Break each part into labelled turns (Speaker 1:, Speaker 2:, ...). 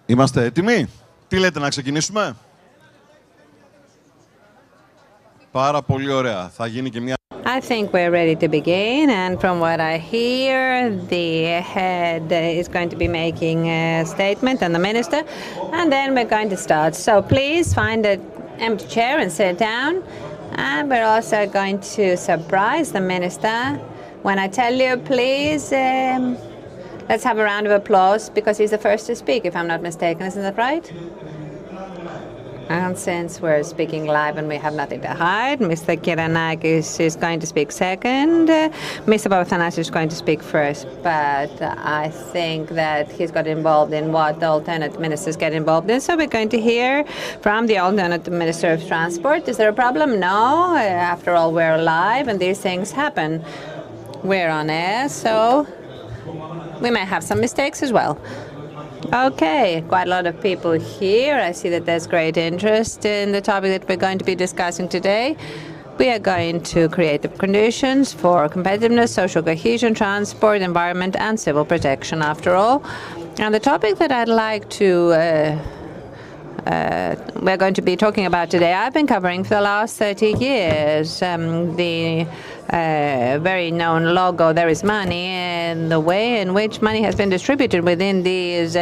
Speaker 1: Είμαστε έτοιμοι? Τι λέτε, να ξεκινήσουμε? Πάρα πολύ ωραία. Θα γίνει και μια...
Speaker 2: I think we're ready to begin, and from what I hear, the head is going to be making a statement, and the minister, and then we're going to start. So please find an empty chair and sit down. And we're also going to surprise the minister. When I tell you, please, let's have a round of applause, because he's the first to speak, if I'm not mistaken. Isn't that right? And since we're speaking live and we have nothing to hide, Mr. Kiranakis is going to speak second. Mr. Papathanasis is going to speak first. But I think that he's got involved in what the alternate ministers get involved in. So we're going to hear from the alternate Minister of Transport. Is there a problem? No. After all, we're live and these things happen. We're on air, so we may have some mistakes as well. Okay, quite a lot of people here. I see that there's great interest in the topic that we're going to be discussing today. We are going to create the conditions for competitiveness, social cohesion, transport, environment, and civil protection, after all. And the topic that I'd like to we're going to be talking about today, I've been covering for the last 30 years. The very known logo, there is money, and the way in which money has been distributed within these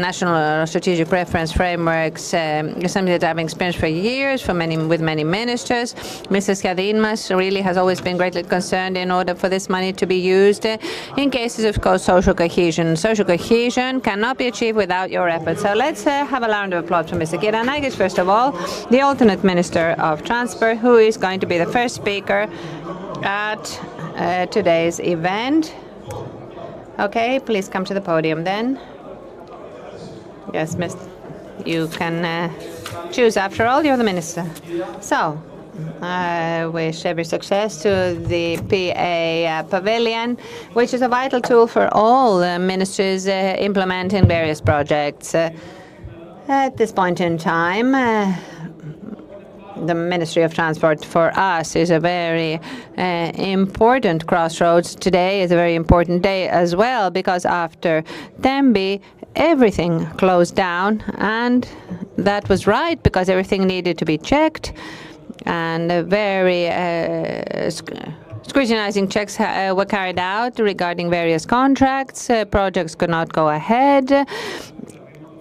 Speaker 2: national strategic reference frameworks is something that I've experienced for years with many ministers. Mr. Skiadimas really has always been greatly concerned in order for this money to be used in cases of social cohesion. Social cohesion cannot be achieved without your efforts. So let's have a round of applause for Mr. Kiranakis, first of all, the alternate Minister of Transport, who is going to be the first speaker at today's event. Okay, please come to the podium then. Yes, Mr. You can choose. After all, you're the minister. So, I wish every success to the PA Pavilion, which is a vital tool for all ministries implementing various projects. At this point in time, the Ministry of Transport for us is a very important crossroads. Today is a very important day as well, because after Tembi, everything closed down, and that was right, because everything needed to be checked, and very scrutinizing checks were carried out regarding various contracts. Projects could not go ahead.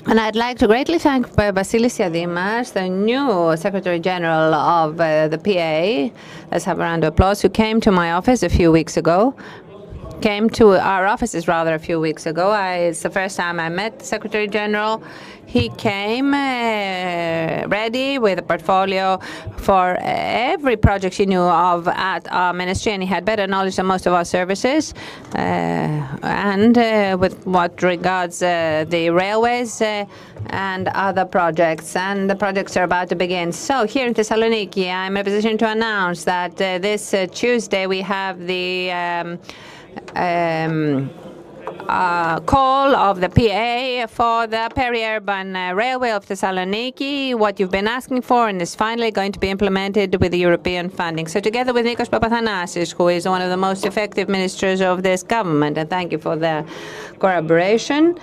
Speaker 2: And I'd like to greatly thank Vasilis Siadimas, the new Secretary General of the PA, let's have a round of applause, who came to my office a few weeks ago. Came to our offices rather a few weeks ago. It's the first time I met the Secretary General. He came ready with a portfolio for every project he knew of at our ministry, and he had better knowledge than most of our services. And with what regards the railways and other projects, and the projects are about to begin. So here in Thessaloniki, I'm in a position to announce that this Tuesday we have the call of the PA for the peri-urban railway of Thessaloniki, what you've been asking for, and is finally going to be implemented with the European funding. So together with Nikos Papathanasis, who is one of the most effective ministers of this government, and thank you for the collaboration,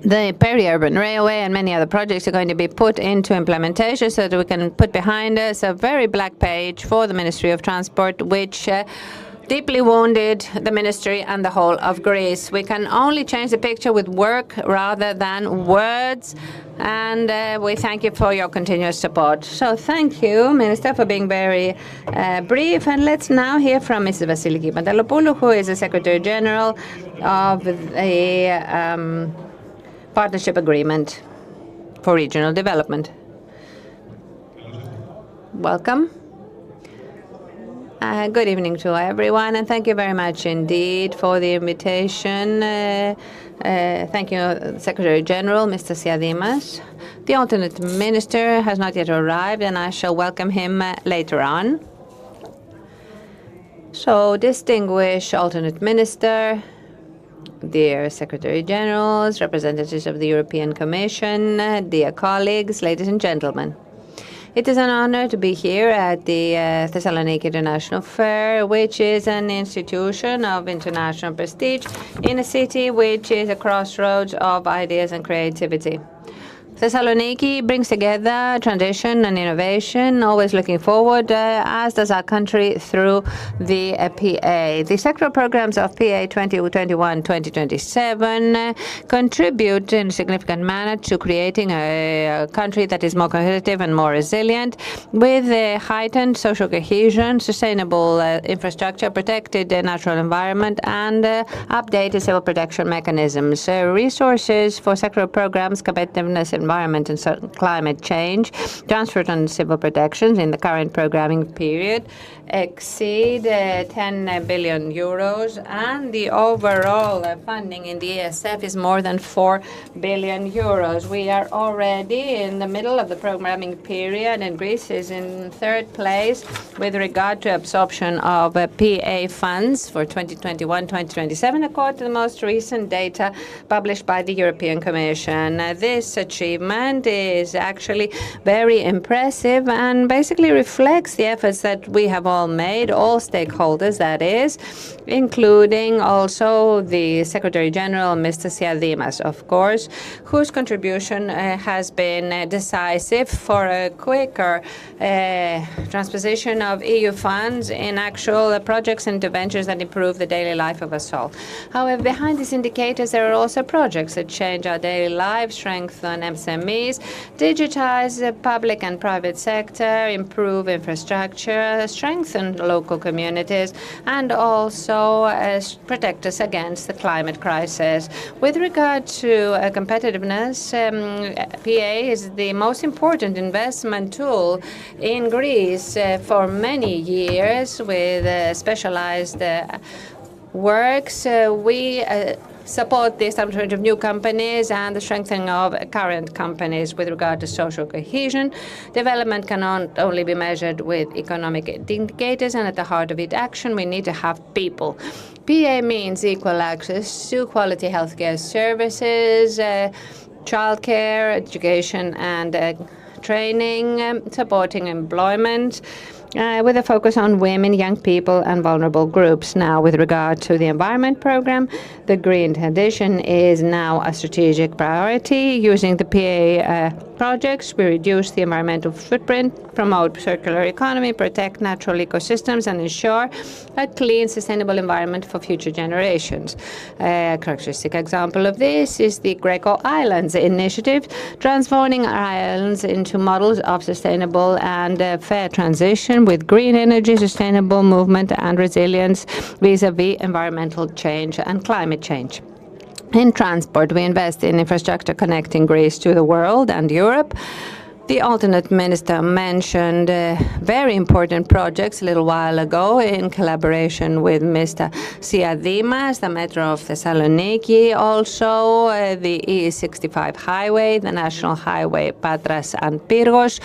Speaker 2: the peri-urban railway and many other projects are going to be put into implementation so that we can put behind us a very black page for the Ministry of Transport, which deeply wounded the ministry and the whole of Greece. We can only change the picture with work rather than words, and we thank you for your continuous support. So thank you, Minister, for being very brief, and let's now hear from Mrs. Vasiliki Pantalopoulou, who is the Secretary General of the Partnership Agreement for Regional Development. Welcome. Good evening to everyone, and thank you very much indeed for the invitation. Thank you, Secretary General, Mr. Siadimas. The alternate minister has not yet arrived, and I shall welcome him later on. So, distinguished alternate minister, dear Secretary Generals, representatives of the European Commission, dear colleagues, ladies and gentlemen. It is an honor to be here at the Thessaloniki International Fair, which is an institution of international prestige in a city which is a crossroads of ideas and creativity. Thessaloniki brings together tradition and innovation, always looking forward, as does our country through the PA. The sectoral programs of PA 2021-2027 contribute in a significant manner to creating a country that is more competitive and more resilient, with heightened social cohesion, sustainable infrastructure, protected natural environment, and updated civil protection mechanisms. Resources for sectoral programs, competitiveness, environment and climate change, transferred on civil protections in the current programming period exceed 10 billion euros, and the overall funding in the ESF is more than 4 billion euros. We are already in the middle of the programming period, and Greece is in third place with regard to absorption of PA funds for 2021-2027, according to the most recent data published by the European Commission. This achievement is actually very impressive and basically reflects the efforts that we have all made, all stakeholders, that is, including also the Secretary General, Mr. Siadimas, of course, whose contribution has been decisive for a quicker transposition of EU funds in actual projects and ventures that improve the daily life of us all. However, behind these indicators, there are also projects that change our daily lives, strengthen MSMEs, digitize the public and private sector, improve infrastructure, strengthen local communities, and also protect us against the climate crisis. With regard to competitiveness, PA is the most important investment tool in Greece for many years with specialized works. We support the establishment of new companies and the strengthening of current companies. With regard to social cohesion, development cannot only be measured with economic indicators, and at the heart of it action, we need to have people. PA means equal access to quality healthcare services, childcare, education and training, supporting employment, with a focus on women, young people, and vulnerable groups. Now, with regard to the environment program, the green transition is now a strategic priority. Using the PA projects, we reduce the environmental footprint, promote circular economy, protect natural ecosystems, and ensure a clean, sustainable environment for future generations. A characteristic example of this is the Greco Islands initiative, transforming our islands into models of sustainable and fair transition with green energy, sustainable movement, and resilience vis-à-vis environmental change and climate change. In transport, we invest in infrastructure connecting Greece to the world and Europe. The alternate minister mentioned very important projects a little while ago in collaboration with Mr. Siadimas, the Metro of Thessaloniki, also the E65 highway, the National Highway Patras and Pyrgos.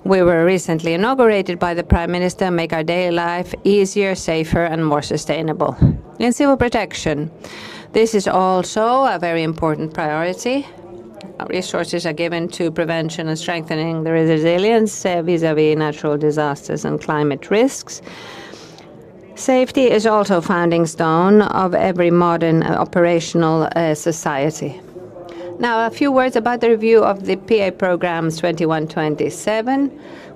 Speaker 2: We were recently inaugurated by the Prime Minister, make our daily life easier, safer, and more sustainable. In civil protection, this is also a very important priority. Resources are given to prevention and strengthening the resilience vis-à-vis natural disasters and climate risks. Safety is also a founding stone of every modern operational society. Now, a few words about the review of the PA programs 21-27,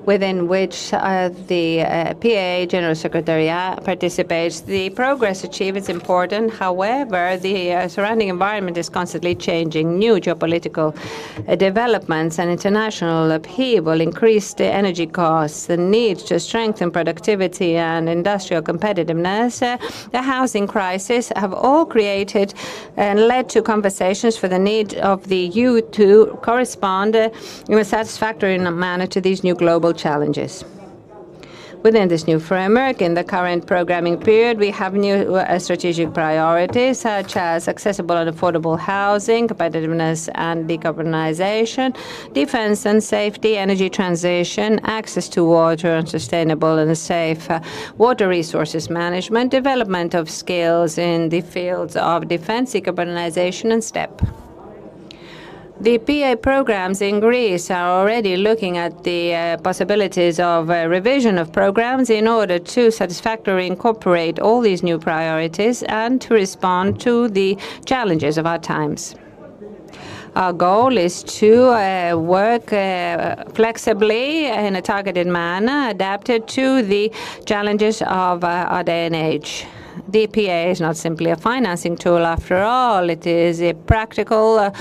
Speaker 2: within which the PA General Secretariat participates. The progress achieved is important. However, the surrounding environment is constantly changing. New geopolitical developments and international upheaval, increased energy costs, the need to strengthen productivity and industrial competitiveness, the housing crisis have all created and led to conversations for the need of the EU to correspond in a satisfactory manner to these new global challenges. Within this new framework, in the current programming period, we have new strategic priorities such as accessible and affordable housing, competitiveness and decarbonization, defense and safety, energy transition, access to water and sustainable and safe water resources management, development of skills in the fields of defense, decarbonization and STEP. The PA programs in Greece are already looking at the possibilities of revision of programs in order to satisfactorily incorporate all these new priorities and to respond to the challenges of our times. Our goal is to work flexibly in a targeted manner, adapted to the challenges of our day and age. The PA is not simply a financing tool after all. It is a practical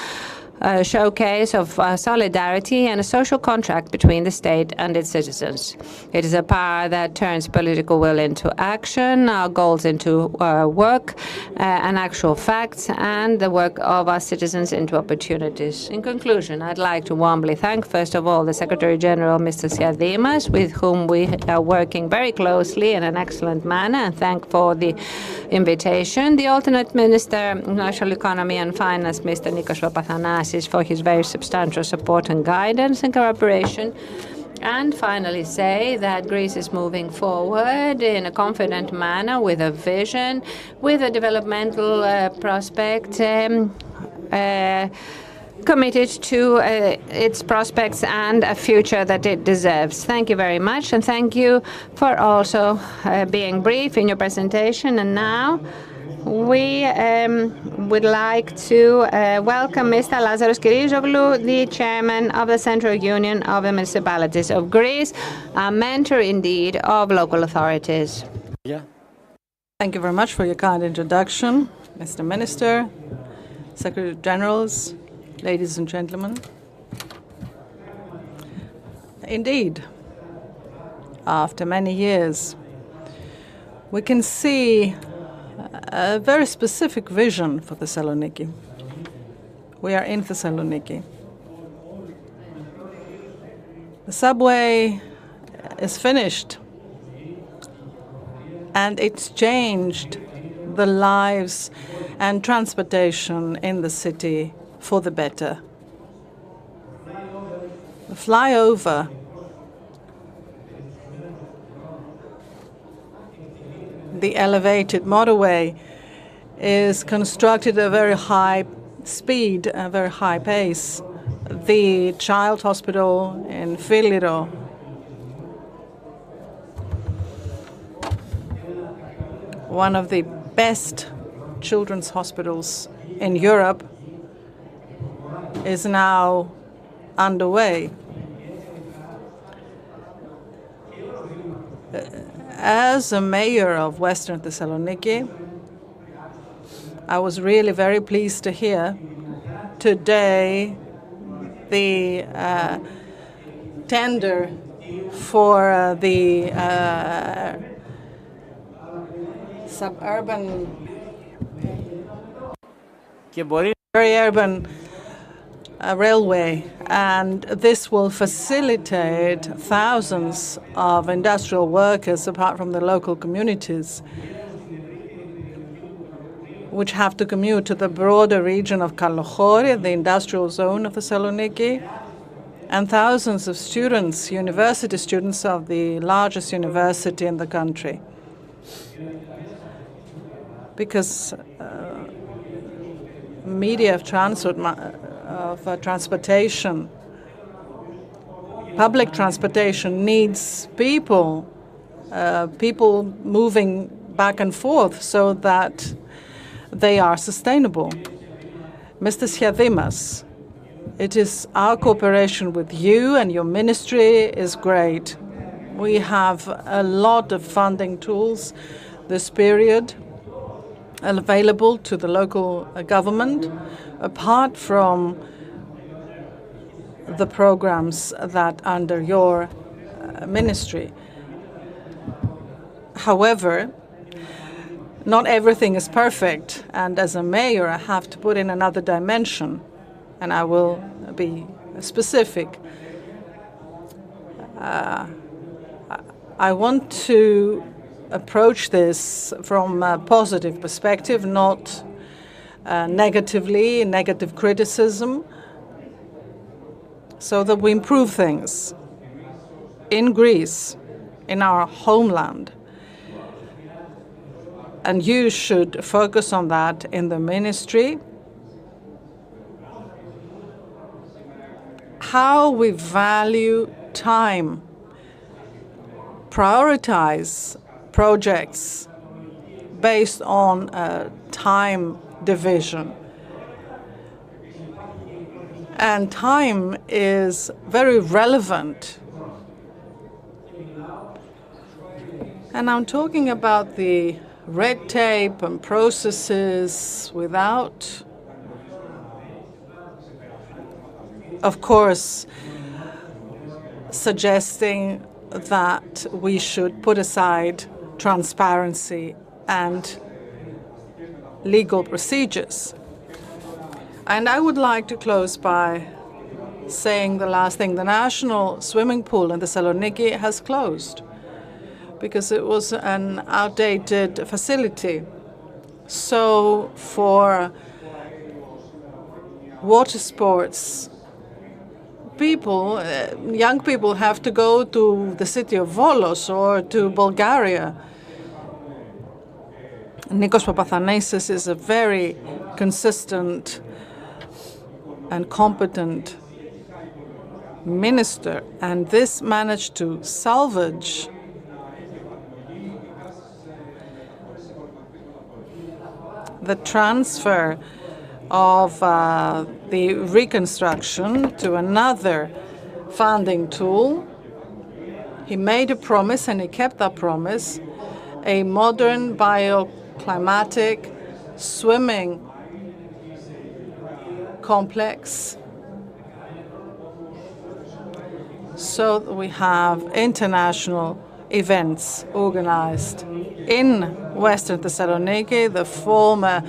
Speaker 2: showcase of solidarity and a social contract between the state and its citizens. It is a power that turns political will into action, our goals into work and actual facts, and the work of our citizens into opportunities. In conclusion, I'd like to warmly thank, first of all, the Secretary General, Mr. Siadimas, with whom we are working very closely in an excellent manner, and thank for the invitation. The alternate Minister of National Economy and Finance, Mr. Nikos Papathanasis, for his very substantial support and guidance and cooperation. And finally say that Greece is moving forward in a confident manner with a vision, with a developmental prospect, committed to its prospects and a future that it deserves. Thank you very much, and thank you for also being brief in your presentation. And now we would like to welcome Mr. Lazaros Kyrizoglou, the chairman of the Central Union of the Municipalities of Greece, a mentor indeed of local authorities.
Speaker 3: Yeah. Thank you very much for your kind introduction, Mr. Minister, Secretary Generals, ladies and gentlemen. Indeed, after many years, we can see a very specific vision for Thessaloniki. We are in Thessaloniki. The subway is finished, and it's changed the lives and transportation in the city for the better. The flyover the elevated motorway is constructed at a very high speed, a very high pace. The child hospital in Filiro, one of the best children's hospitals in Europe, is now underway. As a mayor of Western Thessaloniki, I was really very pleased to hear today the tender for the suburban, very urban railway, and this will facilitate thousands of industrial workers, apart from the local communities, which have to commute to the broader region of Kallohori, the industrial zone of Thessaloniki, and thousands of students, university students of the largest university in the country. Because media of transportation, public transportation needs people moving back and forth so that they are sustainable. Mr. Siadimas, it is our cooperation with you and your ministry is great. We have a lot of funding tools this period available to the local government, apart from the programs that under your ministry. However, not everything is perfect, and as a mayor, I have to put in another dimension, and I will be specific. I want to approach this from a positive perspective, not negative criticism, so that we improve things in Greece, in our homeland. And you should focus on that in the ministry. how we value time, prioritize projects based on time division. And time is very relevant. And I'm talking about the red tape and processes without, of course, suggesting that we should put aside transparency and legal procedures. And I would like to close by saying the last thing. The national swimming pool in Thessaloniki has closed because it was an outdated facility. So for water sports, young people have to go to the city of Volos or to Bulgaria. Nikos Papathanasis is a very consistent and competent minister, and this managed to salvage the transfer of the reconstruction to another funding tool. He made a promise and he kept that promise, a modern bioclimatic swimming complex. So we have international events organized in Western Thessaloniki, the former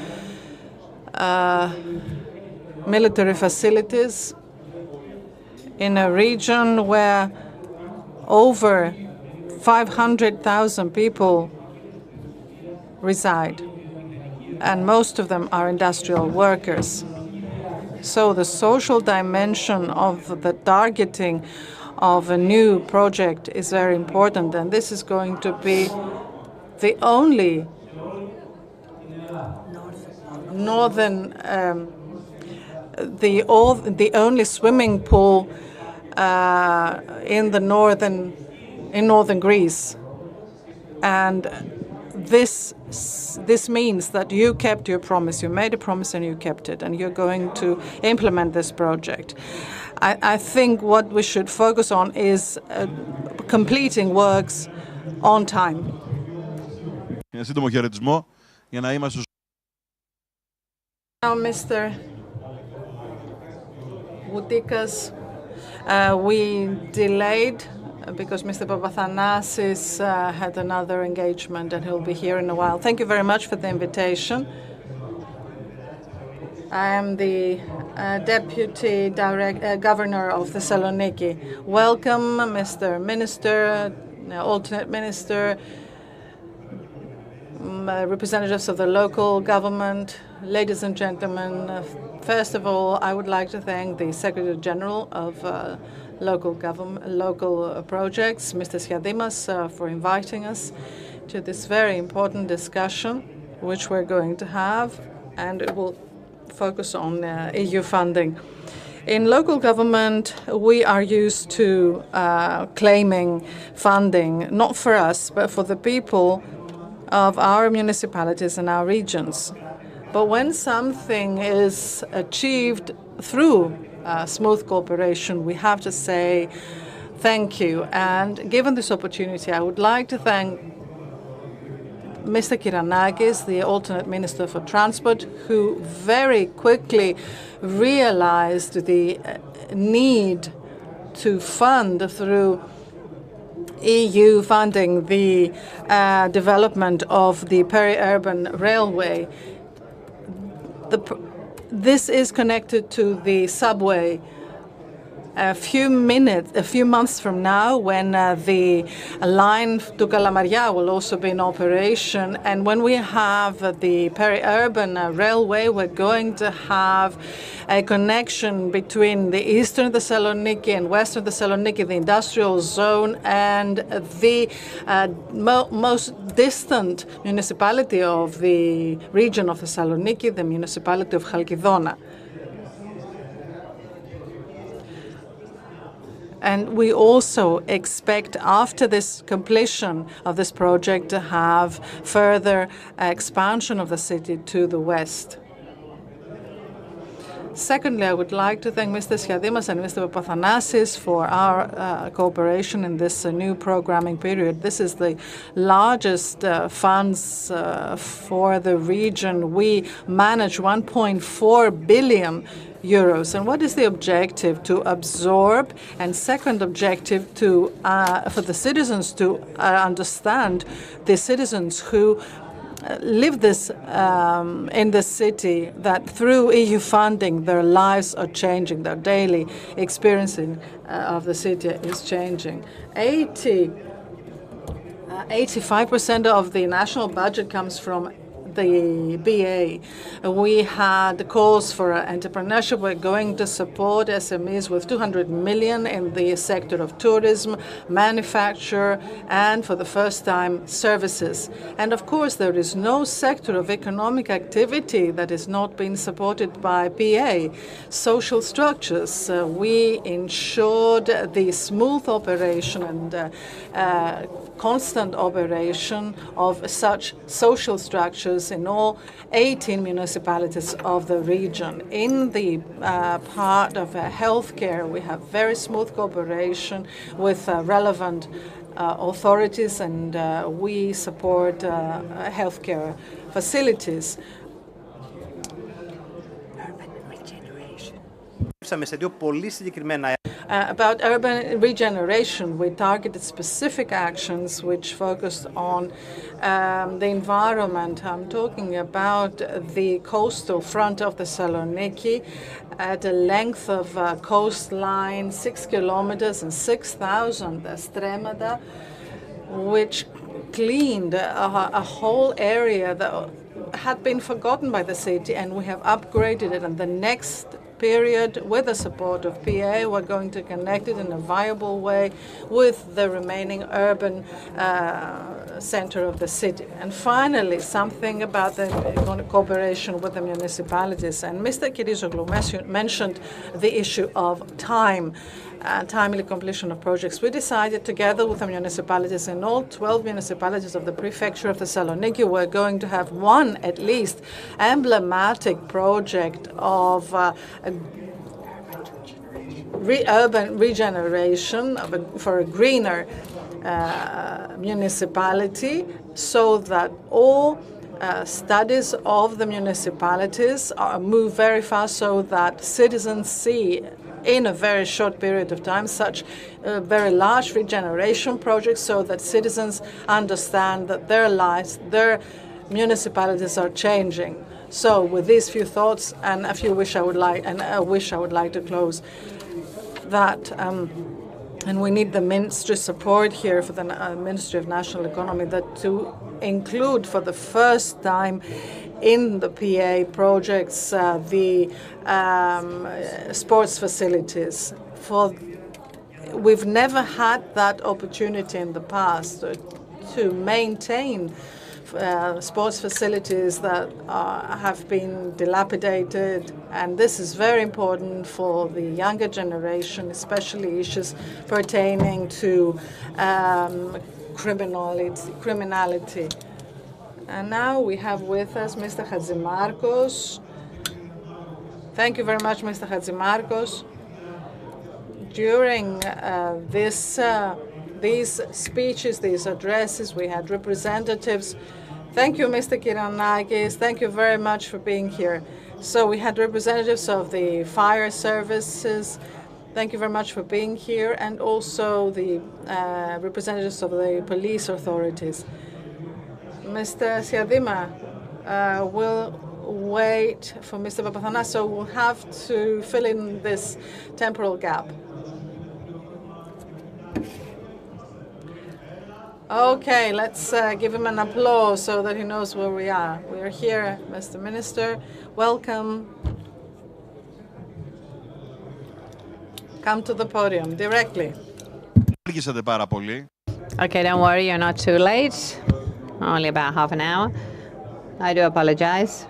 Speaker 3: military facilities, in a region where over 500,000 people reside, and most of them are industrial workers. So the social dimension of the targeting of a new project is very important, and this is going to be the only the only swimming pool in northern Greece, and this means that you kept your promise. You made a promise and you kept it, and you're going to implement this project. I think what we should focus on is completing works on time.
Speaker 1: Ένα σύντομο χαιρετισμό για να είμαστε.
Speaker 3: Now, Mr. Woutikas, we delayed because Mr. Papathanasis had another engagement and he'll be here in a while. Thank you very much for the invitation. I am the Deputy Governor of Thessaloniki. Welcome, Mr. Minister, Alternate Minister, representatives of the local government, ladies and gentlemen. First of all, I would like to thank the Secretary General of local projects, Mr. Siadimas, for inviting us to this very important discussion, which we're going to have, and it will focus on EU funding. In local government, we are used to claiming funding, not for us, but for the people of our municipalities and our regions. But when something is achieved through smooth cooperation, we have to say thank you. And given this opportunity, I would like to thank Mr. Kiranakis, the alternate Minister for Transport, who very quickly realized the need to fund through EU funding the development of the peri-urban railway. This is connected to the subway. A few months from now, when the line to Kalamaria will also be in operation, and when we have the peri-urban railway, we're going to have a connection between the eastern Thessaloniki and western Thessaloniki, the industrial zone, and the most distant municipality of the region of Thessaloniki, the municipality of Chalkidona. And we also expect, after this completion of this project, to have further expansion of the city to the west. Secondly, I would like to thank Mr. Skiadimas and Mr. Papathanasis for our cooperation in this new programming period. This is the largest funds for the region. We manage 1.4 billion euros. And what is the objective? To absorb, and second objective, to for the citizens to understand, the citizens who live this in the city, that through EU funding their lives are changing, their daily experiencing of the city is changing. 85% of the national budget comes from the BA. We had calls for entrepreneurship. We're going to support SMEs with 200 million in the sector of tourism, manufacture, and for the first time, services. And of course, there is no sector of economic activity that is not being supported by PA. Social structures. We ensured the smooth operation and constant operation of such social structures in all 18 municipalities of the region. In the part of healthcare, we have very smooth cooperation with relevant authorities, and we support healthcare facilities. About urban regeneration, we targeted specific actions which focused on the environment. I'm talking about the coastal front of the Thessaloniki at a length of coastline 6 kilometers and 6,000 stremata, which cleaned a whole area that had been forgotten by the city, and we have upgraded it. And the next period, with the support of PA, we're going to connect it in a viable way with the remaining urban center of the city. And finally, something about the cooperation with the municipalities. And Mr. Kirizoglu mentioned the issue of timely completion of projects. We decided, together with the municipalities in all 12 municipalities of the prefecture of Thessaloniki, we're going to have one, at least, emblematic project of urban regeneration for a greener municipality, so that all studies of the municipalities move very fast, so that citizens see in a very short period of time such very large regeneration projects, so that citizens understand that their lives, their municipalities are changing. So with these few thoughts and a wish I would like to close that. And we need the ministry support here for the Ministry of National Economy, that to include for the first time in the PA projects the sports facilities. We've never had that opportunity in the past to maintain sports facilities that have been dilapidated, and this is very important for the younger generation, especially issues pertaining to criminality. And now we have with us Mr. Hatzimarkos. Thank you very much, Mr. Hatzimarkos. During these speeches, these addresses, we had representatives. Thank you, Mr. Kiranakis. Thank you very much for being here. So we had representatives of the fire services. Thank you very much for being here, and also the representatives of the police authorities. Mr. Siadima will wait for Mr. Papathanasis, so we'll have to fill in this temporal gap. Okay, let's give him an applause so that he knows where we are. We are here, Mr. Minister. Welcome. Come to the podium directly.
Speaker 2: Okay, don't worry, you're not too late. Only about half an hour. I do apologize.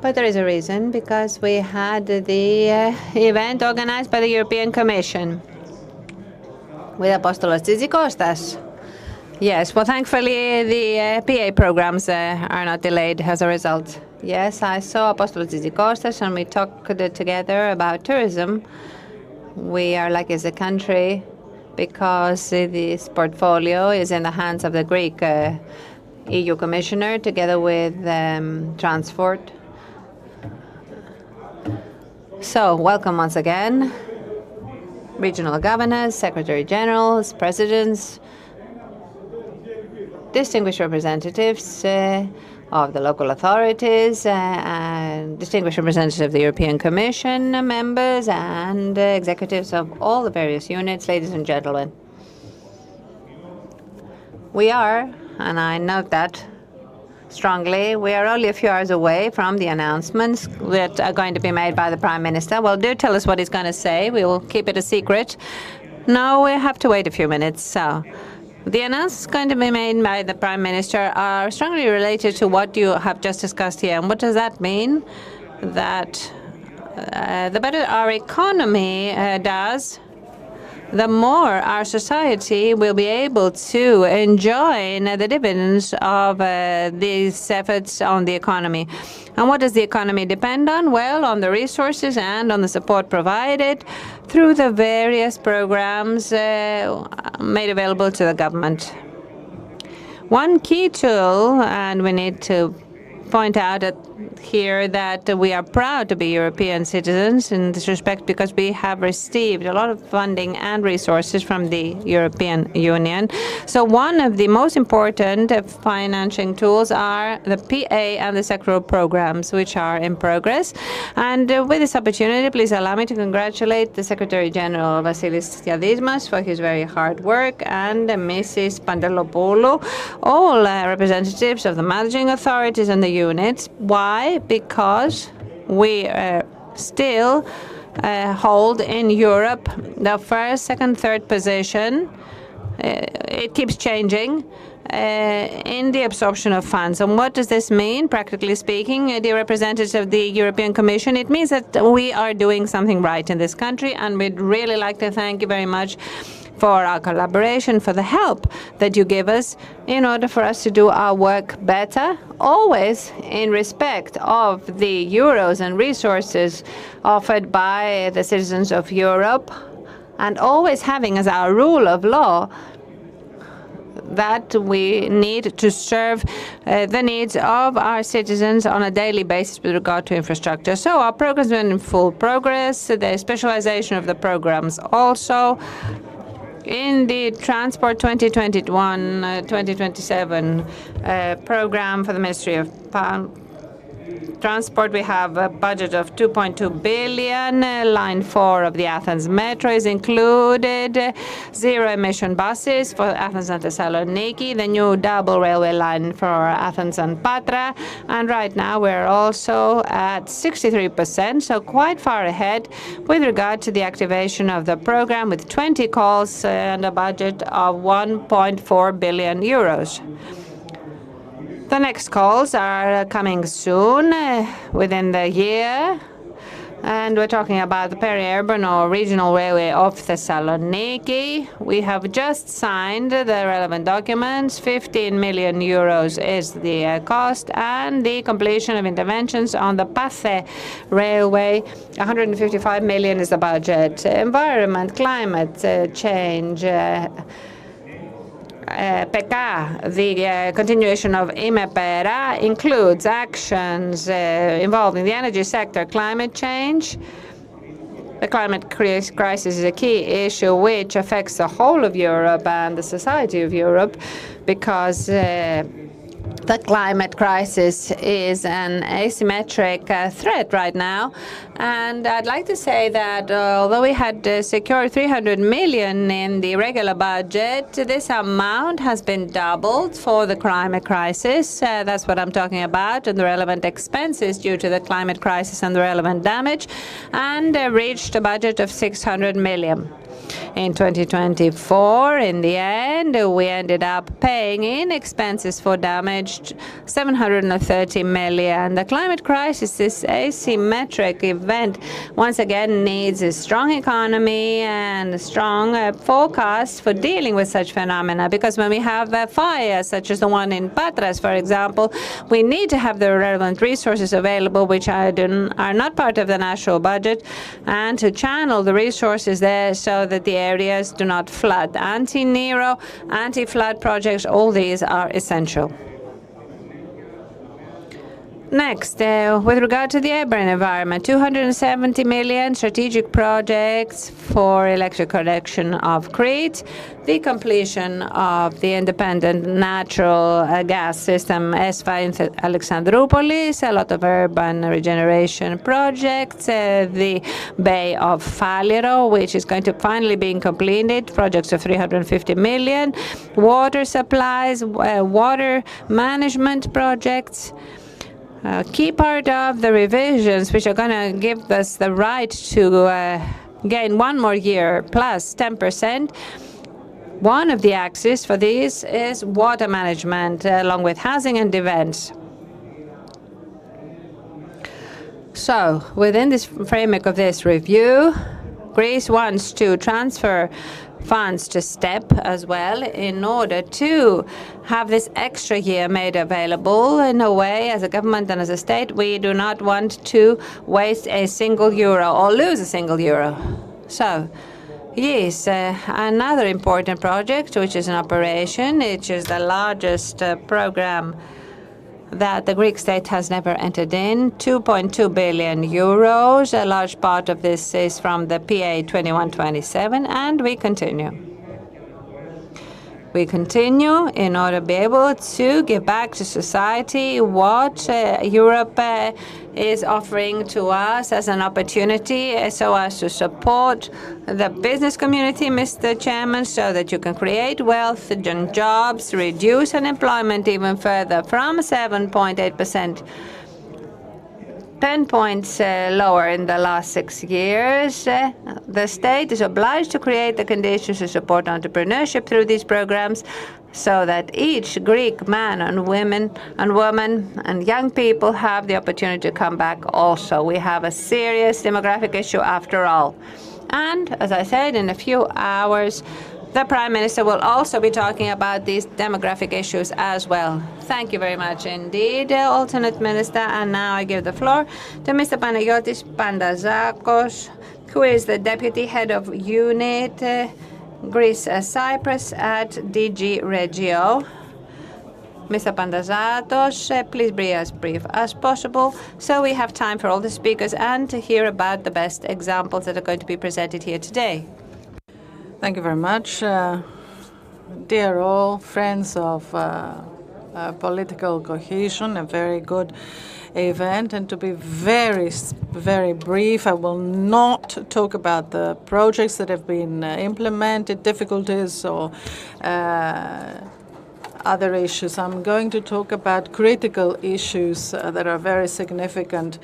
Speaker 2: But there is a reason, because we had the event organized by the European Commission with Apostolos Tzitzikostas. Yes, well, thankfully the PA programs are not delayed as a result. Yes, I saw Apostolos Tzitzikostas and we talked together about tourism. We are lucky as a country because this portfolio is in the hands of the Greek EU Commissioner together with Transport. So, welcome once again, regional governors, secretary generals, presidents, distinguished representatives of the local authorities, and distinguished representatives of the European Commission, members and executives of all the various units, ladies and gentlemen. We are, and I note that strongly, we are only a few hours away from the announcements that are going to be made by the Prime Minister. Well, do tell us what he's going to say. We will keep it a secret. No, we have to wait a few minutes. So, the announcements going to be made by the Prime Minister are strongly related to what you have just discussed here. And what does that mean? That the better our economy does, the more our society will be able to enjoy the dividends of these efforts on the economy. And what does the economy depend on? Well, on the resources and on the support provided through the various programs made available to the government. One key tool, and we need to point out here that we are proud to be European citizens in this respect because we have received a lot of funding and resources from the European Union. So one of the most important financing tools are the PA and the sectoral programs, which are in progress. And with this opportunity, please allow me to congratulate the Secretary General Vasilis Diadismas for his very hard work, and Mrs. Pantelopoulou, all representatives of the managing authorities and the units. Why? Because we still hold in Europe the first, second, third position. It keeps changing in the absorption of funds. And what does this mean, practically speaking, dear representatives of the European Commission? It means that we are doing something right in this country, and we'd really like to thank you very much for our collaboration, for the help that you give us in order for us to do our work better, always in respect of the euros and resources offered by the citizens of Europe, and always having as our rule of law that we need to serve the needs of our citizens on a daily basis with regard to infrastructure. So our programs are in full progress. The specialization of the programs also. In the Transport 2021-2027 program for the Ministry of Transport, we have a budget of 2.2 billion. Line 4 of the Athens Metro is included. Zero-emission buses for Athens and Thessaloniki. The new double railway line for Athens and Patra. And right now we're also at 63%, so quite far ahead with regard to the activation of the program, with 20 calls and a budget of 1.4 billion euros. The next calls are coming soon, within the year, and we're talking about the peri-urban or regional railway of Thessaloniki. We have just signed the relevant documents. 15 million euros is the cost, and the completion of interventions on the Pathe railway, 155 million is the budget. Environment, climate change, PECA, the continuation of IMEPERA, includes actions involving the energy sector, climate change. The climate crisis is a key issue which affects the whole of Europe and the society of Europe, because the climate crisis is an asymmetric threat right now. And I'd like to say that although we had secured 300 million in the regular budget, this amount has been doubled for the climate crisis. That's what I'm talking about, and the relevant expenses due to the climate crisis and the relevant damage, and reached a budget of 600 million. In 2024, in the end, we ended up paying in expenses for damage 730 million. The climate crisis, this asymmetric event, once again needs a strong economy and a strong forecast for dealing with such phenomena. Because when we have fires, such as the one in Patras, for example, we need to have the relevant resources available, which are not part of the national budget, and to channel the resources there so that the areas do not flood. Anti-Nero, anti-flood projects, all these are essential. Next, with regard to the urban environment, 270 million strategic projects for electric connection of Crete, the completion of the independent natural gas system ESPA in Alexandroupolis, a lot of urban regeneration projects, the Bay of Fáliro, which is going to finally be completed, projects of 350 million, water supplies, water management projects. Key part of the revisions, which are going to give us the right to gain one more year plus 10%. One of the axes for these is water management, along with housing and events. So, within this framework of this review, Greece wants to transfer funds to STEP as well in order to have this extra year made available. In a way, as a government and as a state, we do not want to waste a single euro or lose a single euro. So, yes, another important project, which is an operation, which is the largest program that the Greek state has never entered in, 2.2 billion euros. A large part of this is from the PA 2127, and we continue. We continue in order to be able to give back to society what Europe is offering to us as an opportunity, so as to support the business community, Mr. Chairman, so that you can create wealth and jobs, reduce unemployment even further from 7.8%. 10 points lower in the last 6 years. The state is obliged to create the conditions to support entrepreneurship through these programs so that each Greek man and woman and young people have the opportunity to come back also. We have a serious demographic issue after all. And, as I said, in a few hours, the Prime Minister will also be talking about these demographic issues as well. Thank you very much indeed, Alternate Minister. And now I give the floor to Mr. Panagiotis Pandazakos, who is the Deputy Head of Unit Greece Cyprus at DG Regio. Mr. Pandazatos, please be as brief as possible so we have time for all the speakers and to hear about the best examples that are going to be presented here today.
Speaker 3: Thank you very much. Dear all, friends of political cohesion, a very good event. And to be very, very brief, I will not talk about the projects that have been implemented, difficulties or other issues. I'm going to talk about critical issues that are very significant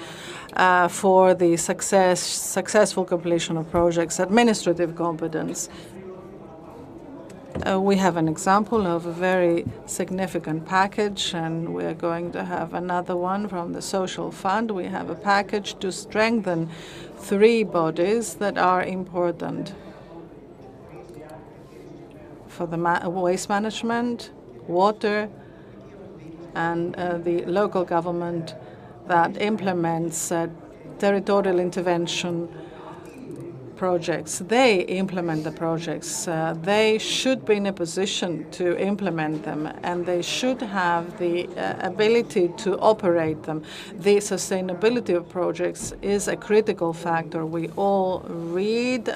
Speaker 3: for the successful completion of projects, administrative competence. We have an example of a very significant package, and we're going to have another one from the Social Fund. We have a package to strengthen 3 bodies that are important for the waste management, water, and the local government that implements territorial intervention projects. They implement the projects. They should be in a position to implement them, and they should have the ability to operate them. The sustainability of projects is a critical factor. We all read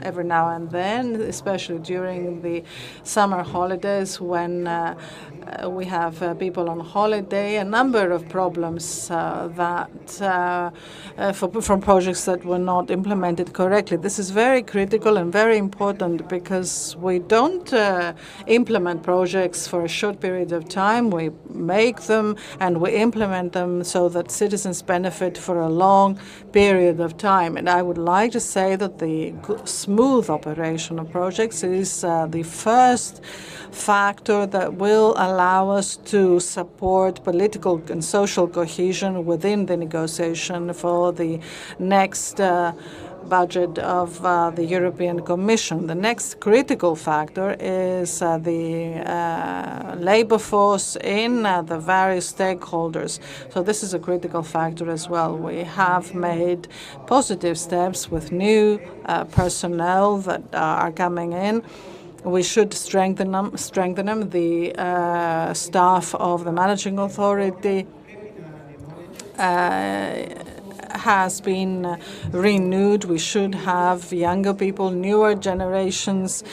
Speaker 3: every now and then, especially during the summer holidays when we have people on holiday, a number of problems from projects that were not implemented correctly. This is very critical and very important because we don't implement projects for a short period of time. We make them and we implement them so that citizens benefit for a long period of time. And I would like to say that the smooth operation of projects is the first factor that will allow us to support political and social cohesion within the negotiation for the next budget of the European Commission. The next critical factor is the labor force in the various stakeholders. So this is a critical factor as well. We have made positive steps with new personnel that are coming in. We should strengthen them. The staff of the managing authority has been renewed. We should have younger people, newer generations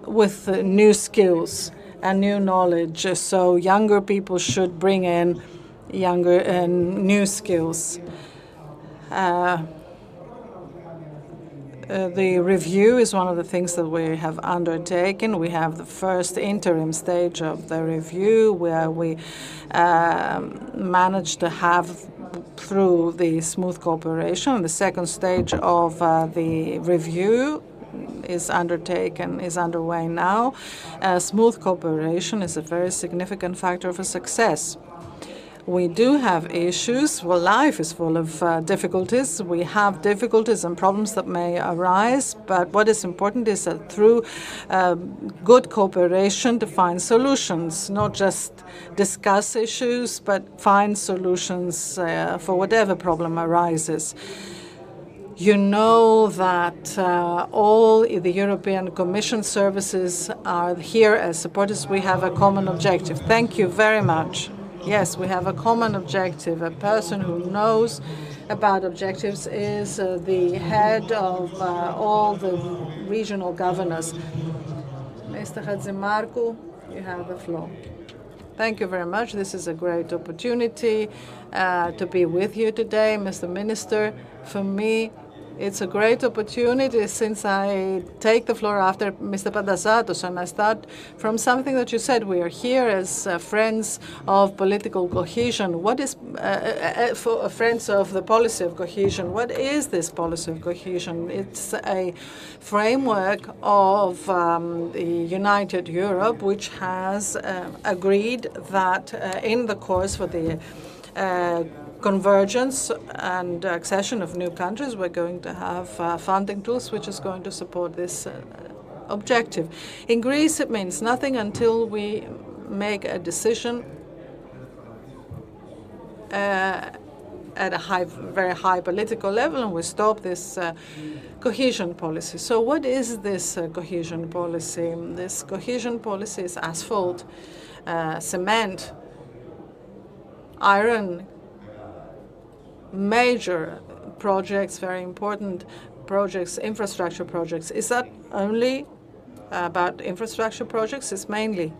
Speaker 3: with new skills and new knowledge. So younger people should bring in younger and new skills. The review is one of the things that we have undertaken. We have the first interim stage of the review where we managed to have through the smooth cooperation. The second stage of the review is underway now. Smooth cooperation is a very significant factor for success. We do have issues. Well, life is full of difficulties. We have difficulties and problems that may arise, but what is important is that through good cooperation to find solutions, not just discuss issues, but find solutions for whatever problem arises. You know that all the European Commission services are here as supporters. We have a common objective. Thank you very much. Yes, we have a common objective. A person who knows about objectives is the head of all the regional governors. Mr. Hadzimarkou, you have the floor. Thank you very much. This is a great opportunity to be with you today, Mr. Minister. For me, it's a great opportunity since I take the floor after Mr. Pantazatos, and I start from something that you said. We are here as friends of political cohesion. What is for friends of the policy of cohesion? What is this policy of cohesion? It's a framework of the United Europe, which has agreed that in the course for the convergence and accession of new countries, we're going to have funding tools which is going to support this objective. In Greece, it means nothing until we make a decision at a very high political level and we stop this cohesion policy. So what is this cohesion policy? This cohesion policy is asphalt, cement, iron, major projects, very important projects, infrastructure projects. Is that only about infrastructure projects? It's mainly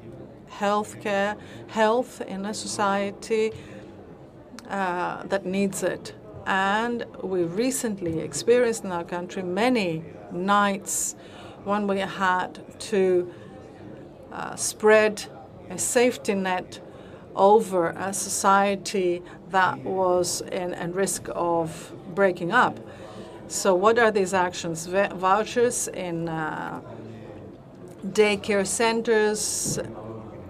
Speaker 3: healthcare, health in a society that needs it. And we recently experienced in our country many nights when we had to spread a safety net over a society that was in risk of breaking up. So what are these actions? Vouchers in daycare centers.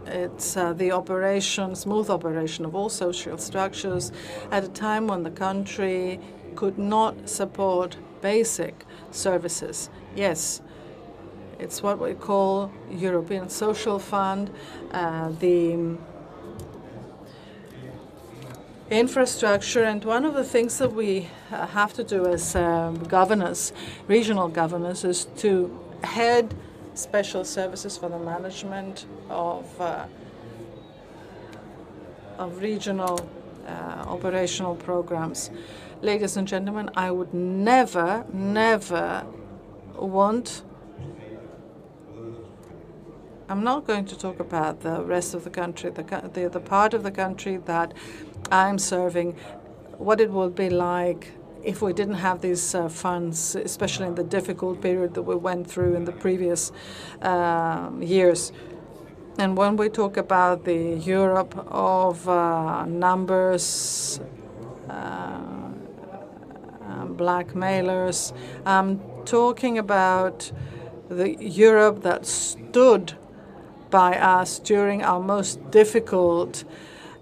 Speaker 3: It's the smooth operation of all social structures at a time when the country could not support basic services. Yes, it's what we call European Social Fund, the infrastructure, and one of the things that we have to do as governors, regional governors, is to head special services for the management of regional operational programs. Ladies and gentlemen, I would never want. I'm not going to talk about the rest of the country, the part of the country that I'm serving, what it would be like if we didn't have these funds, especially in the difficult period that we went through in the previous years. And when we talk about the Europe of numbers, blackmailers. I'm talking about the Europe that stood by us during our most difficult,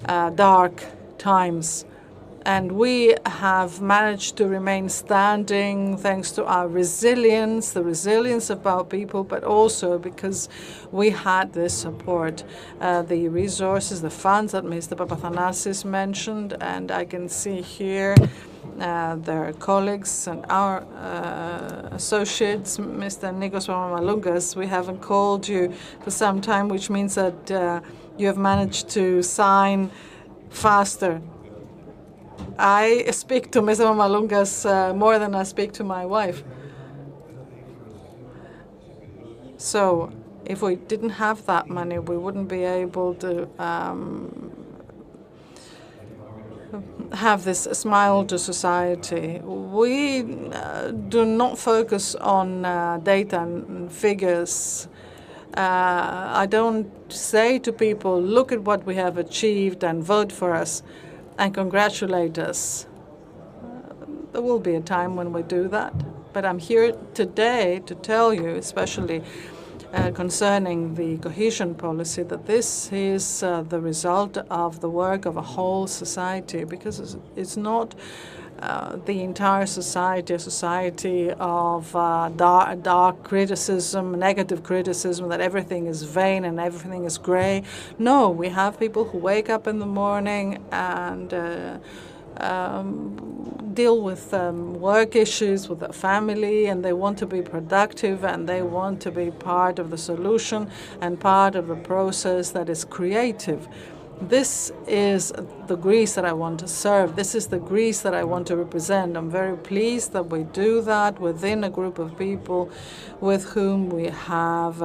Speaker 3: dark times. And we have managed to remain standing thanks to our resilience, the resilience of our people, but also because we had this support, the resources, the funds that Mr. Papathanasis mentioned, and I can see here their colleagues and our associates, Mr. Nikos Papamalungas. We haven't called you for some time, which means that you have managed to sign faster. I speak to Mr. Mamalungas more than I speak to my wife. So if we didn't have that money, we wouldn't be able to have this smile to society. We do not focus on data and figures. I don't say to people, look at what we have achieved and vote for us and congratulate us. There will be a time when we do that. But I'm here today to tell you, especially concerning the cohesion policy, that this is the result of the work of a whole society, because it's not the entire society, a society of dark criticism, negative criticism, that everything is vain and everything is gray. No, we have people who wake up in the morning and deal with work issues with their family, and they want to be productive, and they want to be part of the solution and part of the process that is creative. This is the Greece that I want to serve. This is the Greece that I want to represent. I'm very pleased that we do that within a group of people with whom we have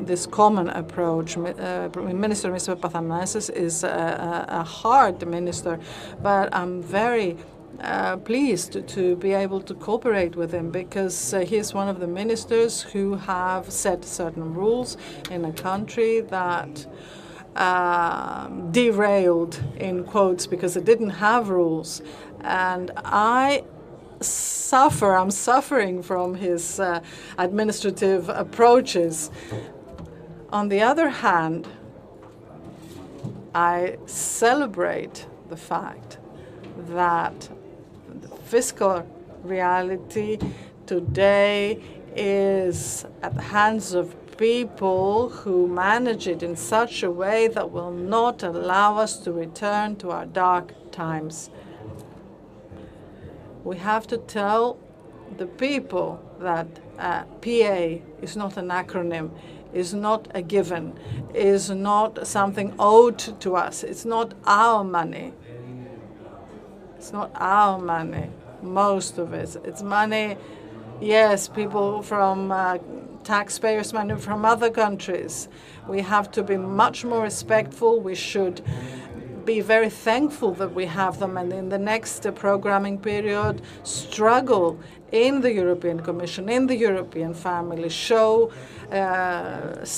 Speaker 3: this common approach. Minister Mr. Papathanasis is a hard minister, but I'm very pleased to be able to cooperate with him, because he is one of the ministers who have set certain rules in a country that derailed, in quotes, because it didn't have rules. And I'm suffering from his administrative approaches. On the other hand, I celebrate the fact that the fiscal reality today is at the hands of people who manage it in such a way that will not allow us to return to our dark times. We have to tell the people that PA is not an acronym, is not a given, is not something owed to us. It's not our money. It's not our money, most of it. It's money, yes, people from taxpayers' money from other countries. We have to be much more respectful. We should be very thankful that we have them, and in the next programming period, struggle in the European Commission, in the European family, show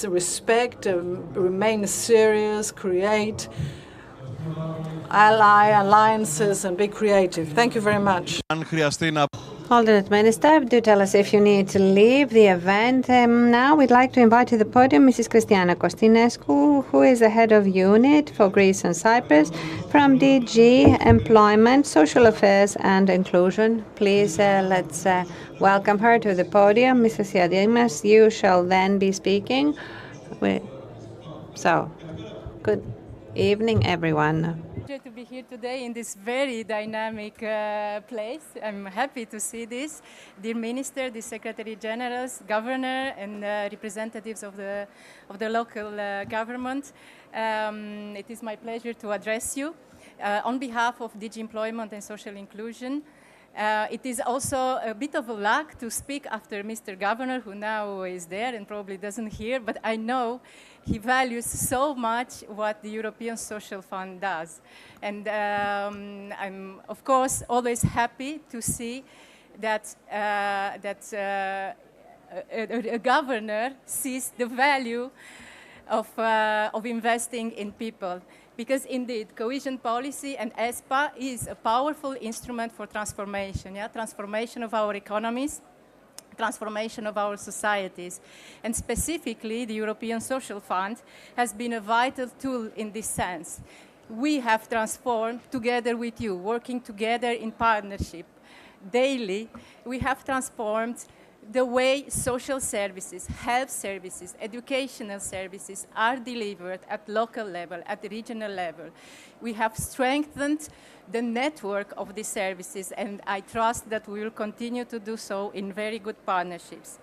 Speaker 3: respect, remain serious, create alliances, and be creative. Thank you very much.
Speaker 2: Alternate Minister, do tell us if you need to leave the event. Now we'd like to invite to the podium Mrs. Christiana Costinescu, who is the head of unit for Greece and Cyprus from DG Employment, Social Affairs and Inclusion. Please let's welcome her to the podium. Mrs. Siadimas, you shall then be speaking. So, good evening, everyone.
Speaker 4: To be here today in this very dynamic place. I'm happy to see this. Dear Minister, the Secretary Generals, Governor, and representatives of the local government. It is my pleasure to address you on behalf of DG Employment and Social Inclusion. It is also a bit of a luck to speak after Mr. Governor, who now is there and probably doesn't hear, but I know he values so much what the European Social Fund does. And I'm, of course, always happy to see that, a governor sees the value of investing in people. Because indeed, cohesion policy and ESPA is a powerful instrument for transformation, transformation of our economies, transformation of our societies. And specifically, the European Social Fund has been a vital tool in this sense. We have transformed together with you, working together in partnership. Daily, we have transformed the way social services, health services, educational services are delivered at local level, at the regional level. We have strengthened the network of these services, and I trust that we will continue to do so in very good partnerships.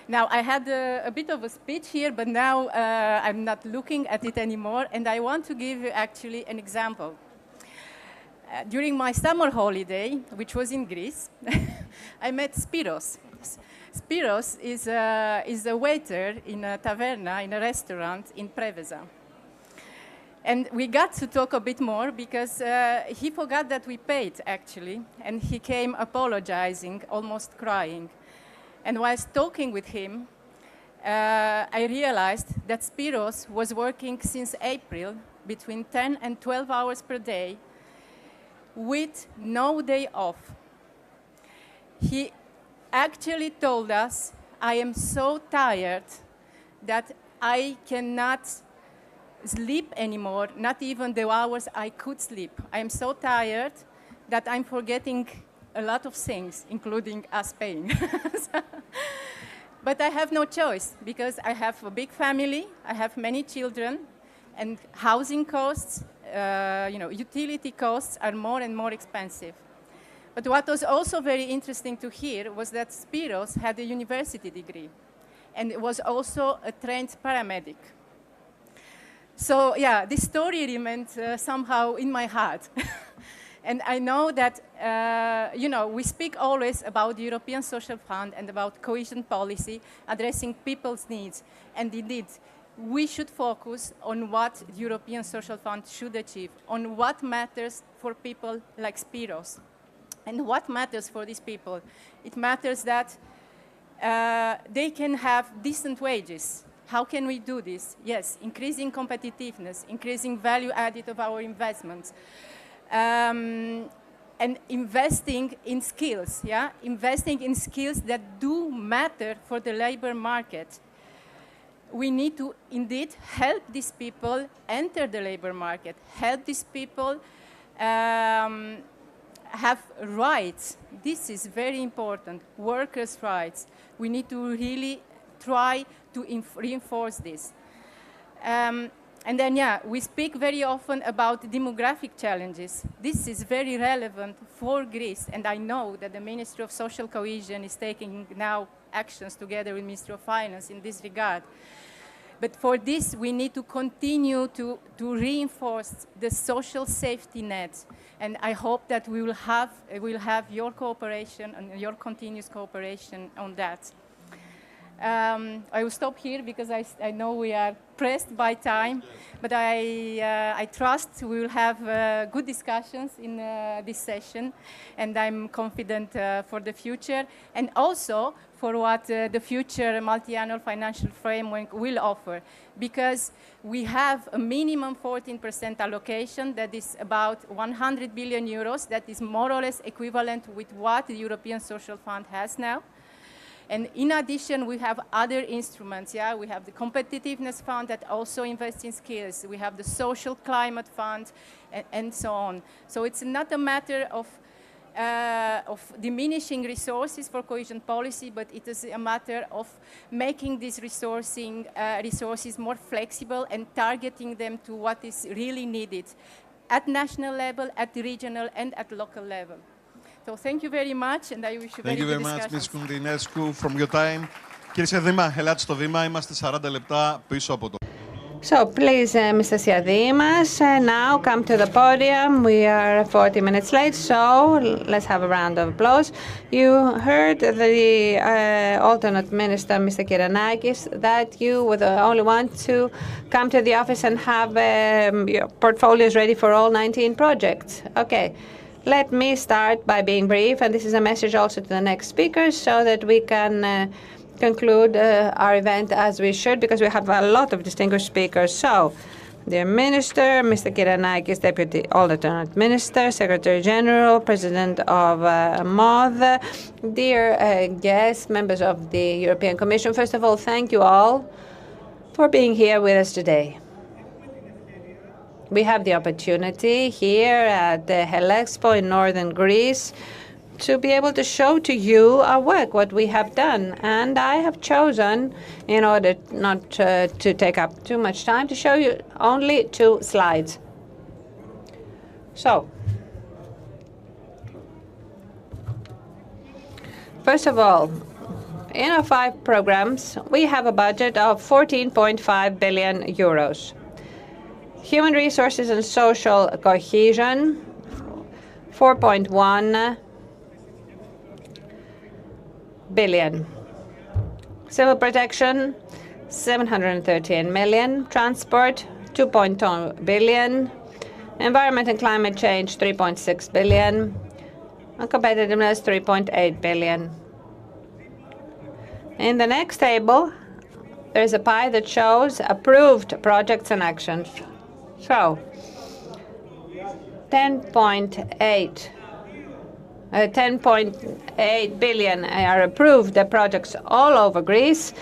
Speaker 4: Now, I had a bit of a speech here, but now I'm not looking at it anymore, and I want to give you actually an example. During my summer holiday, which was in Greece, I met Spiros. Spiros is a waiter in a taverna, in a restaurant in Preveza. And we got to talk a bit more because he forgot that we paid, actually, and he came apologizing, almost crying. And whilst talking with him, I realized that Spiros was working since April between 10 and 12 hours per day with no day off. He actually told us, I am so tired that I cannot sleep anymore, not even the hours I could sleep. I am so tired that I'm forgetting a lot of things, including us paying. But I have no choice because I have a big family, I have many children, and housing costs, utility costs are more and more expensive. But what was also very interesting to hear was that Spiros had a university degree and was also a trained paramedic. So yeah, this story remained somehow in my heart. And I know that, we speak always about the European Social Fund and about cohesion policy, addressing people's needs. And indeed, we should focus on what the European Social Fund should achieve, on what matters for people like Spiros. And what matters for these people? It matters that they can have decent wages. How can we do this? Yes, increasing competitiveness, increasing value added of our investments, and investing in skills, investing in skills that do matter for the labor market. We need to indeed help these people enter the labor market, help these people have rights. This is very important, workers' rights. We need to really try to reinforce this. And then, we speak very often about demographic challenges. This is very relevant for Greece, and I know that the Ministry of Social Cohesion is taking now actions together with the Ministry of Finance in this regard. But for this, we need to continue to reinforce the social safety net. And I hope that we will have your cooperation and your continuous cooperation on that. I will stop here because I know we are pressed by time, but I trust we will have good discussions in this session, and I'm confident for the future, and also for what the future multi-annual financial framework will offer, because we have a minimum 14% allocation that is about 100 billion euros, that is more or less equivalent with what the European Social Fund has now. And in addition, we have other instruments. We have the Competitiveness Fund that also invests in skills. We have the Social Climate Fund, and so on. So it's not a matter of diminishing resources for cohesion policy, but it is a matter of making these resources more flexible and targeting them to what is really needed at national level, at the regional, and at local level. So thank you very much, and I wish you very good discussions.
Speaker 1: Thank you very much, Ms. Koundinescu, from your time. Κύριε Σιαδήμα, ελάτε στο βήμα. Είμαστε 40 λεπτά πίσω από το...
Speaker 2: So please, Mr. Siadimas, now come to the podium. We are 40 minutes late, so let's have a round of applause. You heard the alternate minister, Mr. Kyrianakis, that you would only want to come to the office and have your portfolios ready for all 19 projects. Okay. Let me start by being brief, and this is a message also to the next speakers, so that we can conclude our event as we should, because we have a lot of distinguished speakers. So, Dear Minister, Mr. Kyrianakis, Deputy Alternate Minister, Secretary General, President of MOD, dear guests, members of the European Commission, first of all, thank you all for being here with us today. We have the opportunity here at the Helexpo in northern Greece to be able to show to you our work, what we have done. And I have chosen, in order not to take up too much time, to show you only 2 slides. So, first of all, in our 5 programs, we have a budget of 14.5 billion euros. Human resources and social cohesion, 4.1 billion. Civil protection, 713 million. Transport, 2.2 billion. Environment and climate change, 3.6 billion. And competitiveness, 3.8 billion. In the next table, there's a pie that shows approved projects and actions. So, 10.8 billion are approved projects all over Greece.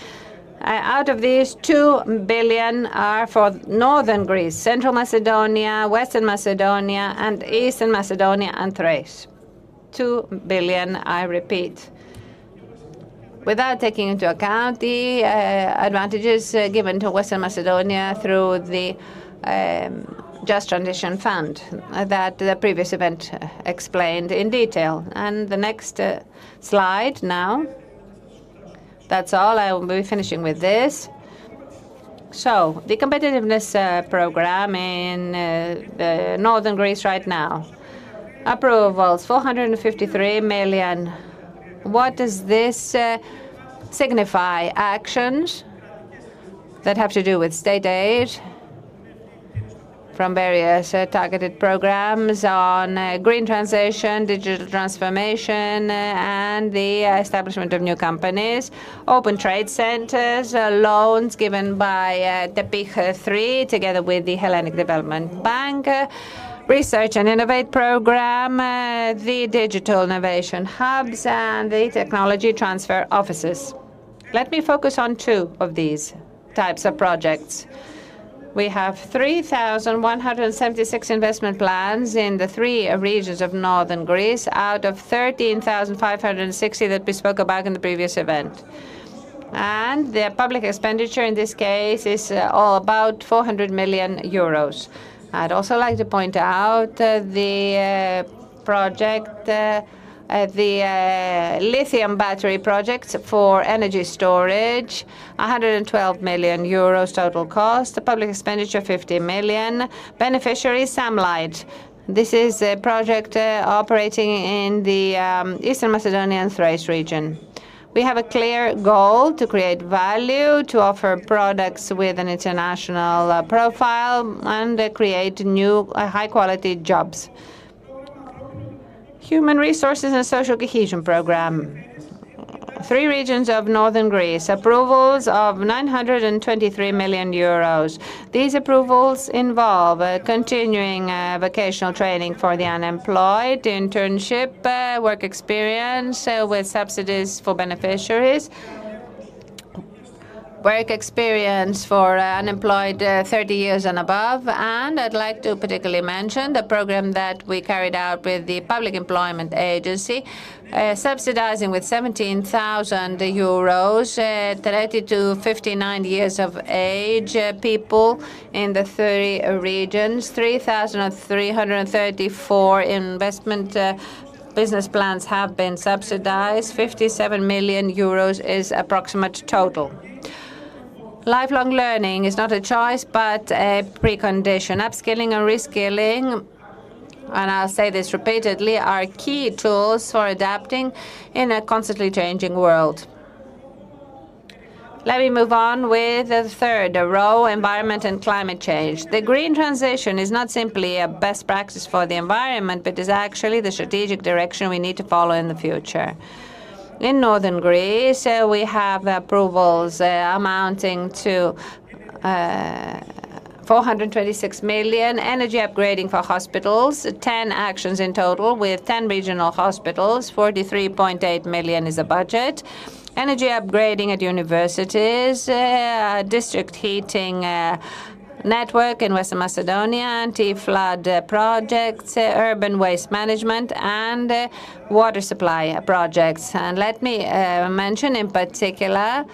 Speaker 2: Out of these, 2 billion are for northern Greece, Central Macedonia, Western Macedonia, and Eastern Macedonia and Thrace. 2 billion, I repeat. Without taking into account the advantages given to Western Macedonia through the Just Transition Fund that the previous event explained in detail. And the next slide now. That's all. I will be finishing with this. So, the competitiveness program in northern Greece right now. Approvals, 453 million. What does this signify? Actions that have to do with state aid from various targeted programs on green transition, digital transformation, and the establishment of new companies, open trade centers, loans given by the PIH 3 together with the Hellenic Development Bank, Research and Innovate program, the digital innovation hubs, and the technology transfer offices. Let me focus on 2 of these types of projects. We have 3,176 investment plans in the 3 regions of northern Greece out of 13,560 that we spoke about in the previous event. And the public expenditure in this case is all about 400 million euros. I'd also like to point out the project, the lithium battery projects for energy storage, 112 million euros total cost, the public expenditure 50 million, beneficiary Samlight. This is a project operating in the Eastern Macedonia and Thrace region. We have a clear goal to create value, to offer products with an international profile, and create new high-quality jobs. Human Resources and Social Cohesion Program. 3 regions of northern Greece, approvals of 923 million euros. These approvals involve continuing vocational training for the unemployed, internship, work experience with subsidies for beneficiaries, work experience for unemployed 30 years and above. And I'd like to particularly mention the program that we carried out with the Public Employment Agency, subsidizing with 17,000 euros 30 to 59 years of age people in the 30 regions, 3,334 investment business plans have been subsidized. 57 million euros is approximate total. Lifelong learning is not a choice, but a precondition. Upskilling and reskilling, and I'll say this repeatedly, are key tools for adapting in a constantly changing world. Let me move on with the third row, environment and climate change. The green transition is not simply a best practice for the environment, but is actually the strategic direction we need to follow in the future. In northern Greece, we have approvals amounting to 426 million, energy upgrading for hospitals, 10 actions in total with 10 regional hospitals, 43.8 million is the budget. Energy upgrading at universities, district heating network in Western Macedonia, anti-flood projects, urban waste management, and water supply projects. And let me mention in particular,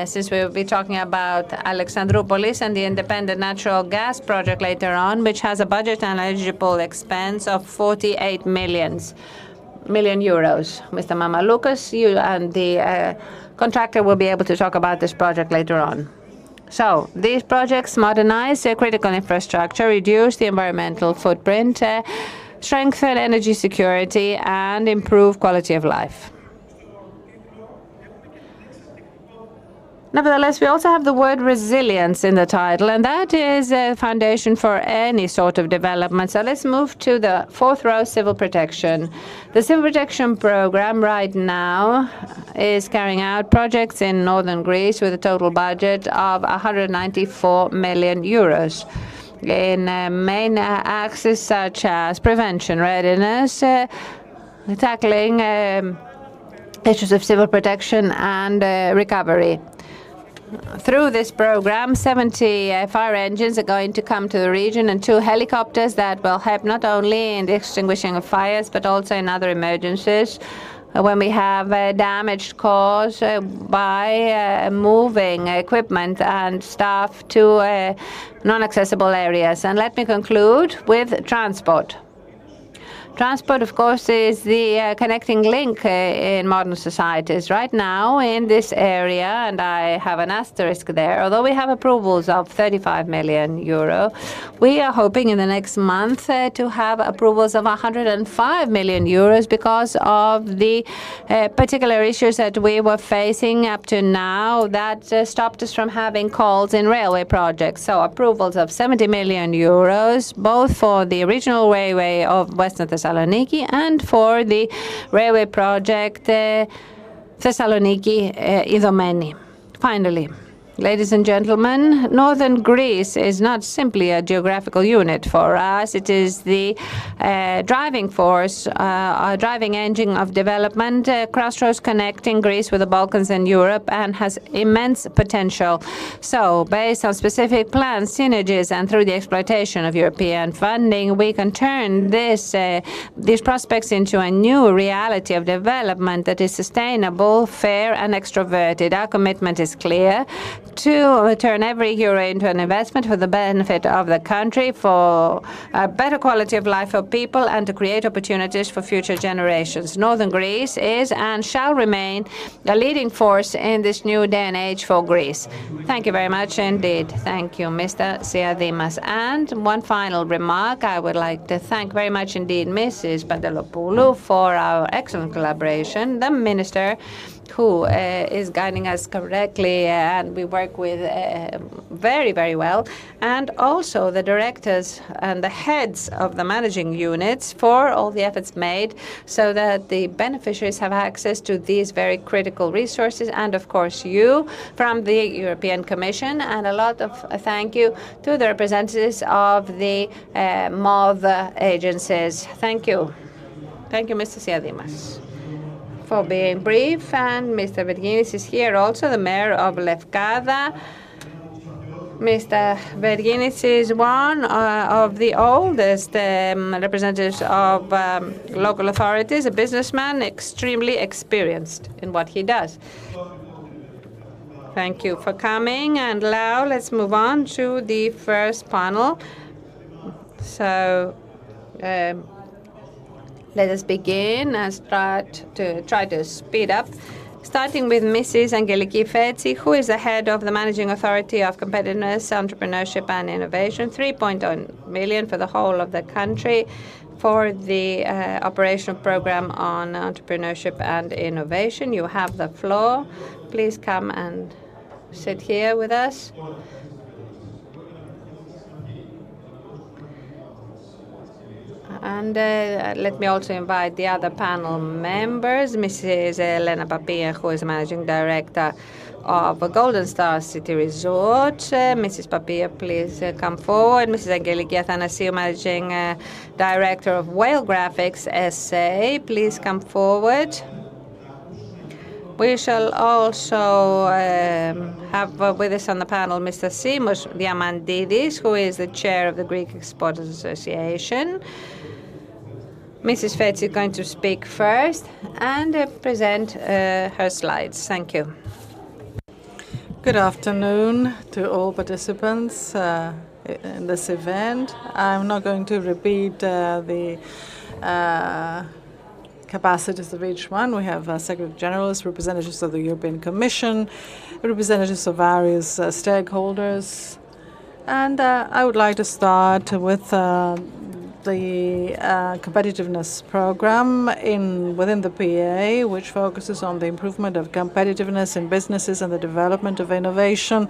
Speaker 2: since we will be talking about Alexandroupolis and the independent natural gas project later on, which has a budget and eligible expense of 48 million euros. Mr. Mamaloukas, you and the contractor will be able to talk about this project later on. So these projects modernize critical infrastructure, reduce the environmental footprint, strengthen energy security, and improve quality of life. Nevertheless, we also have the word resilience in the title, and that is a foundation for any sort of development. So let's move to the fourth row, civil protection. The civil protection program right now is carrying out projects in northern Greece with a total budget of 194 million euros. In main axes such as prevention, readiness, tackling issues of civil protection and recovery. Through this program, 70 fire engines are going to come to the region and 2 helicopters that will help not only in the extinguishing of fires, but also in other emergencies when we have damage caused by moving equipment and staff to non-accessible areas. And let me conclude with transport. Transport, of course, is the connecting link in modern societies. Right now, in this area, and I have an asterisk there, although we have approvals of 35 million euro, we are hoping in the next month to have approvals of 105 million euros because of the particular issues that we were facing up to now that stopped us from having calls in railway projects. So approvals of 70 million euros, both for the regional railway of Western Thessaloniki and for the railway project Thessaloniki-Idomeni. Finally, ladies and gentlemen, northern Greece is not simply a geographical unit for us. It is the driving force, driving engine of development, crossroads connecting Greece with the Balkans and Europe, and has immense potential. So, based on specific plans, synergies, and through the exploitation of European funding, we can turn these prospects into a new reality of development that is sustainable, fair, and extroverted. Our commitment is clear: to turn every euro into an investment for the benefit of the country, for a better quality of life for people, and to create opportunities for future generations. Northern Greece is and shall remain a leading force in this new day and age for Greece. Thank you very much indeed. Thank you, Mr. Siadimas. And one final remark, I would like to thank very much indeed Mrs. Pantelopoulou for our excellent collaboration, the Minister who is guiding us correctly, and we work with very, very well, and also the directors and the heads of the managing units for all the efforts made so that the beneficiaries have access to these very critical resources, and of course you from the European Commission, and a lot of thank you to the representatives of the MOD agencies. Thank you. Thank you, Mr. Siadimas, for being brief, and Mr. Verginis is here also, the mayor of Lefkada. Mr. Verginis is one of the oldest representatives of local authorities, a businessman, extremely experienced in what he does. Thank you for coming, and now let's move on to the first panel. So, let us begin and try to speed up, starting with Mrs. Angeliki Fetsi, who is the head of the Managing Authority of Competitiveness, Entrepreneurship and Innovation, 3.1 million for the whole of the country for the operational program on entrepreneurship and innovation. You have the floor. Please come and sit here with us. And let me also invite the other panel members, Mrs. Elena Papia, who is Managing Director of Golden Star City Resort. Mrs. Papia, please come forward. Mrs. Angeliki Athanasiou, Managing Director of Whale Graphics SA, please come forward. We shall also have with us on the panel Mr. Simos Diamandidis, who is the chair of the Greek Exporters Association. Mrs. Fetz is going to speak first and present her slides. Thank you.
Speaker 3: Good afternoon to all participants in this event. I'm not going to repeat the capacities of each one. We have Secretary Generals, representatives of the European Commission, representatives of various stakeholders. And I would like to start with the competitiveness program within the PA, which focuses on the improvement of competitiveness in businesses and the development of innovation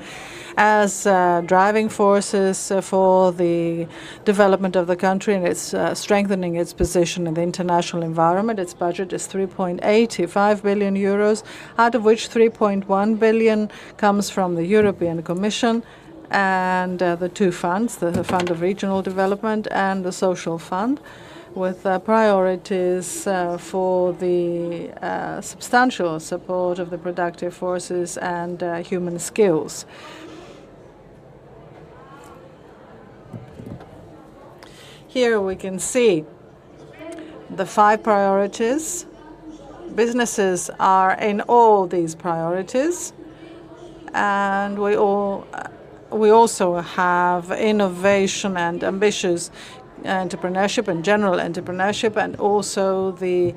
Speaker 3: as driving forces for the development of the country and its strengthening its position in the international environment. Its budget is 3.85 billion euros, out of which 3.1 billion comes from the European Commission and the two funds, the Fund of Regional Development and the Social Fund, with priorities for the substantial support of the productive forces and human skills. Here we can see the 5 priorities. Businesses are in all these priorities, and we also have innovation and ambitious entrepreneurship and general entrepreneurship, and also the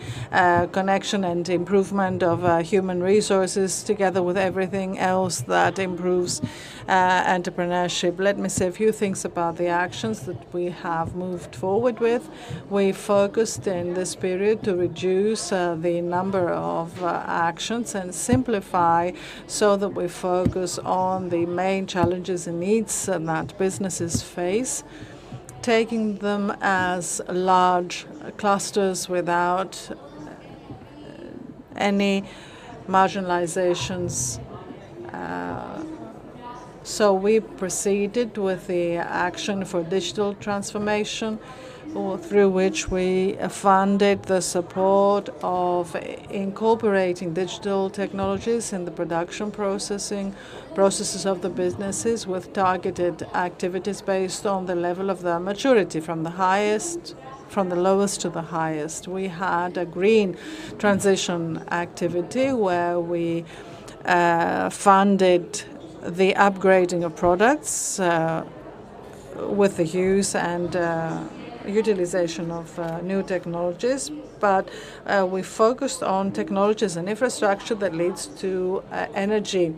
Speaker 3: connection and improvement of human resources together with everything else that improves entrepreneurship. Let me say a few things about the actions that we have moved forward with. We focused in this period to reduce the number of actions and simplify so that we focus on the main challenges and needs that businesses face, taking them as large clusters without any marginalizations. So we proceeded with the action for digital transformation, through which we funded the support of incorporating digital technologies in the production processes of the businesses, with targeted activities based on the level of their maturity, from the lowest to the highest. We had a green transition activity where we funded the upgrading of products with the use and utilization of new technologies, but we focused on technologies and infrastructure that leads to energy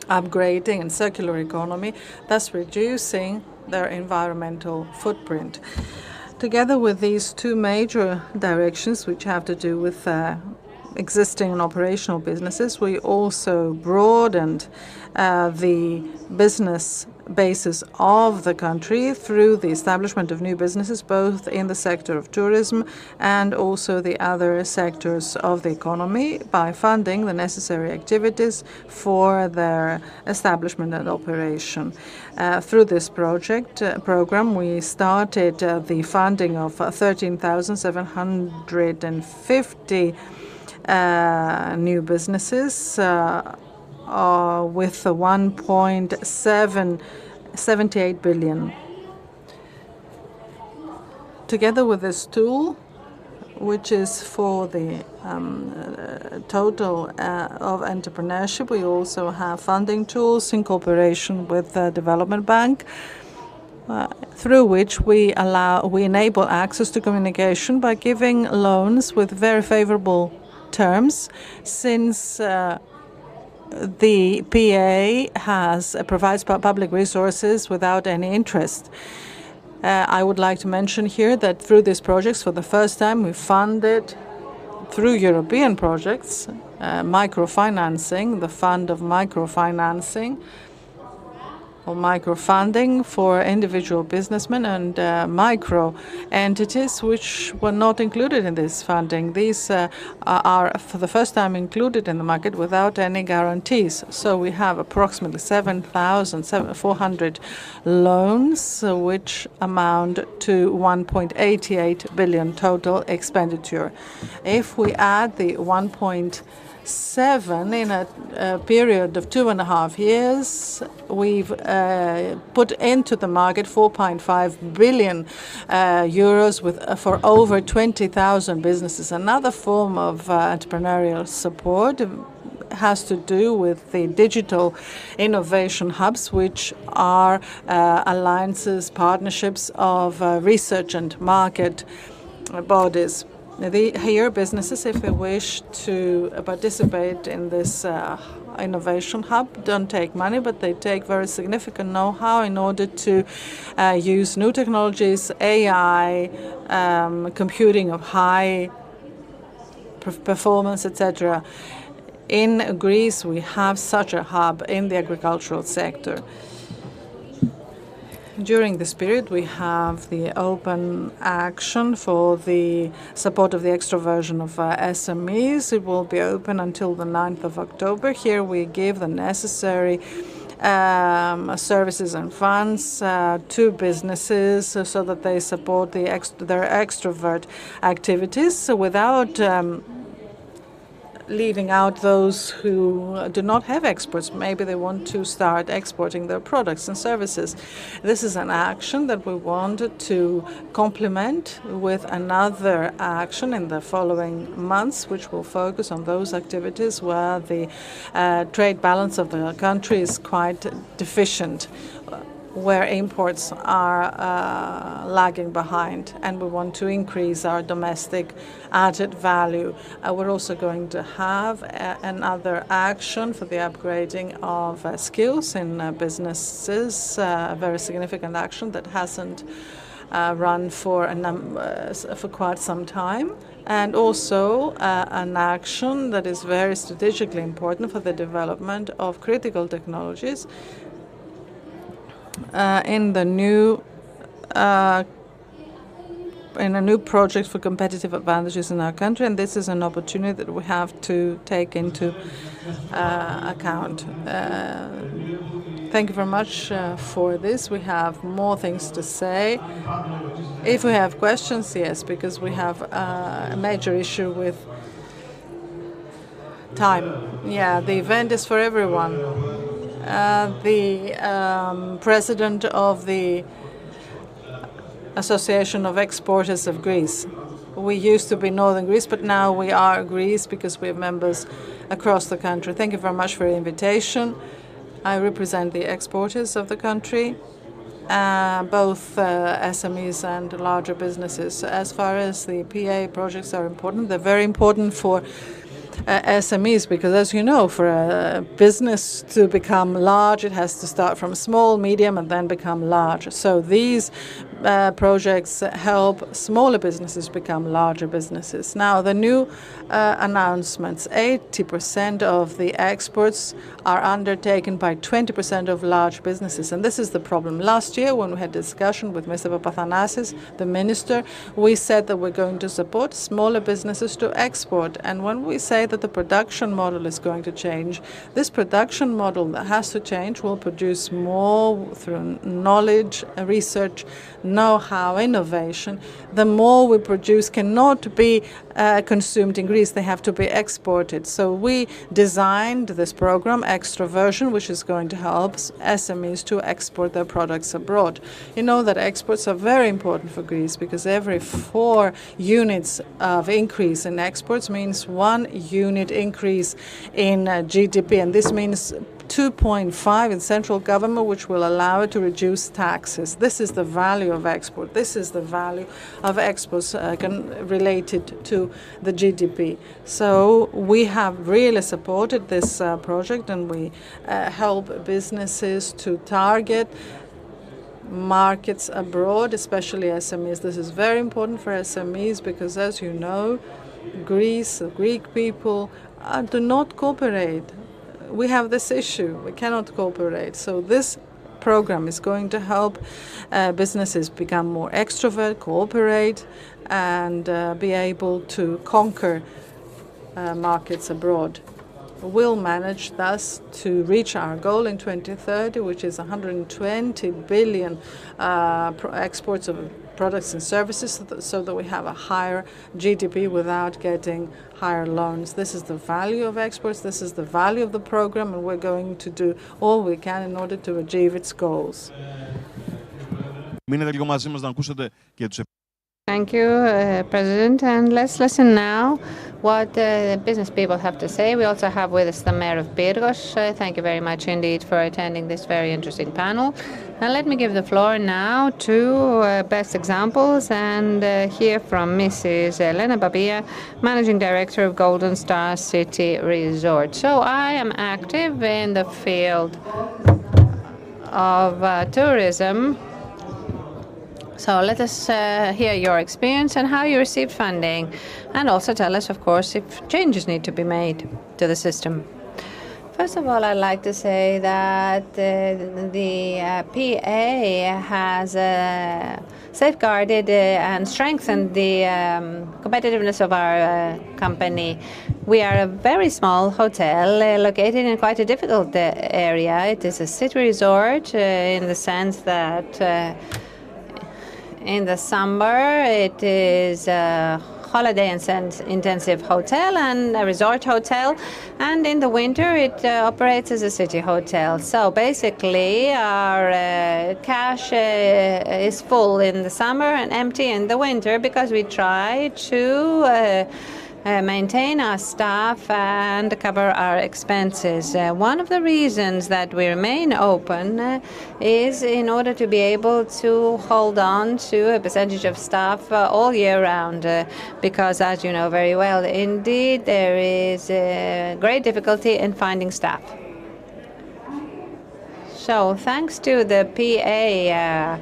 Speaker 3: upgrading and circular economy, thus reducing their environmental footprint. Together with these two major directions, which have to do with existing and operational businesses, we also broadened the business basis of the country through the establishment of new businesses, both in the sector of tourism and also the other sectors of the economy, by funding the necessary activities for their establishment and operation. Through this program, we started the funding of 13,750 new businesses with 1.78 billion. Together with this tool, which is for the total of entrepreneurship, we also have funding tools in cooperation with the Development Bank, through which we enable access to communication by giving loans with very favorable terms, since the PA provides public resources without any interest. I would like to mention here that through these projects, for the first time, we funded, through European projects, microfinancing, the fund of microfinancing, called microfunding for individual businessmen and micro entities which were not included in this funding. These are for the first time included in the market without any guarantees. So we have approximately 7,400 loans, which amount to 1.88 billion total expenditure. If we add the 1.7 in a period of 2.5 years, we've put into the market 4.5 billion euros for over 20,000 businesses. Another form of entrepreneurial support has to do with the digital innovation hubs, which are alliances, partnerships of research and market bodies. Here, businesses, if they wish to participate in this innovation hub, don't take money, but they take very significant know-how in order to use new technologies, AI, computing of high performance, etc. In Greece, we have such a hub in the agricultural sector. During this period, we have the open action for the support of the extroversion of SMEs. It will be open until the 9th of October. Here we give the necessary services and funds to businesses so that they support their extrovert activities without leaving out those who do not have exports. Maybe they want to start exporting their products and services. This is an action that we wanted to complement with another action in the following months, which will focus on those activities where the trade balance of the country is quite deficient, where imports are lagging behind, and we want to increase our domestic added value. We're also going to have another action for the upgrading of skills in businesses, a very significant action that hasn't run for quite some time, and also an action that is very strategically important for the development of critical technologies in a new project for competitive advantages in our country, and this is an opportunity that we have to take into account. Thank you very much for this. We have more things to say. If we have questions, yes, because we have a major issue with time. Yeah, the event is for everyone. The president of the Association of Exporters of Greece. We used to be Northern Greece, but now we are Greece because we have members across the country. Thank you very much for your invitation. I represent the exporters of the country, both SMEs and larger businesses. As far as the PA projects are important, they're very important for SMEs, because as you know, for a business to become large, it has to start from small, medium, and then become large. So these projects help smaller businesses become larger businesses. Now, the new announcements, 80% of the exports are undertaken by 20% of large businesses, and this is the problem. Last year, when we had discussion with Mr. Papathanasis, the minister, we said that we're going to support smaller businesses to export, and when we say that the production model is going to change, this production model that has to change will produce more through knowledge, research, know-how, innovation. The more we produce cannot be consumed in Greece, they have to be exported. So we designed this program, Extroversion, which is going to help SMEs to export their products abroad. You know that exports are very important for Greece, because every 4 units of increase in exports means 1 unit increase in GDP, and this means 2.5 in central government, which will allow it to reduce taxes. This is the value of export. This is the value of exports related to the GDP. So we have really supported this project, and we help businesses to target markets abroad, especially SMEs. This is very important for SMEs because, as you know, Greece, the Greek people do not cooperate. We have this issue. We cannot cooperate. So this program is going to help businesses become more extrovert, cooperate, and be able to conquer markets abroad. We'll manage thus to reach our goal in 2030, which is 120 billion exports of products and services, so that we have a higher GDP without getting higher loans. This is the value of exports, this is the value of the program, and we're going to do all we can in order to achieve its goals.
Speaker 1: Μείνετε λίγο μαζί μας να ακούσετε και τους.
Speaker 2: Thank you, President. And let's listen now what business people have to say. We also have with us the Mayor of Pyrgos. Thank you very much indeed for attending this very interesting panel. And let me give the floor now to best examples and hear from Mrs. Elena Babia, Managing Director of Golden Star City Resort. So I am active in the field of tourism. So let us hear your experience and how you received funding, and also tell us, of course, if changes need to be made to the system. First of all, I'd like to say that the PA has safeguarded and strengthened the competitiveness of our company. We are a very small hotel located in quite a difficult area. It is a city resort in the sense that in the summer, it is a holiday-intensive hotel and a resort hotel, and in the winter, it operates as a city hotel. So basically, our cash is full in the summer and empty in the winter because we try to maintain our staff and cover our expenses. One of the reasons that we remain open is in order to be able to hold on to a percentage of staff all year round, because as you know very well, indeed, there is great difficulty in finding staff. So thanks to the PA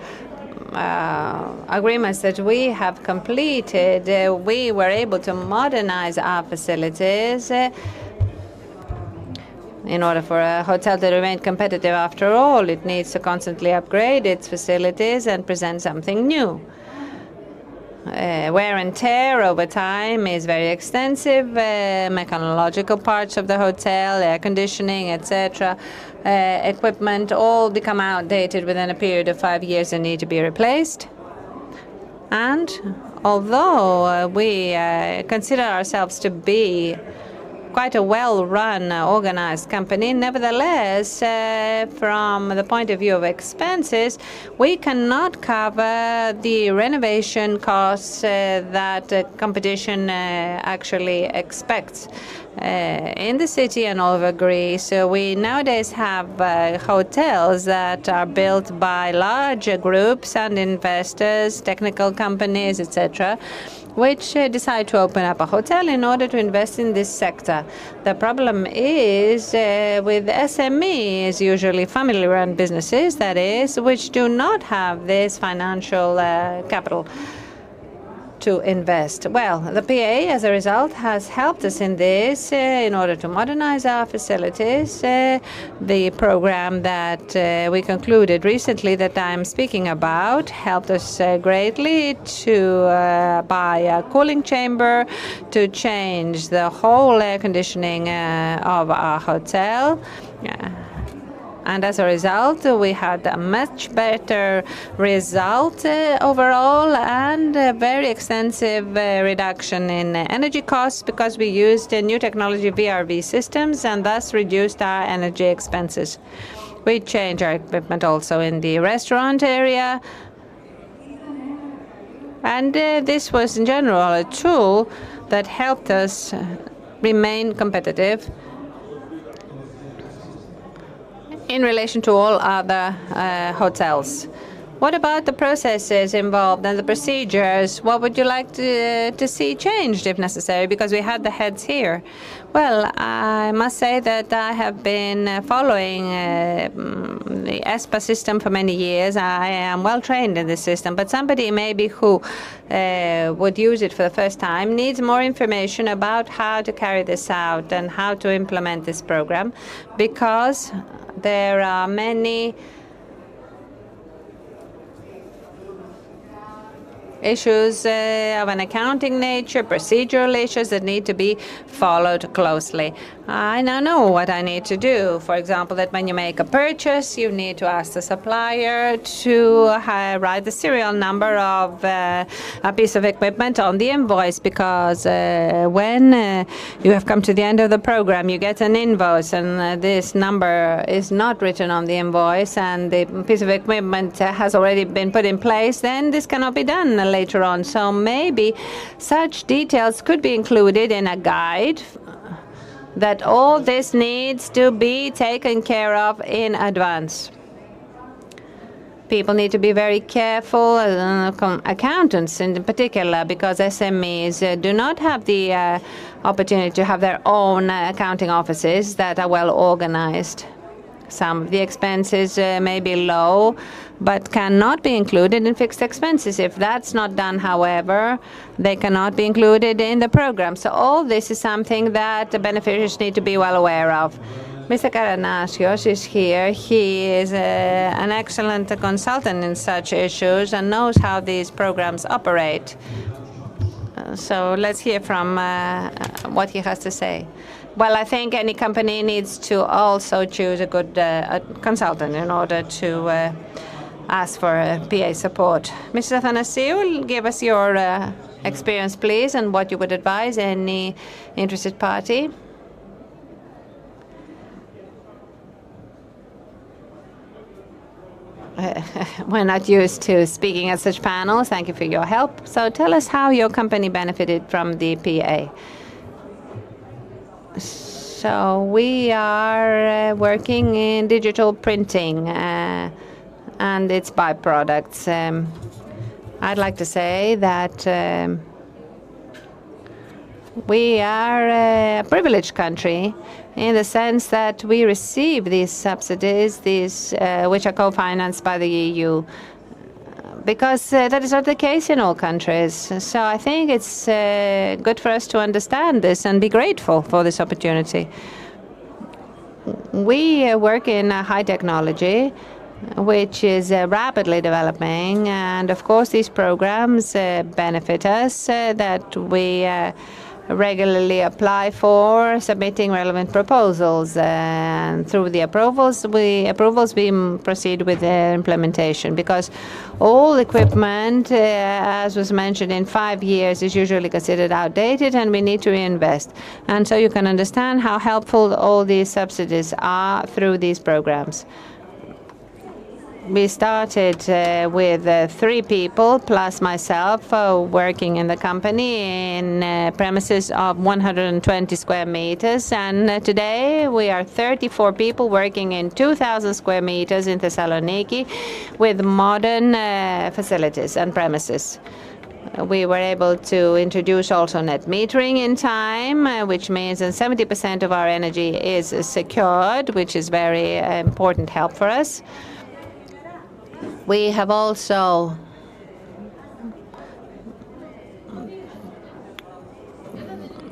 Speaker 2: agreements that we have completed, we were able to modernize our facilities in order for a hotel to remain competitive. After all, it needs to constantly upgrade its facilities and present something new. Wear and tear over time is very extensive. Mechanological parts of the hotel, air conditioning, etc., equipment all become outdated within a period of 5 years and need to be replaced. And although we consider ourselves to be quite a well-run, organized company, nevertheless, from the point of view of expenses, we cannot cover the renovation costs that competition actually expects in the city and all over Greece. So we nowadays have hotels that are built by larger groups and investors, technical companies, etc., which decide to open up a hotel in order to invest in this sector. The problem is with SMEs, usually family-run businesses, that is, which do not have this financial capital to invest. Well, the PA, as a result, has helped us in this in order to modernize our facilities. The program that we concluded recently that I'm speaking about helped us greatly to buy a cooling chamber, to change the whole air conditioning of our hotel. And as a result, we had a much better result overall and a very extensive reduction in energy costs because we used new technology VRV systems and thus reduced our energy expenses. We changed our equipment also in the restaurant area. And this was in general a tool that helped us remain competitive in relation to all other hotels. What about the processes involved and the procedures? What would you like to see changed if necessary? Because we had the heads here. Well, I must say that I have been following the ESPA system for many years. I am well trained in this system, but somebody maybe who would use it for the first time needs more information about how to carry this out and how to implement this program, because there are many issues of an accounting nature, procedural issues that need to be followed closely. I now know what I need to do. For example, that when you make a purchase, you need to ask the supplier to write the serial number of a piece of equipment on the invoice, because when you have come to the end of the program, you get an invoice, and this number is not written on the invoice, and the piece of equipment has already been put in place, then this cannot be done later on. So maybe such details could be included in a guide, that all this needs to be taken care of in advance. People need to be very careful, accountants in particular, because SMEs do not have the opportunity to have their own accounting offices that are well organized. Some of the expenses may be low, but cannot be included in fixed expenses. If that's not done, however, they cannot be included in the program. So all this is something that the beneficiaries need to be well aware of. Mr. Karanasios is here. He is an excellent consultant in such issues and knows how these programs operate. So let's hear from what he has to say. Well, I think any company needs to also choose a good consultant in order to ask for PA support. Mr. Athanasiou, give us your experience, please, and what you would advise any interested party. We're not used to speaking at such panels. Thank you for your help. So tell us how your company benefited from the PA. So we are working in digital printing and its byproducts. I'd like to say that we are a privileged country in the sense that we receive these subsidies, which are co-financed by the EU, because that is not the case in all countries. So I think it's good for us to understand this and be grateful for this opportunity. We work in high technology, which is rapidly developing, and of course these programs benefit us, that we regularly apply for submitting relevant proposals, and through the approvals we proceed with the implementation, because all equipment, as was mentioned, in 5 years is usually considered outdated and we need to reinvest. And so you can understand how helpful all these subsidies are through these programs. We started with 3 people plus myself working in the company in premises of 120 square meters, and today we are 34 people working in 2,000 square meters in Thessaloniki with modern facilities and premises. We were able to introduce also net metering in time, which means that 70% of our energy is secured, which is very important help for us. We have also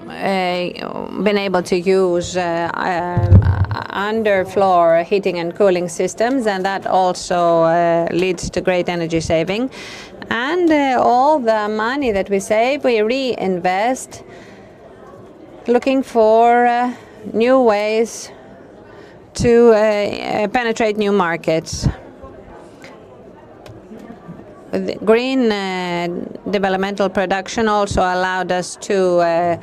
Speaker 2: been able to use underfloor heating and cooling systems, and that also leads to great energy saving. And all the money that we save, we reinvest, looking for new ways to penetrate new markets. The green developmental production also allowed us to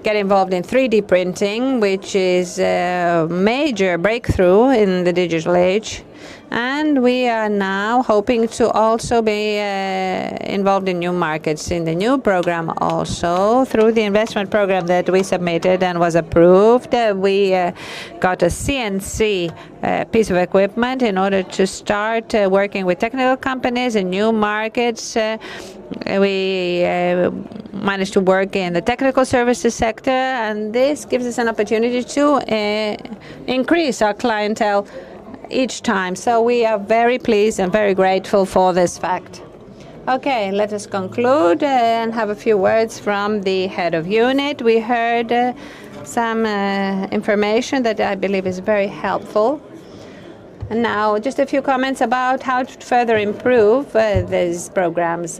Speaker 2: get involved in 3D printing, which is a major breakthrough in the digital age. And we are now hoping to also be involved in new markets in the new program also. Through the investment program that we submitted and was approved, we got a CNC piece of equipment in order to start working with technical companies in new markets. We managed to work in the technical services sector, and this gives us an opportunity to increase our clientele each time. So we are very pleased and very grateful for this fact. Okay, let us conclude and have a few words from the head of unit. We heard some information that I believe is very helpful. And now, just a few comments about how to further improve these programs.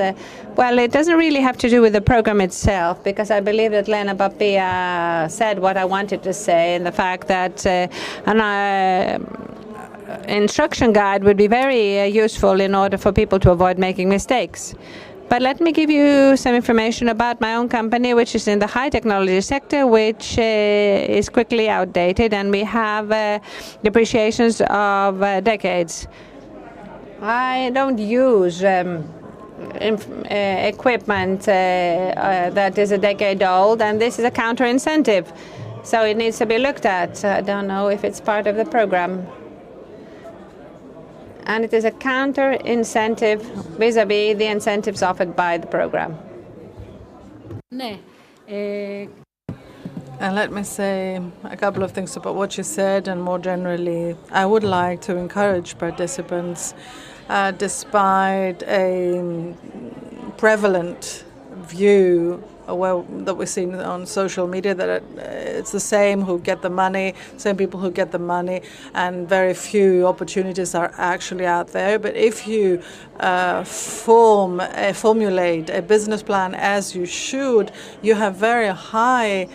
Speaker 2: Well, it doesn't really have to do with the program itself, because I believe that Lena Papia said what I wanted to say, and the fact that an instruction guide would be very useful in order for people to avoid making mistakes. But let me give you some information about my own company, which is in the high technology sector, which is quickly outdated, and we have depreciations of decades. I don't use equipment that is a decade old, and this is a counter-incentive. So it needs to be looked at. I don't know if it's part of the program. And it is a counter-incentive vis-à-vis the incentives offered by the program.
Speaker 3: And let me say a couple of things about what you said, and more generally, I would like to encourage participants, despite a prevalent view that we've seen on social media, that it's the same who get the money, same people who get the money, and very few opportunities are actually out there. But if you formulate a business plan as you should, you have very high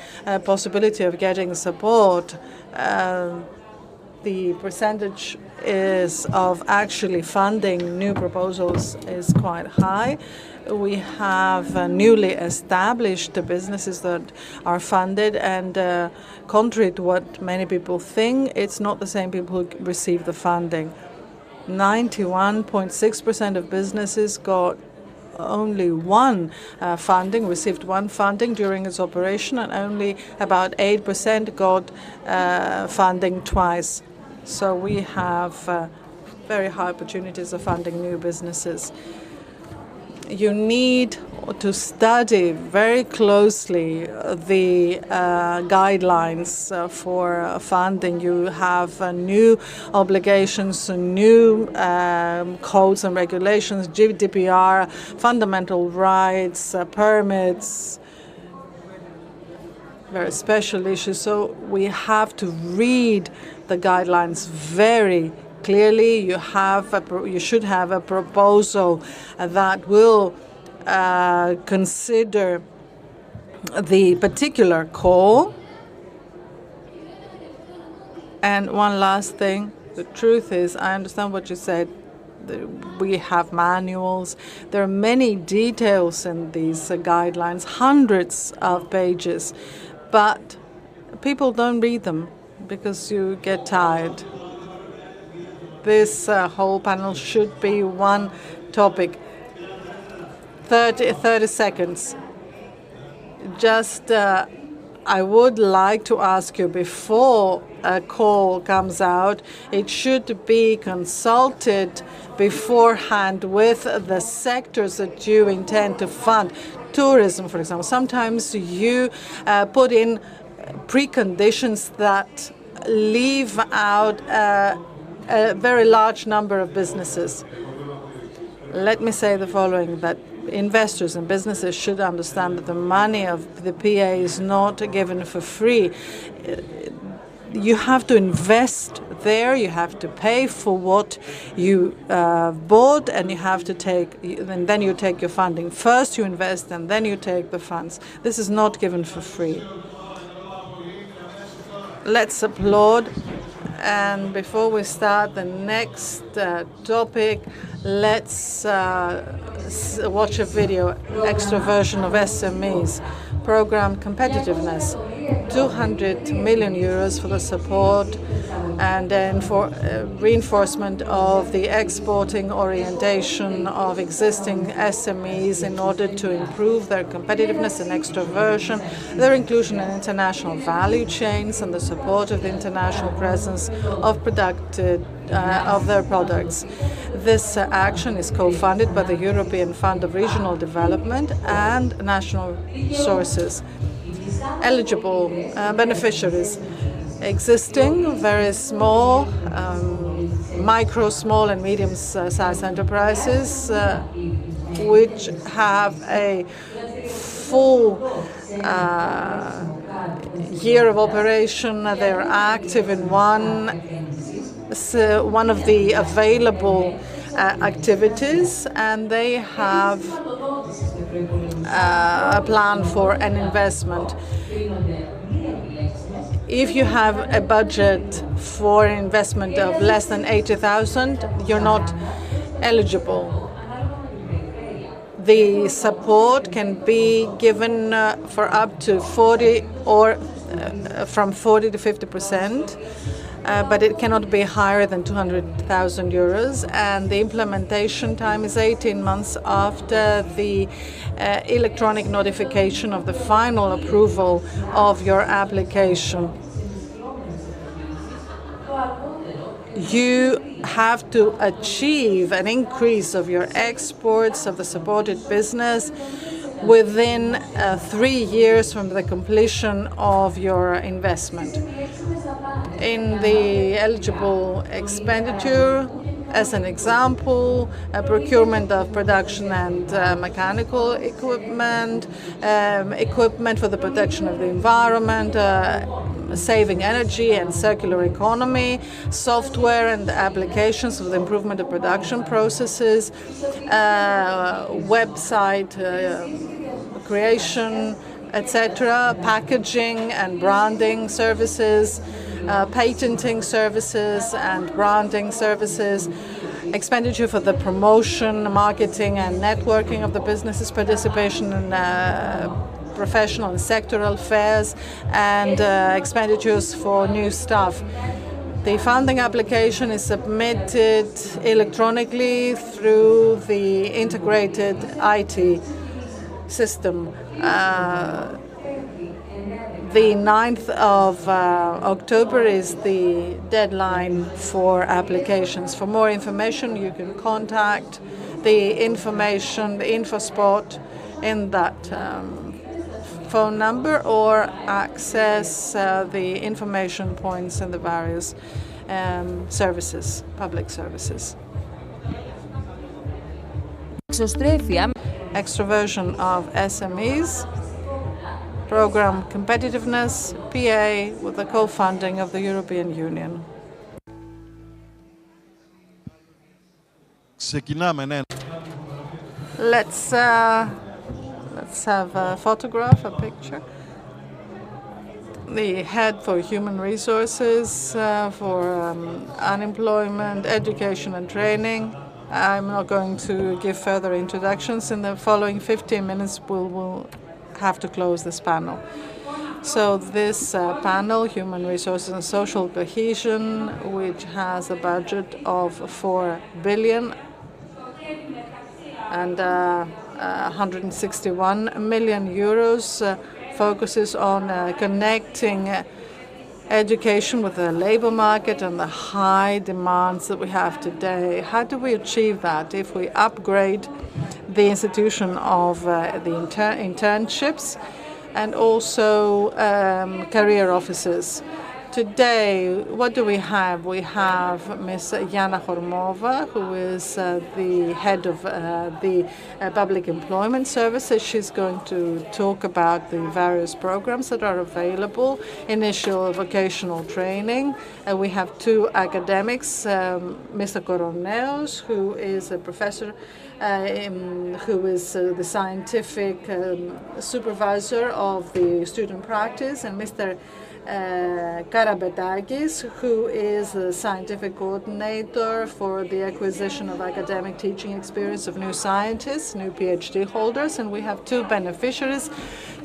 Speaker 3: possibility of getting support. The percentage of actually funding new proposals is quite high. We have newly established businesses that are funded, and contrary to what many people think, it's not the same people who receive the funding. 91.6% of businesses got only one funding, received one funding during its operation, and only about 8% got funding twice. So we have very high opportunities of funding new businesses. You need to study very closely the guidelines for funding. You have new obligations, new codes and regulations, GDPR, fundamental rights, permits, very special issues. So we have to read the guidelines very clearly. You should have a proposal that will consider the particular call. And one last thing, the truth is, I understand what you said. We have manuals. There are many details in these guidelines, hundreds of pages, but people don't read them because you get tired. This whole panel should be one topic. 30 seconds. Just, I would like to ask you, before a call comes out, it should be consulted beforehand with the sectors that you intend to fund. Tourism, for example. Sometimes you put in preconditions that leave out a very large number of businesses. Let me say the following, that investors and businesses should understand that the money of the PA is not given for free. You have to invest there, you have to pay for what you bought, and you have to and then you take your funding. First you invest, and then you take the funds. This is not given for free. Let's applaud. And before we start the next topic, let's watch a video, extra version of SMEs, program competitiveness, 200 million euros for the support and then for reinforcement of the exporting orientation of existing SMEs in order to improve their competitiveness and extroversion, their inclusion in international value chains, and the support of the international presence of their products. This action is co-funded by the European Fund of Regional Development and national sources. Eligible beneficiaries: existing, very small, micro, small and medium-sized enterprises which have a full year of operation. They're active in one one of the available activities, and they have a plan for an investment. If you have a budget for an investment of less than 80,000, you're not eligible. The support can be given for up to 40 or from 40 to 50%. But it cannot be higher than 200,000 euros, and the implementation time is 18 months after the electronic notification of the final approval of your application. You have to achieve an increase of your exports of the supported business within 3 years from the completion of your investment. In the eligible expenditure, as an example, procurement of production and mechanical equipment, equipment for the protection of the environment, saving energy and circular economy, software and applications for the improvement of production processes, website creation, etc., packaging and branding services, patenting services and branding services, expenditure for the promotion, marketing and networking of the businesses, participation in professional and sectoral fairs, and expenditures for new staff. The funding application is submitted electronically through the integrated IT system. The 9th of October is the deadline for applications. For more information, you can contact the information, the info spot in that phone number, or access the information points in the various services, public services. Extroversion of SMEs. Program Competitiveness, PA, with the co-funding of the European Union. Let's have a photograph, a picture. The head for human resources, for unemployment, education and training. I'm not going to give further introductions. In the following 15 minutes, we'll have to close this panel. So this panel, Human Resources and Social Cohesion, which has a budget of 4 billion and 161 million euros, focuses on connecting education with the labor market and the high demands that we have today. How do we achieve that? If we upgrade the institution of the internships and also career offices. Today, what do we have? We have Ms. Yana Hormova, who is the head of the Public Employment Services. She's going to talk about the various programs that are available, initial vocational training. We have two academics, Mr. Koroneos, who is a professor, who is the scientific supervisor of the student practice, and Mr. Karabetakis, who is the scientific coordinator for the acquisition of academic teaching experience of new scientists, new PhD holders, and we have two beneficiaries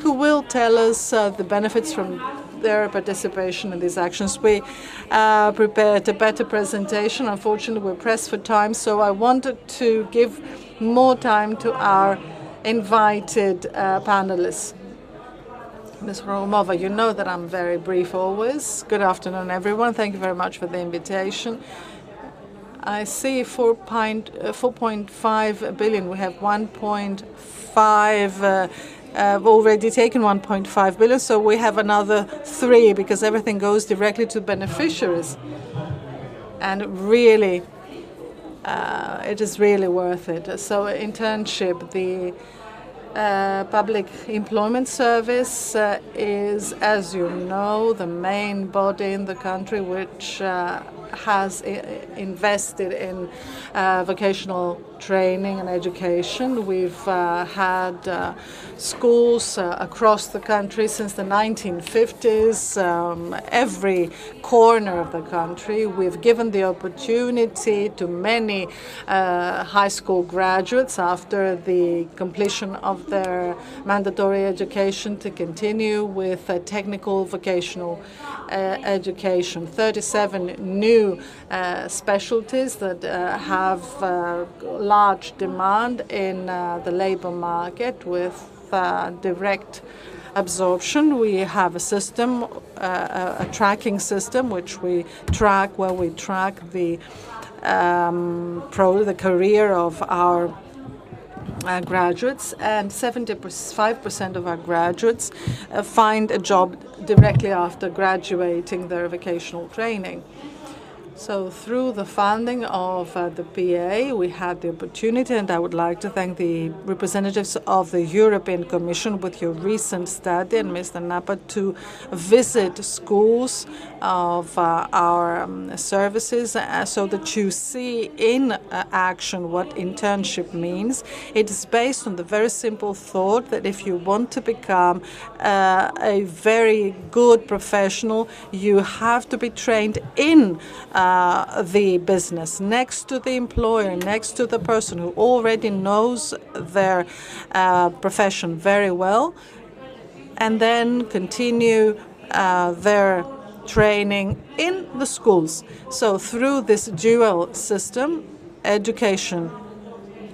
Speaker 3: who will tell us the benefits from their participation in these actions. We prepared a better presentation. Unfortunately, we're pressed for time, so I wanted to give more time to our invited panelists. Ms. Hormova, you know that I'm very brief always. Good afternoon, everyone. Thank you very much for the invitation. I see 4.5 billion. We have 1.5, already taken 1.5 billion, so we have another 3 because everything goes directly to beneficiaries. And really, it is really worth it. So internship, the Public Employment Service is, as you know, the main body in the country which has invested in vocational training and education. We've had schools across the country since the 1950s, every corner of the country. We've given the opportunity to many high school graduates after the completion of their mandatory education to continue with technical vocational education. 37 new specialties that have large demand in the labor market with direct absorption. We have a system, a tracking system, which we track, where we track the career of our graduates, and 75% of our graduates find a job directly after graduating their vocational training. So through the funding of the PA, we had the opportunity, and I would like to thank the representatives of the European Commission with your recent study, and Mr. Napa, to visit schools of our services so that you see in action what internship means. It is based on the very simple thought that if you want to become a very good professional, you have to be trained in the business, next to the employer, next to the person who already knows their profession very well, and then continue their training in the schools. So through this dual system, education,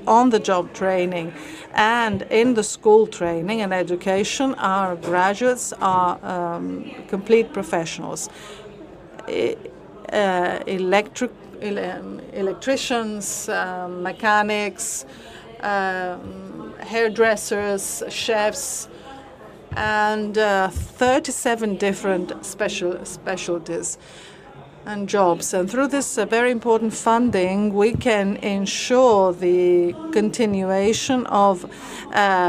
Speaker 3: on-the-job training, and in the school training and education, our graduates are complete professionals. Electricians, mechanics, hairdressers, chefs, and 37 different specialties and jobs. And through this very important funding, we can ensure the continuation of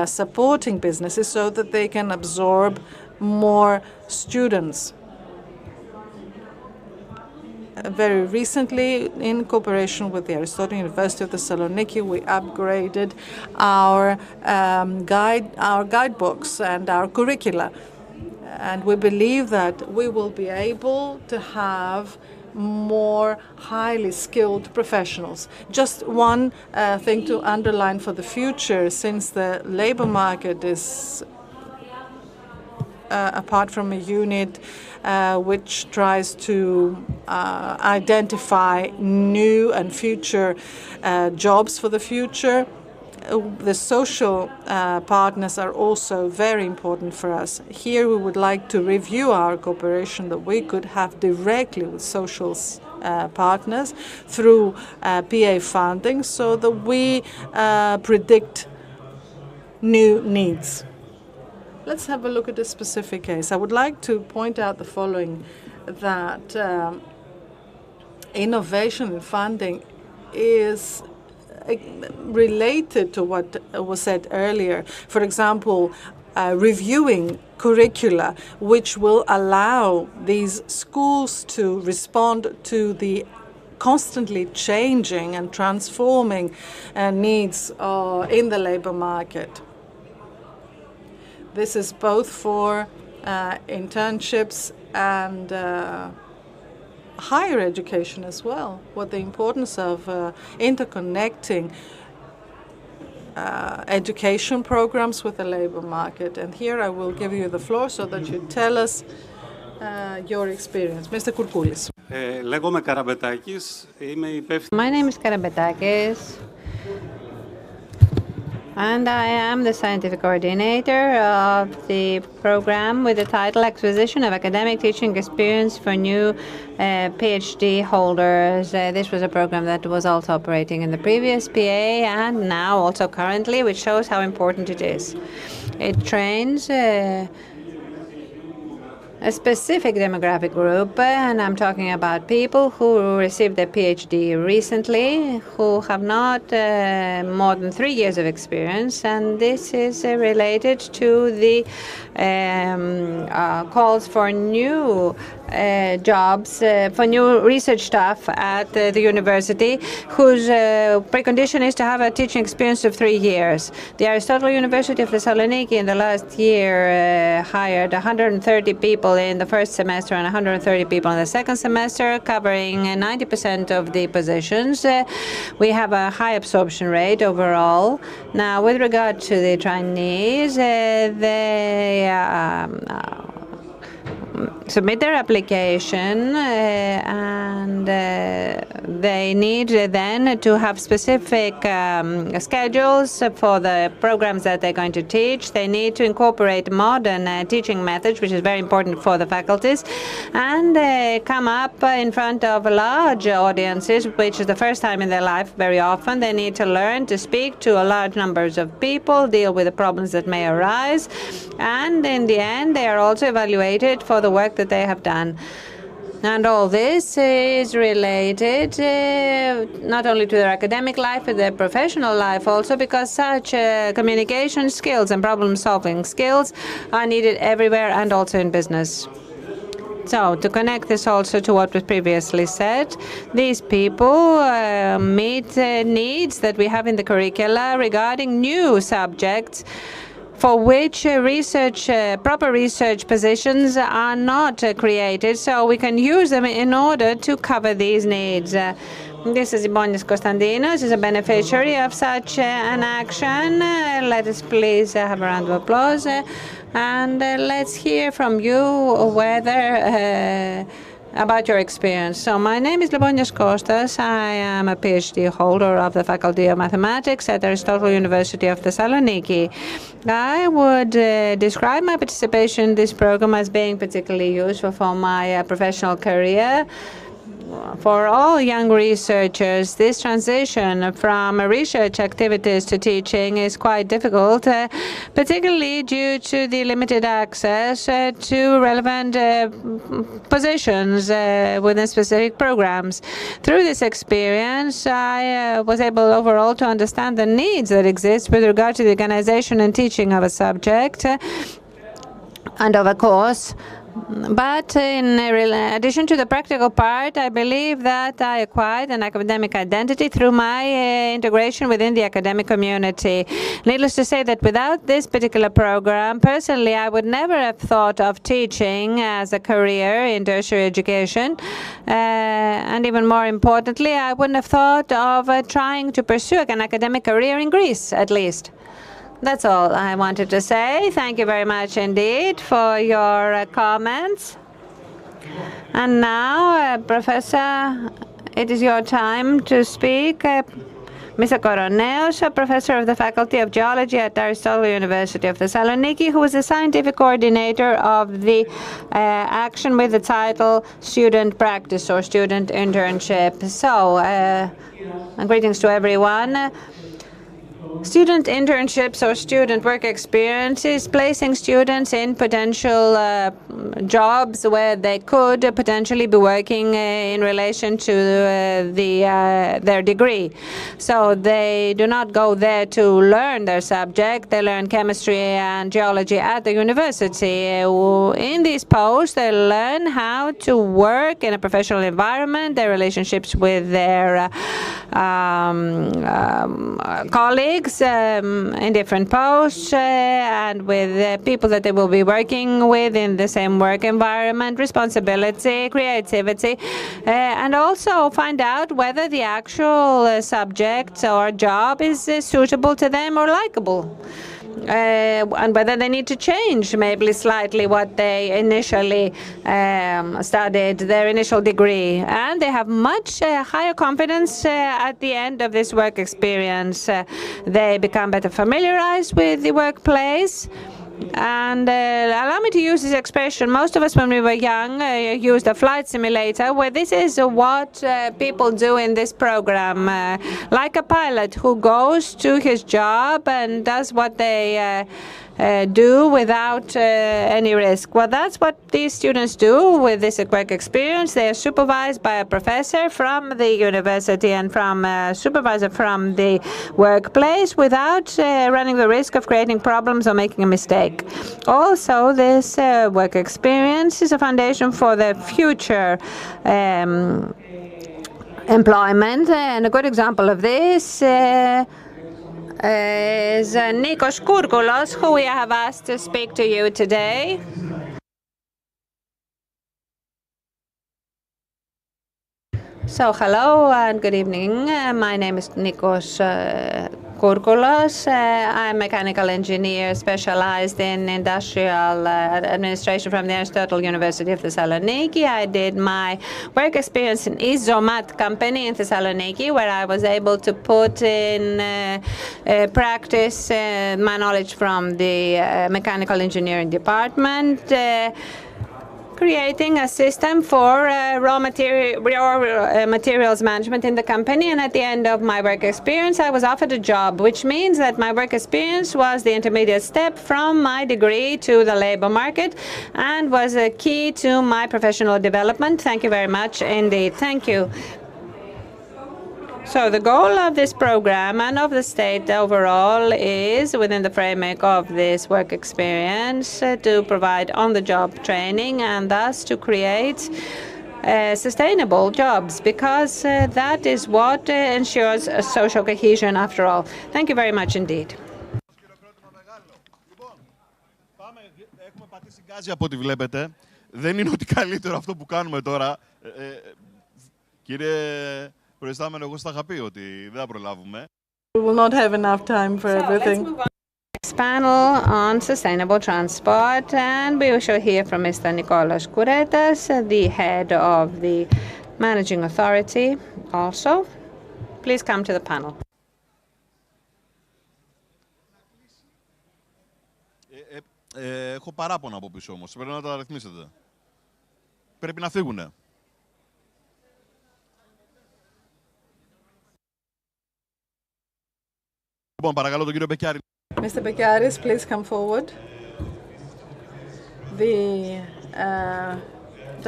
Speaker 3: supporting businesses so that they can absorb more students. Very recently, in cooperation with the Aristotle University of Thessaloniki, we upgraded our guidebooks and our curricula. And we believe that we will be able to have more highly skilled professionals. Just one thing to underline for the future, since the labor market is apart from a unit which tries to identify new and future jobs for the future. The social partners are also very important for us. Here we would like to review our cooperation that we could have directly with social partners through PA funding so that we predict new needs. Let's have a look at a specific case. I would like to point out the following, that innovation and funding is related to what was said earlier. For example, reviewing curricula, which will allow these schools to respond to the constantly changing and transforming needs in the labor market. This is both for internships and higher education as well, what the importance of interconnecting education programs with the labor market. And here I will give you the floor so that you tell us your experience. Mr. Kourkoulis.
Speaker 2: My name is Karabetakis, and I am the scientific coordinator of the program with the title Acquisition of Academic Teaching Experience for New PhD Holders. This was a program that was also operating in the previous PA and now also currently, which shows how important it is. It trains a specific demographic group, and I'm talking about people who received their PhD recently, who have not more than 3 years of experience, and this is related to the calls for new jobs for new research staff at the university, whose precondition is to have a teaching experience of 3 years. The Aristotle University of Thessaloniki in the last year hired 130 people in the first semester and 130 people in the second semester, covering 90% of the positions. We have a high absorption rate overall. Now, with regard to the trainees, they submit their application and they need then to have specific schedules for the programs that they're going to teach. They need to incorporate modern teaching methods, which is very important for the faculties, and come up in front of large audiences, which is the first time in their life very often. They need to learn to speak to a large numbers of people, deal with the problems that may arise, and in the end they are also evaluated for the work that they have done. And all this is related not only to their academic life, but their professional life also, because such communication skills and problem-solving skills are needed everywhere and also in business. So, to connect this also to what was previously said, these people meet needs that we have in the curricula regarding new subjects for which proper research positions are not created, so we can use them in order to cover these needs. This is Ibonios Konstantinos, is a beneficiary of such an action. Let us please have a round of applause, and let's hear from you whether about your experience. So my name is Libonios Kostas. I am a PhD holder of the Faculty of Mathematics at Aristotle University of Thessaloniki. I would describe my participation in this program as being particularly useful for my professional career. For all young researchers, this transition from research activities to teaching is quite difficult, particularly due to the limited access to relevant positions within specific programs. Through this experience, I was able overall to understand the needs that exist with regard to the organization and teaching of a subject and of a course. But in addition to the practical part, I believe that I acquired an academic identity through my integration within the academic community. Needless to say that without this particular program, personally, I would never have thought of teaching as a career in tertiary education. And even more importantly, I wouldn't have thought of trying to pursue an academic career in Greece, at least. That's all I wanted to say. Thank you very much indeed for your comments. And now, Professor, it is your time to speak. Mr. Koroneos, a professor of the Faculty of Geology at Aristotle University of Thessaloniki, who is the scientific coordinator of the action with the title Student Practice or Student Internship. So, greetings to everyone. Student internships or student work experience is placing students in potential jobs where they could potentially be working in relation to their degree. So they do not go there to learn their subject. They learn chemistry and geology at the university. In these posts, they learn how to work in a professional environment, their relationships with their colleagues in different posts and with people that they will be working with in the same work environment, responsibility, creativity, and also find out whether the actual subject or job is suitable to them or likable. And whether they need to change maybe slightly what they initially studied, their initial degree. And they have much higher confidence at the end of this work experience. They become better familiarized with the workplace. And allow me to use this expression. Most of us, when we were young, used a flight simulator, where this is what people do in this program. Like a pilot who goes to his job and does what they do without any risk. Well, that's what these students do with this work experience. They are supervised by a professor from the university and from a supervisor from the workplace without running the risk of creating problems or making a mistake. Also, this work experience is a foundation for the future employment. And a good example of this is Nikos Kourkoulos, who we have asked to speak to you today. So, hello and good evening. My name is Nikos Kourkoulos. I'm a mechanical engineer specialized in industrial administration from the Aristotle University of Thessaloniki. I did my work experience in Izomat company in Thessaloniki, where I was able to put in practice my knowledge from the mechanical engineering department, creating a system for raw materials management in the company. And at the end of my work experience, I was offered a job, which means that my work experience was the intermediate step from my degree to the labor market and was a key to my professional development. Thank you very much indeed. Thank you. So the goal of this program and of the state overall is, within the framework of this work experience, to provide on-the-job training and thus to create sustainable jobs, because that is what ensures social cohesion after all. Thank you very much indeed.
Speaker 1: Έχουμε πατήσει γκάζι από ό,τι βλέπετε. Δεν είναι ότι καλύτερο αυτό που κάνουμε τώρα. Κύριε Προϊστάμενο, εγώ στα είχα πει ότι δεν θα προλάβουμε.
Speaker 3: We will not have enough time for everything.
Speaker 2: Let's move on to the next panel on sustainable transport, and we shall hear from Mr. Nikolas Kouretas, the head of the managing authority also. Please come to the panel.
Speaker 1: Έχω παράπονα από πίσω όμως. Πρέπει να τα ρυθμίσετε. Πρέπει να φύγουνε. Λοιπόν, παρακαλώ τον κύριο Μπεκιάρη.
Speaker 3: Mr. Bekaris, please come forward. The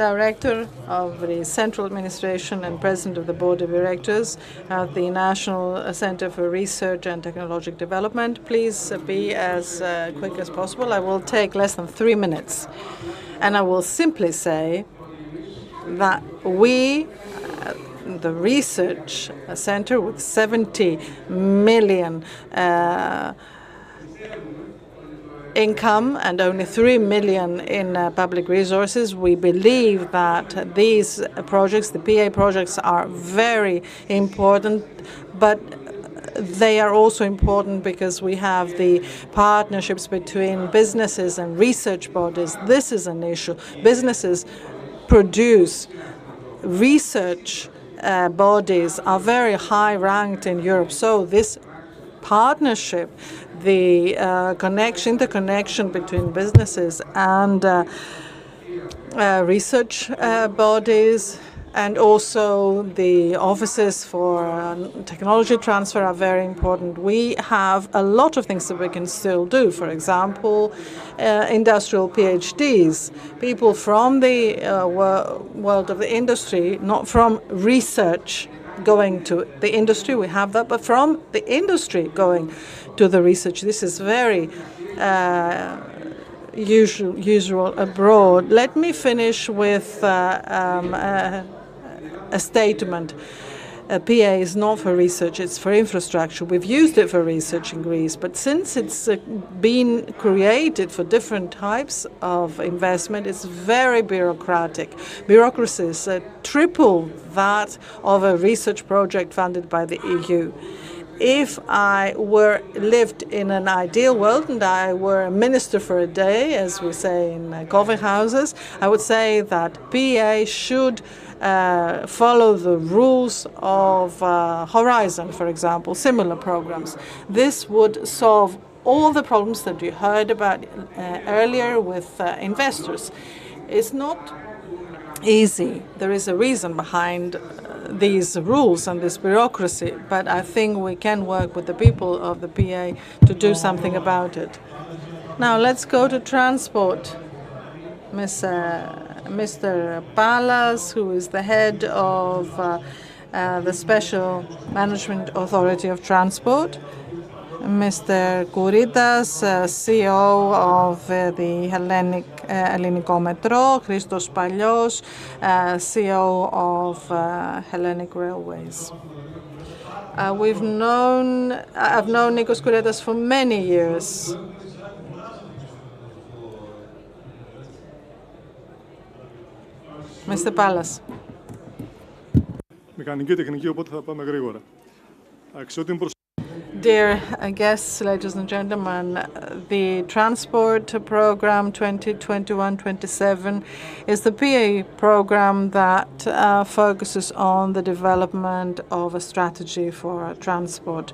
Speaker 3: Director of the Central Administration and President of the Board of Directors at the National Center for Research and Technological Development. Please be as quick as possible. I will take less than 3 minutes. And I will simply say that we, the research center with 70 million income and only 3 million in public resources, we believe that these projects, the PA projects, are very important, but they are also important because we have the partnerships between businesses and research bodies. This is an issue. Businesses produce research bodies are very high ranked in Europe. So this partnership, the interconnection between businesses and research bodies, and also the offices for technology transfer are very important. We have a lot of things that we can still do. For example, industrial PhDs, people from the world of the industry, not from research going to the industry, we have that, but from the industry going to the research. This is very usual abroad. Let me finish with a statement. PA is not for research, it's for infrastructure. We've used it for research in Greece, but since it's been created for different types of investment, it's very bureaucratic. Bureaucracies triple that of a research project funded by the EU. If I lived in an ideal world and I were a minister for a day, as we say in coffee houses, I would say that PA should follow the rules of Horizon, for example, similar programs. This would solve all the problems that you heard about earlier with investors. It's not easy. There is a reason behind these rules and this bureaucracy, but I think we can work with the people of the PA to do something about it. Now let's go to transport. Mr. Palas, who is the head of the Special Management Authority of Transport. Mr. Kouritas, CEO of the Ελληνικό Μετρό, Christos Pallios, CEO of Hellenic Railways. I've known Nikos Kouritas for many years. Mr. Pallas.
Speaker 5: Μηχανική τεχνική, οπότε θα πάμε γρήγορα. Αξιότιμη
Speaker 3: Dear guests, ladies and gentlemen, the Transport Program 2021-27 is the PA program that focuses on the development of a strategy for transport.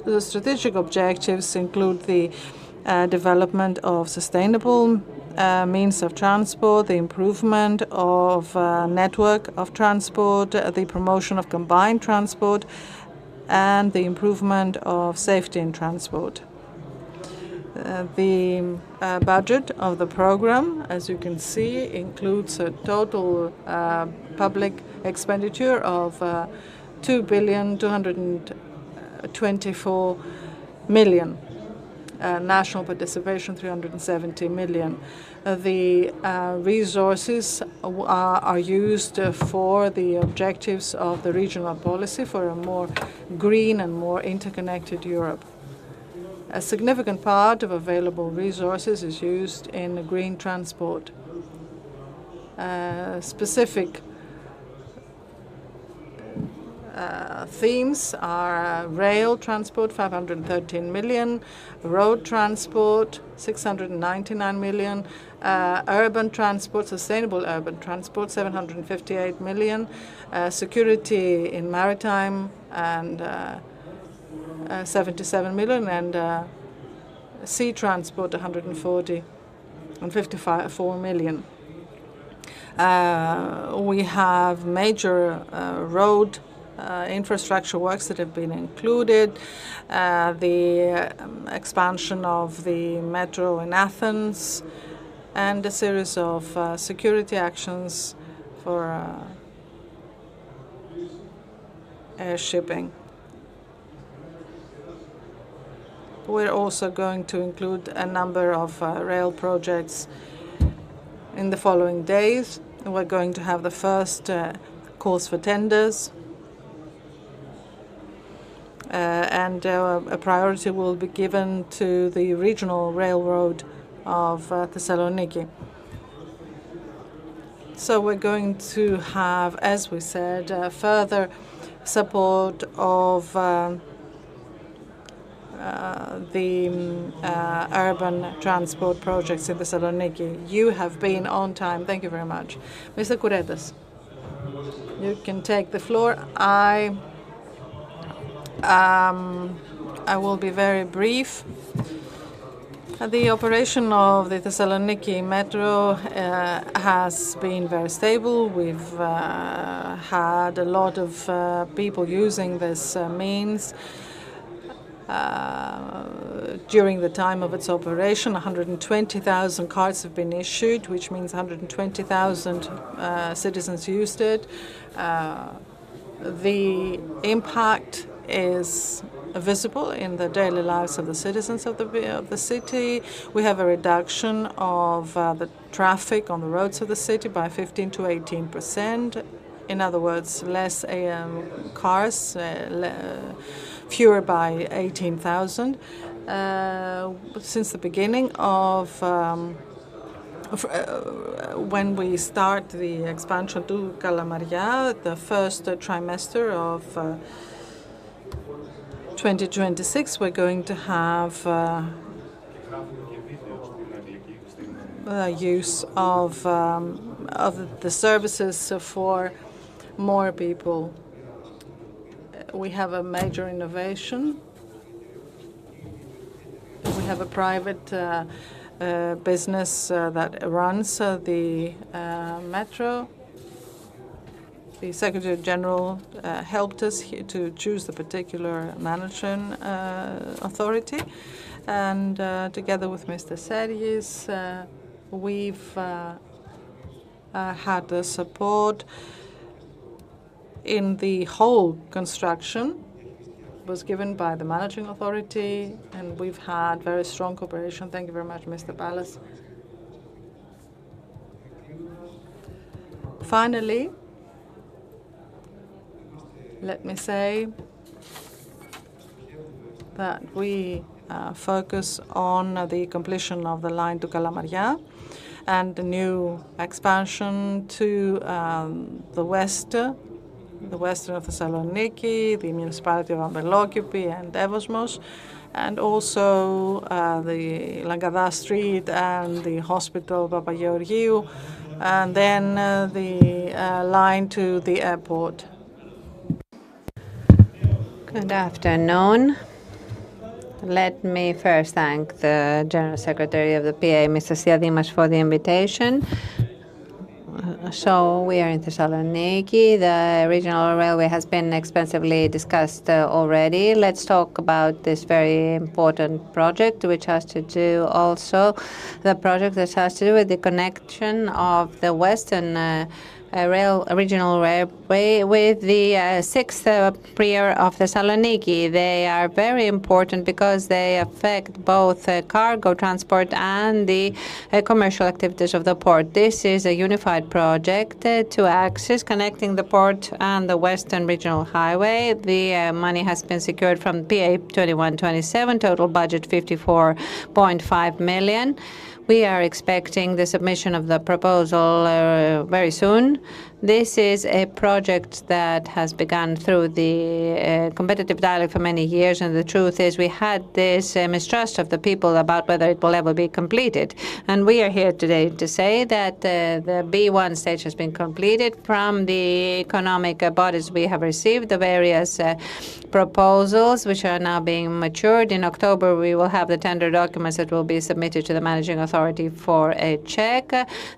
Speaker 3: The strategic objectives include the development of sustainable means of transport, the improvement of network of transport, the promotion of combined transport, and the improvement of safety in transport. The budget of the program, as you can see, includes a total public expenditure of 2,224 million. National participation 370 million. The resources are used for the objectives of the regional policy for a more green and more interconnected Europe. A significant part of available resources is used in green transport. Specific themes are rail transport, 513 million, road transport, 699 million, urban transport, sustainable urban transport, 758 million, security in maritime, and 77 million, and sea transport, 140 and 54 million. We have major road infrastructure works that have been included, the expansion of the metro in Athens, and a series of security actions for air shipping. We're also going to include a number of rail projects in the following days. We're going to have the first calls for tenders, and a priority will be given to the regional railroad of Thessaloniki. So we're going to have, as we said, further support of the urban transport projects in Thessaloniki. You have been on time. Thank you very much. Mr. Kouritas, you can take the floor. I will be very brief. The operation of the Thessaloniki Metro has been very stable. We've had a lot of people using this means. During the time of its operation, 120,000 cards have been issued, which means 120,000 citizens used it. The impact is visible in the daily lives of the citizens of the city. We have a reduction of the traffic on the roads of the city by 15 to 18%. In other words, less cars, fewer by 18,000. Since the beginning of when we start the expansion to Kalamaria, the first trimester of 2026, we're going to have use of the services for more people. We have a major innovation. We have a private business that runs the metro. The Secretary General helped us to choose the particular management authority, And together with Mr. Sergis, we've had the support in the whole construction was given by the managing authority, and we've had very strong cooperation. Thank you very much, Mr. Pallas. Finally, let me say that we focus on the completion of the line to Kalamaria and the new expansion to the western of Thessaloniki, the municipality of Ambelokipi and Evosmos, and also the Langada Street and the hospital Papageorgiou, and then the line to the airport.
Speaker 2: Good afternoon. Let me first thank the General Secretary of the PA, Mr. Siadimas, for the invitation. So we are in Thessaloniki. The regional railway has been extensively discussed already. Let's talk about this very important project, which has to do also the project that has to do with the connection of the western regional railway with the sixth pier of Thessaloniki. They are very important because they affect both cargo transport and the commercial activities of the port. This is a unified project to access connecting the port and the western regional highway. The money has been secured from PA 2127, total budget 54.5 million. We are expecting the submission of the proposal very soon. This is a project that has begun through the competitive dialogue for many years, and the truth is we had this mistrust of the people about whether it will ever be completed. And we are here today to say that the B1 stage has been completed. From the economic bodies we have received the various proposals, which are now being matured. In October, we will have the tender documents that will be submitted to the managing authority for a check.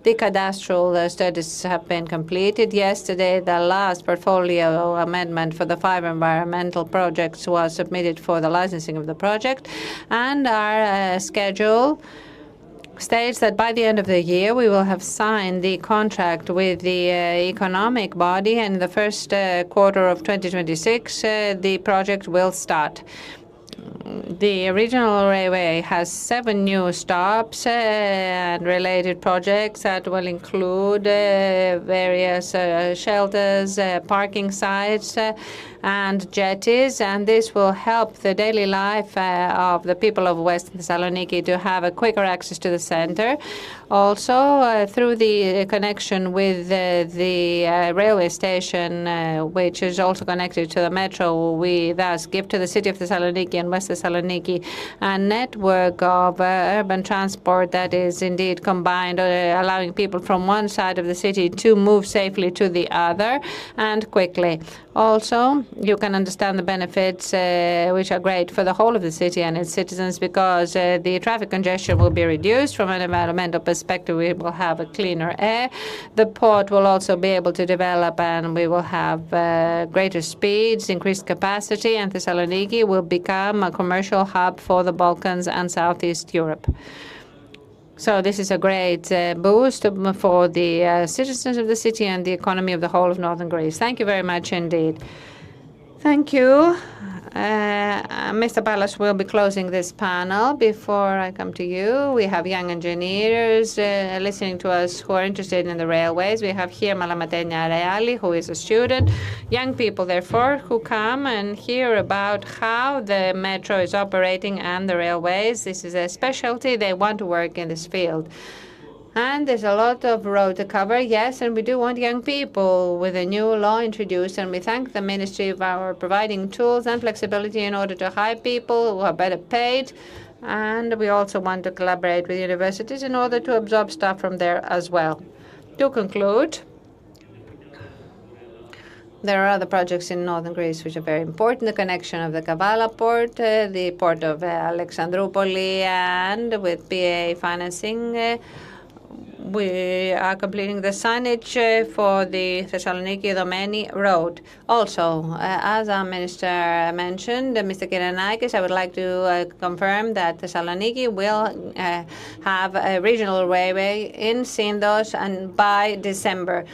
Speaker 2: The cadastral studies have been completed. Yesterday, the last portfolio amendment for the 5 environmental projects was submitted for the licensing of the project, and our schedule states that by the end of the year we will have signed the contract with the economic body, and in the first quarter of 2026 the project will start. The regional railway has 7 new stops and related projects that will include various shelters, parking sites, and jetties, and this will help the daily life of the people of West Thessaloniki to have a quicker access to the center. Also, through the connection with the railway station, which is also connected to the metro, we thus give to the city of Thessaloniki and West Thessaloniki a network of urban transport that is indeed combined, allowing people from one side of the city to move safely to the other and quickly. Also, you can understand the benefits which are great for the whole of the city and its citizens, because the traffic congestion will be reduced. From an environmental perspective, we will have a cleaner air. The port will also be able to develop, and we will have greater speeds, increased capacity, and Thessaloniki will become a commercial hub for the Balkans and Southeast Europe. So this is a great boost for the citizens of the city and the economy of the whole of northern Greece. Thank you very much indeed. Thank you. Mr. Pallas will be closing this panel. Before I come to you, we have young engineers listening to us who are interested in the railways. We have here Malamatenia Reali, who is a student. Young people, therefore, who come and hear about how the metro is operating and the railways. This is a specialty. They want to work in this field. And there's a lot of road to cover, yes, and we do want young people with a new law introduced, and we thank the Ministry for providing tools and flexibility in order to hire people who are better paid, and we also want to collaborate with universities in order to absorb staff from there as well. To conclude, there are other projects in northern Greece which are very important. The connection of the Kavala port, the port of Alexandroupoli, and with PA financing, we are completing the signage for the Thessaloniki-Idomeni road. Also, as our minister mentioned, Mr. Kyrianakis, I would like to confirm that Thessaloniki will have a regional railway in Syndos and by December.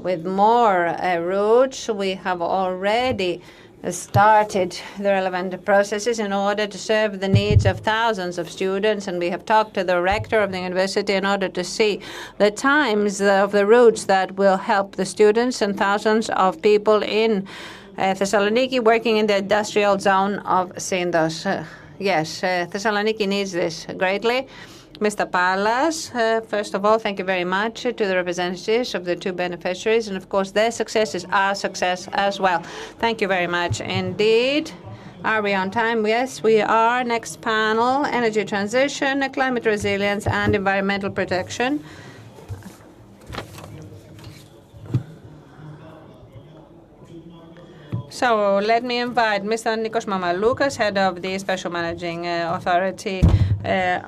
Speaker 2: With more routes, we have already started the relevant processes in order to serve the needs of thousands of students, and we have talked to the rector of the university in order to see the times of the routes that will help the students and thousands of people in Thessaloniki working in the industrial zone of Syndos. Yes, Thessaloniki needs this greatly. Mr. Pallas, first of all, thank you very much to the representatives of the two beneficiaries. And of course, their success is our success as well. Thank you very much indeed. Are we on time? Yes, we are. Next panel, energy transition, climate resilience, and environmental protection. So let me invite Mr. Nikos Mamaloukas, head of the Special Managing Authority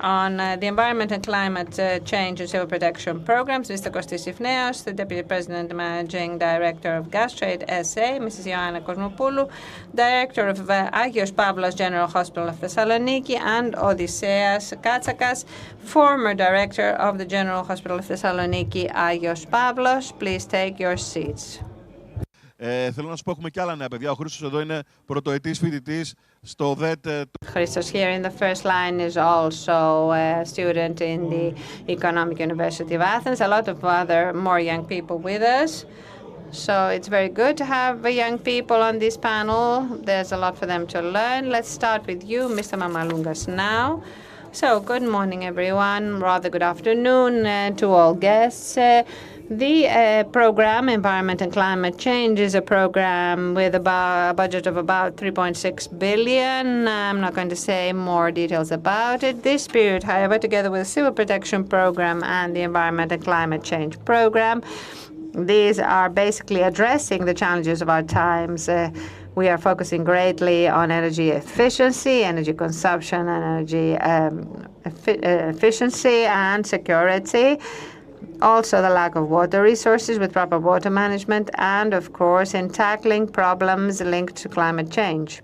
Speaker 2: on the Environment and Climate Change and Civil Protection Programs, Mr. Kostis Sifneos, the Deputy President and Managing Director of Gas Trade SA, Mrs. Ioanna Kosmopoulou, Director of Agios Pavlos General Hospital of Thessaloniki, and Odysseas Katsakas, former Director of the General Hospital of Thessaloniki, Agios Pavlos. Please take your seats.
Speaker 1: Θέλω να σου πω, έχουμε και άλλα νέα παιδιά. Ο Χρήστος εδώ είναι πρωτοετής φοιτητής στο ΔΕΤ.
Speaker 2: Christos here in the first line is also a student in the Economic University of Athens. A lot of other more young people with us. So it's very good to have young people on this panel. There's a lot for them to learn. Let's start with you, Mr. Mamaloukas, now. So good morning, everyone. Rather good afternoon to all guests. The program, Environment and Climate Change, is a program with a budget of about 3.6 billion. I'm not going to say more details about it. This period, however, together with the Civil Protection Program and the Environment and Climate Change Program, these are basically addressing the challenges of our times. We are focusing greatly on energy efficiency, energy consumption, and energy efficiency and security. Also, the lack of water resources with proper water management, and of course, in tackling problems linked to climate change.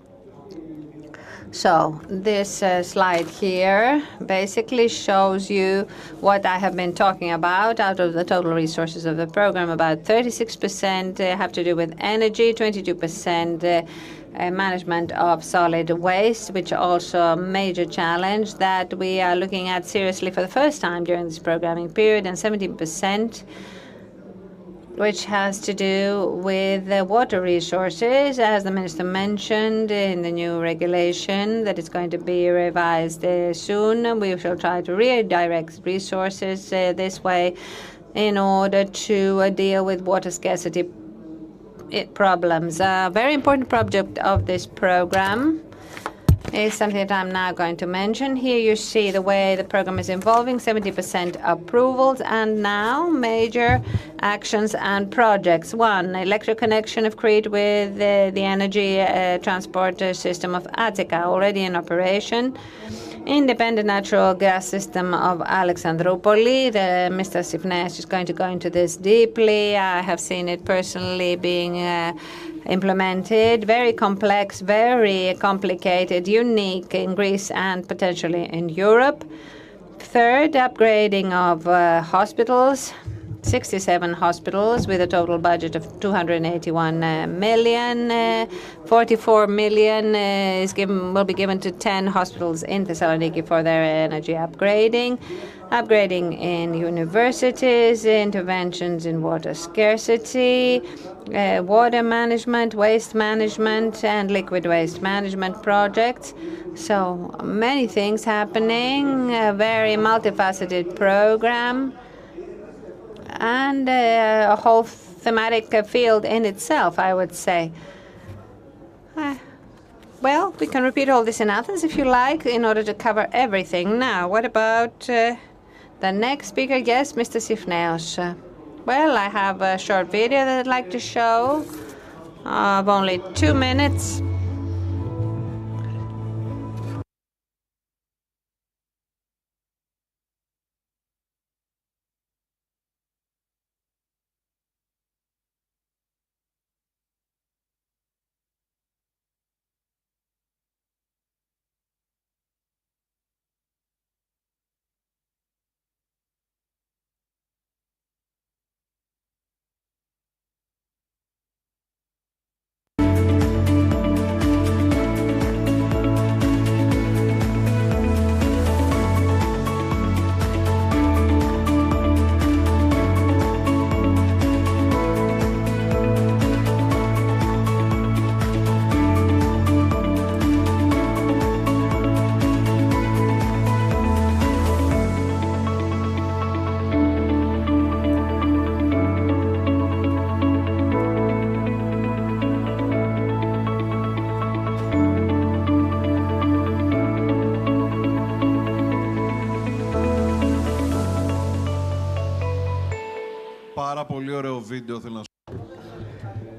Speaker 2: So this slide here basically shows you what I have been talking about. Out of the total resources of the program, about 36% have to do with energy, 22% management of solid waste, which also a major challenge that we are looking at seriously for the first time during this programming period, and 17% which has to do with water resources, as the minister mentioned in the new regulation that is going to be revised soon. We shall try to redirect resources this way in order to deal with water scarcity problems. A very important project of this program is something that I'm now going to mention. Here you see the way the program is evolving, 70% approvals, and now major actions and projects. One, electric connection of Crete with the energy transport system of Attica, already in operation. Independent natural gas system of Alexandroupoli. Mr. Sifneas is going to go into this deeply. I have seen it personally being implemented. Very complex, very complicated, unique in Greece and potentially in Europe. Third, upgrading of hospitals. 67 hospitals with a total budget of 281 million. 44 million will be given to 10 hospitals in Thessaloniki for their energy upgrading. Upgrading in universities, interventions in water scarcity, water management, waste management, and liquid waste management projects. So many things happening, a very multifaceted program, and a whole thematic field in itself, I would say. Well, we can repeat all this in Athens if you like, in order to cover everything. Now, what about the next speaker? Yes, Mr. Sifneos. Well, I have a short video that I'd like to show of only 2 minutes.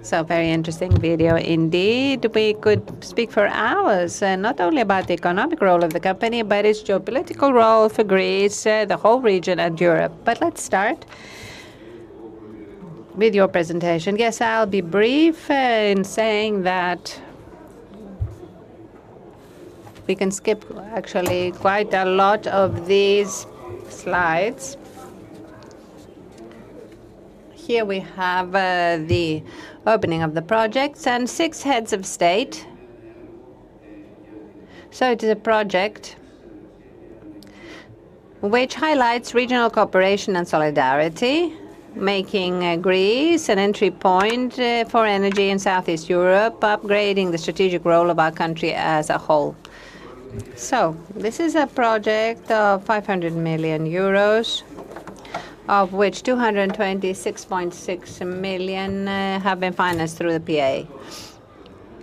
Speaker 2: So very interesting video indeed. We could speak for hours, not only about the economic role of the company, but its geopolitical role for Greece, the whole region, and Europe. But let's start with your presentation. Yes, I'll be brief in saying that we can skip actually quite a lot of these slides. Here we have the opening of the projects and 6 heads of state. So it is a project which highlights regional cooperation and solidarity, making Greece an entry point for energy in Southeast Europe, upgrading the strategic role of our country as a whole. So this is a project of 500 million euros, of which 226.6 million have been financed through the PA,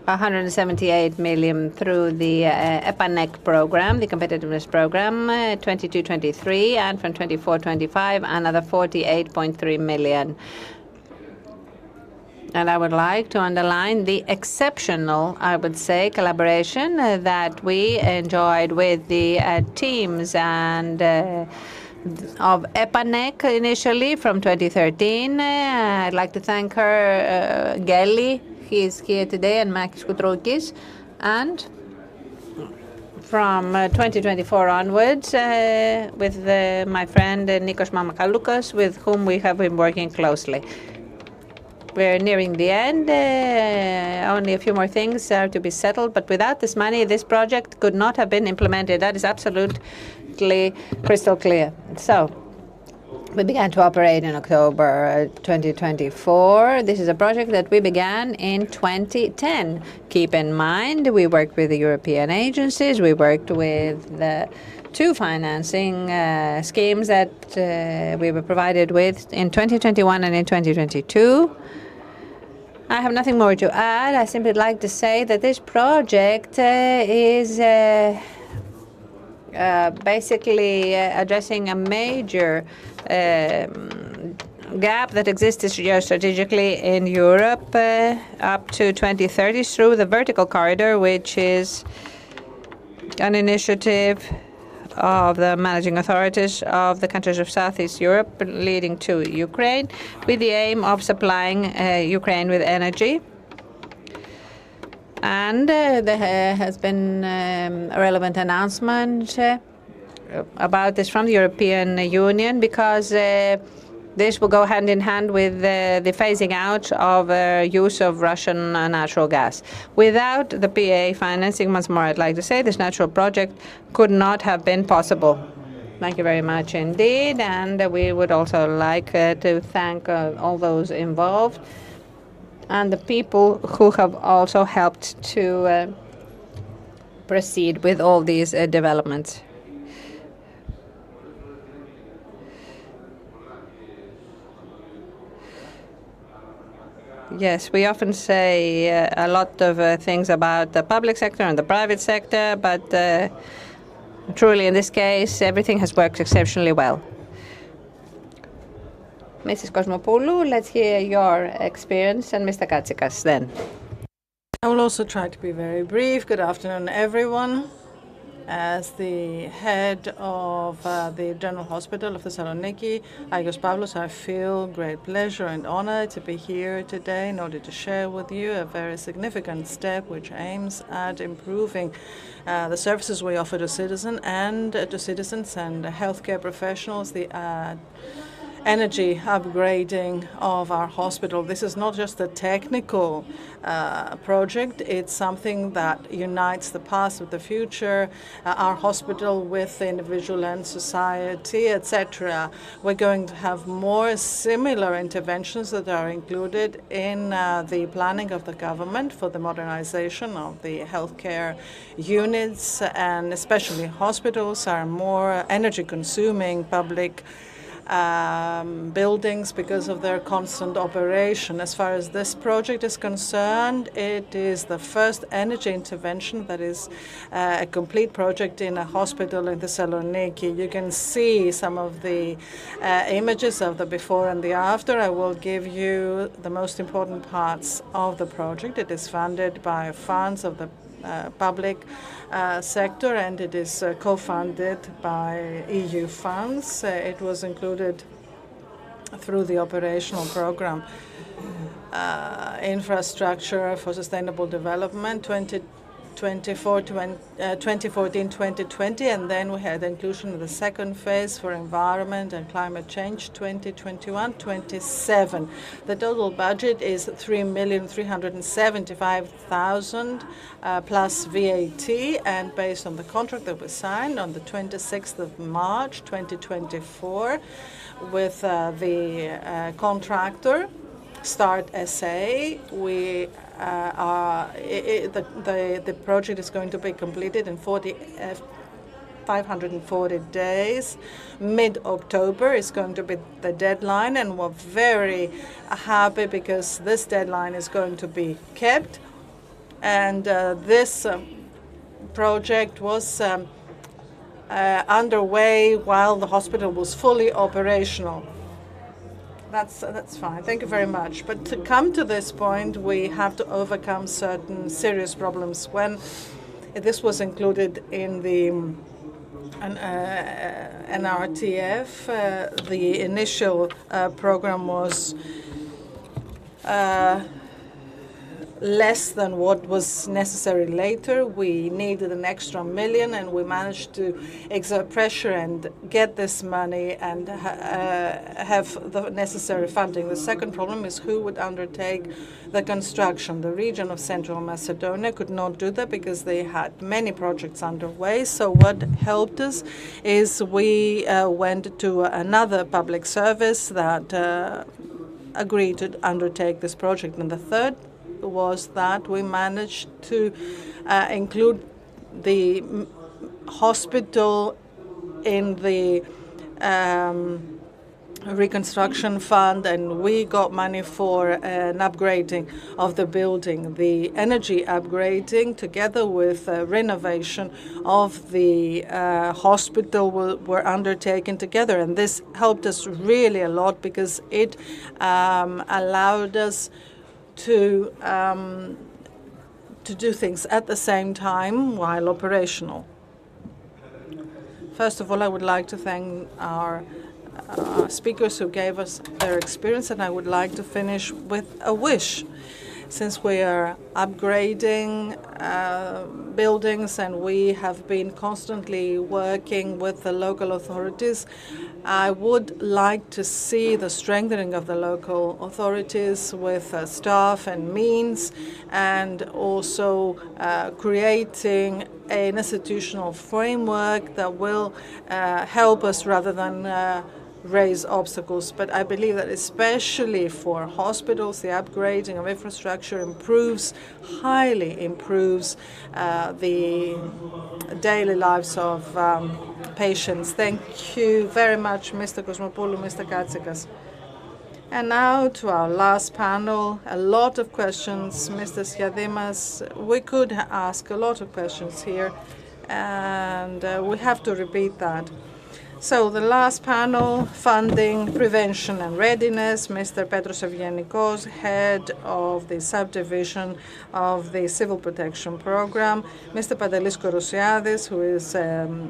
Speaker 2: 178 million through the EPA program, the competitiveness program, 22-23, and from 24-25, another 48.3 million. And I would like to underline the exceptional, I would say, collaboration that we enjoyed with the teams and of EPANEC initially from 2013. I'd like to thank her, Gelly, he is here today, and Makis Koutroukis. And from 2024 onwards, with my friend Nikos Mamakaloukas, with whom we have been working closely. We're nearing the end. Only a few more things are to be settled. But without this money, this project could not have been implemented. That is absolutely crystal clear. So we began to operate in October 2024. This is a project that we began in 2010. Keep in mind, we worked with the European agencies. We worked with the 2 financing schemes that we were provided with in 2021 and in 2022. I have nothing more to add. I simply like to say that this project is basically addressing a major gap that exists geostrategically in Europe up to 2030 through the vertical corridor, which is an initiative of the managing authorities of the countries of Southeast Europe leading to Ukraine, with the aim of supplying Ukraine with energy. And there has been a relevant announcement about this from the European Union, because this will go hand in hand with the phasing out of use of Russian natural gas. Without the PA financing, once more I'd like to say, this natural project could not have been possible. Thank you very much indeed. And we would also like to thank all those involved and the people who have also helped to proceed with all these developments. Yes, we often say a lot of things about the public sector and the private sector, but truly in this case, everything has worked exceptionally well. Mrs. Kosmopoulou, let's hear your experience, and Mr. Katsikas then.
Speaker 3: I will also try to be very brief. Good afternoon, everyone. As the head of the General Hospital of Thessaloniki, Agios Pavlos, I feel great pleasure and honor to be here today in order to share with you a very significant step which aims at improving the services we offer to citizens and healthcare professionals, the energy upgrading of our hospital. This is not just a technical project, it's something that unites the past with the future, our hospital with the individual and society, etc. We're going to have more similar interventions that are included in the planning of the government for the modernization of the healthcare units, and especially hospitals are more energy-consuming public buildings because of their constant operation. As far as this project is concerned, it is the first energy intervention that is a complete project in a hospital in Thessaloniki. You can see some of the images of the before and the after. I will give you the most important parts of the project. It is funded by funds of the public sector, and it is co-funded by EU funds. It was included through the operational program Infrastructure for Sustainable Development 2014-2020, and then we had inclusion of the second phase for environment and climate change 2021-27. The total budget is 3,375,000 plus VAT, and based on the contract that was signed on the 26th of March 2024 with the contractor Start SA, the project is going to be completed in 540 days. Mid-October is going to be the deadline, and we're very happy because this deadline is going to be kept. And this project was underway while the hospital was fully operational. That's fine. Thank you very much. But to come to this point, we have to overcome certain serious problems. When this was included in the NRTF, the initial program was less than what was necessary later. We needed an extra million, and we managed to exert pressure and get this money and have the necessary funding. The second problem is who would undertake the construction. The region of Central Macedonia could not do that because they had many projects underway. So what helped us is we went to another public service that agreed to undertake this project. And the third was that we managed to include the hospital in the reconstruction fund, and we got money for an upgrading of the building. The energy upgrading together with renovation of the hospital were undertaken together, and this helped us really a lot because it allowed us to do things at the same time while operational. First of all, I would like to thank our speakers who gave us their experience, and I would like to finish with a wish. Since we are upgrading buildings and we have been constantly working with the local authorities, I would like to see the strengthening of the local authorities with staff and means, and also creating an institutional framework that will help us rather than raise obstacles. But I believe that especially for hospitals, the upgrading of infrastructure highly improves the daily lives of patients. Thank you very much, Mr. Kosmopoulou, Mr. Katsikas. And now to our last panel, a lot of questions. Mr. Skiadimas, we could ask a lot of questions here, and we have to repeat that. So the last panel, funding, prevention and readiness, Mr. Petros Evgenikos, head of the subdivision of the Civil Protection Program, Mr. Pantelis Korosiadis, who is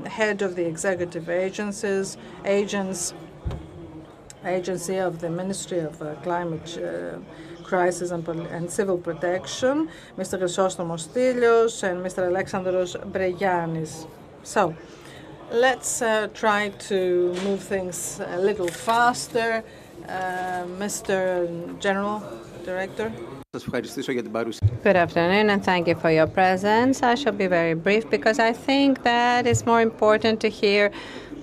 Speaker 3: head of the executive agency of the Ministry of Climate Crisis and Civil Protection, Mr. Chrysostomos Stylios and Mr. Alexandros Bregiannis. So, let's try to move things a little faster. Mr. General Director.
Speaker 2: Good afternoon, and thank you for your presence. I shall be very brief because I think that it's more important to hear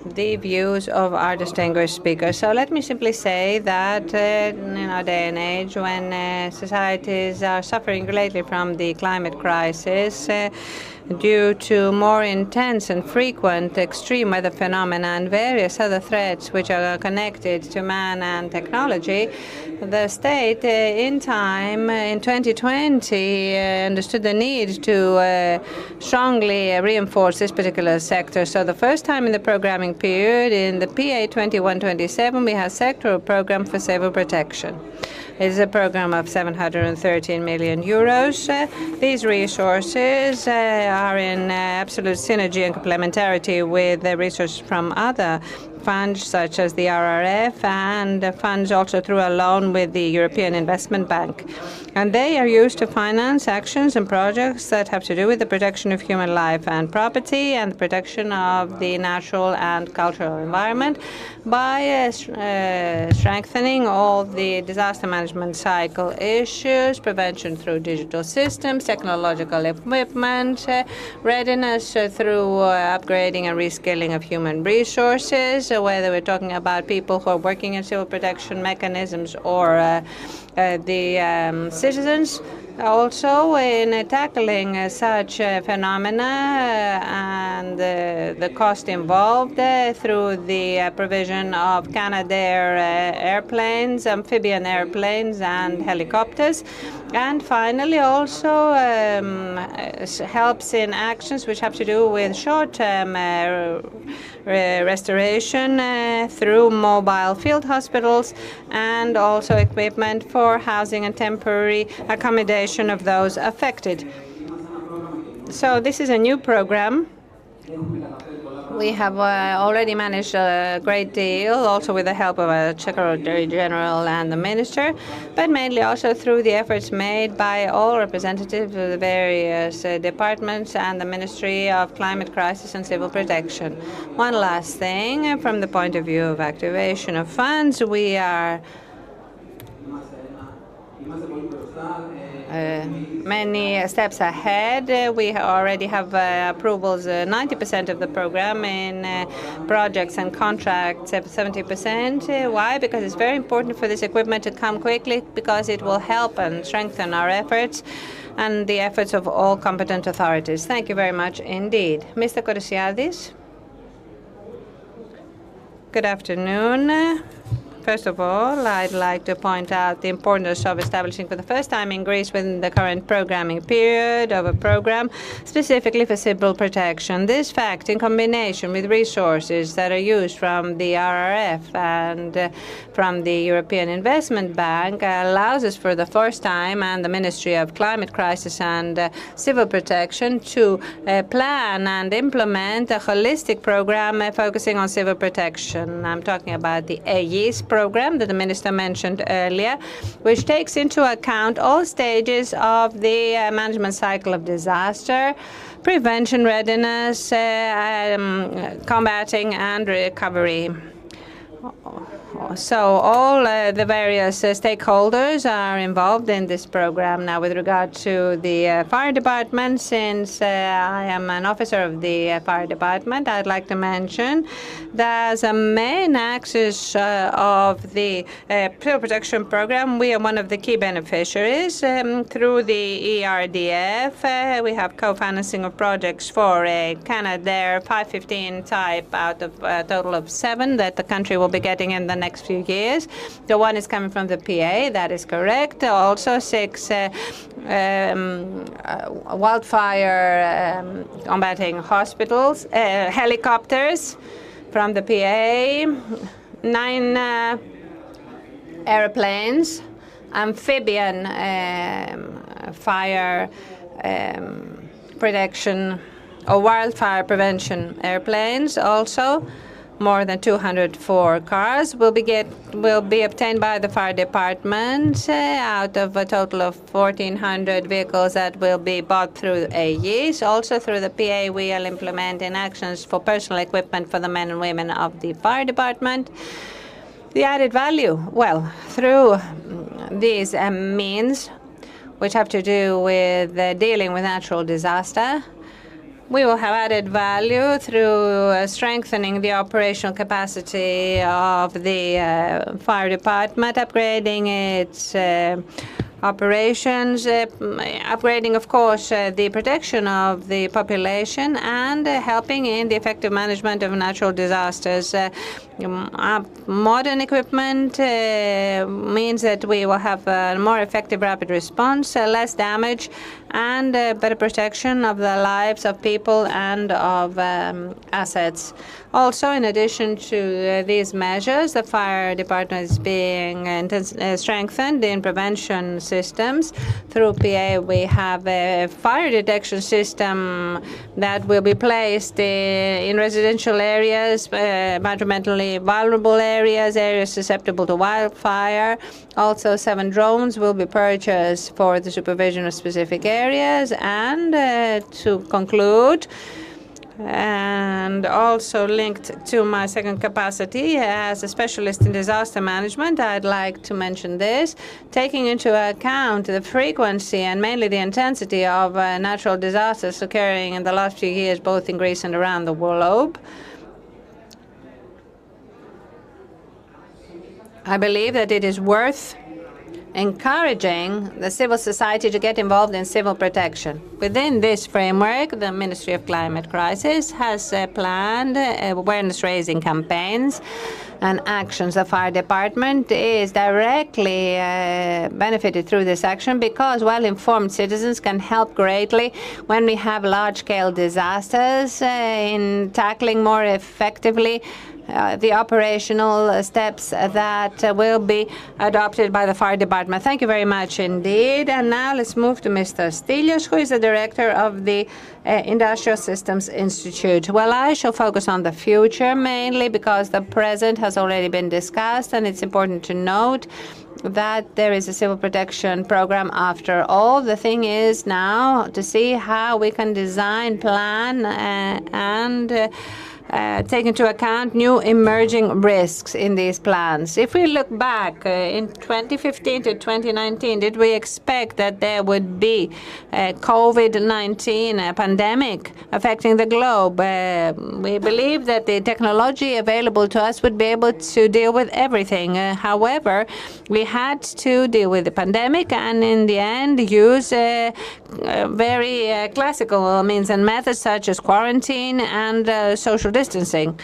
Speaker 2: the views of our distinguished speakers. So let me simply say that in our day and age, when societies are suffering greatly from the climate crisis, due to more intense and frequent extreme weather phenomena and various other threats which are connected to man and technology, the state in time in 2020 understood the need to strongly reinforce this particular sector. So the first time in the programming period, in the PA 21-27, we have sectoral program for civil protection. It's a program of 713 million euros. These resources are in absolute synergy and complementarity with the resources from other funds such as the RRF and funds also through a loan with the European Investment Bank. And they are used to finance actions and projects that have to do with the protection of human life and property and the protection of the natural and cultural environment by strengthening all the disaster management cycle issues, prevention through digital systems, technological equipment, readiness through upgrading and reskilling of human resources, whether we're talking about people who are working in civil protection mechanisms or the citizens. Also, in tackling such phenomena and the cost involved through the provision of Canadair airplanes, amphibian airplanes, and helicopters. And finally, also helps in actions which have to do with short-term restoration through mobile field hospitals and also equipment for housing and temporary accommodation of those affected. So this is a new program. We have already managed a great deal, also with the help of our Secretary General and the Minister, but mainly also through the efforts made by all representatives of the various departments and the Ministry of Climate Crisis and Civil Protection. One last thing, from the point of view of activation of funds, we are many steps ahead. We already have approvals 90% of the program in projects and contracts 70%. Why? Because it's very important for this equipment to come quickly, because it will help and strengthen our efforts and the efforts of all competent authorities. Thank you very much indeed. Mr. Korosiadis. Good afternoon. First of all, I'd like to point out the importance of establishing for the first time in Greece within the current programming period of a program specifically for civil protection. This fact, in combination with resources that are used from the RRF and from the European Investment Bank, allows us for the first time and the Ministry of Climate Crisis and Civil Protection to plan and implement a holistic program focusing on civil protection. I'm talking about the EIS program that the Minister mentioned earlier, which takes into account all stages of the management cycle of disaster, prevention, readiness, combating and recovery. So all the various stakeholders are involved in this program. Now, with regard to the fire department, since I am an officer of the fire department, I'd like to mention that as a main axis of the civil protection program, we are one of the key beneficiaries. Through the ERDF, we have co-financing of projects for a Canadair 515 type out of a total of 7 that the country will be getting in the next few years. The one is coming from the PA, that is correct. Also 6 wildfire combating hospitals, helicopters from the PA, 9 airplanes, amphibian fire protection or wildfire prevention airplanes also. More than 204 cars will be obtained by the fire department out of a total of 1,400 vehicles that will be bought through AEs. Also through the PA, we are implementing actions for personal equipment for the men and women of the fire department. The added value, well, through these means, which have to do with dealing with natural disaster, we will have added value through strengthening the operational capacity of the fire department, upgrading its operations, upgrading, of course, the protection of the population, and helping in the effective management of natural disasters. Modern equipment means that we will have a more effective rapid response, less damage, and better protection of the lives of people and of assets. Also, in addition to these measures, the fire department is being strengthened in prevention systems. Through PA, we have a fire detection system that will be placed in residential areas, environmentally vulnerable areas, areas susceptible to wildfire. Also, 7 drones will be purchased for the supervision of specific areas. And to conclude, and also linked to my second capacity as a specialist in disaster management, I'd like to mention this. Taking into account the frequency and mainly the intensity of natural disasters occurring in the last few years, both in Greece and around the globe, I believe that it is worth encouraging the civil society to get involved in civil protection. Within this framework, the Ministry of Climate Crisis has planned awareness-raising campaigns and actions. The fire department is directly benefited through this action because well-informed citizens can help greatly when we have large-scale disasters in tackling more effectively the operational steps that will be adopted by the fire department. Thank you very much indeed. And now let's move to Mr. Stilios, who is the director of the Industrial Systems Institute. Well, I shall focus on the future mainly because the present has already been discussed, and it's important to note that there is a civil protection program after all. The thing is now to see how we can design, plan, and take into account new emerging risks in these plans. If we look back in 2015 to 2019, did we expect that there would be a COVID-19 pandemic affecting the globe? We believe that the technology available to us would be able to deal with everything. However, we had to deal with the pandemic and in the end use very classical means and methods such as quarantine and social distancing.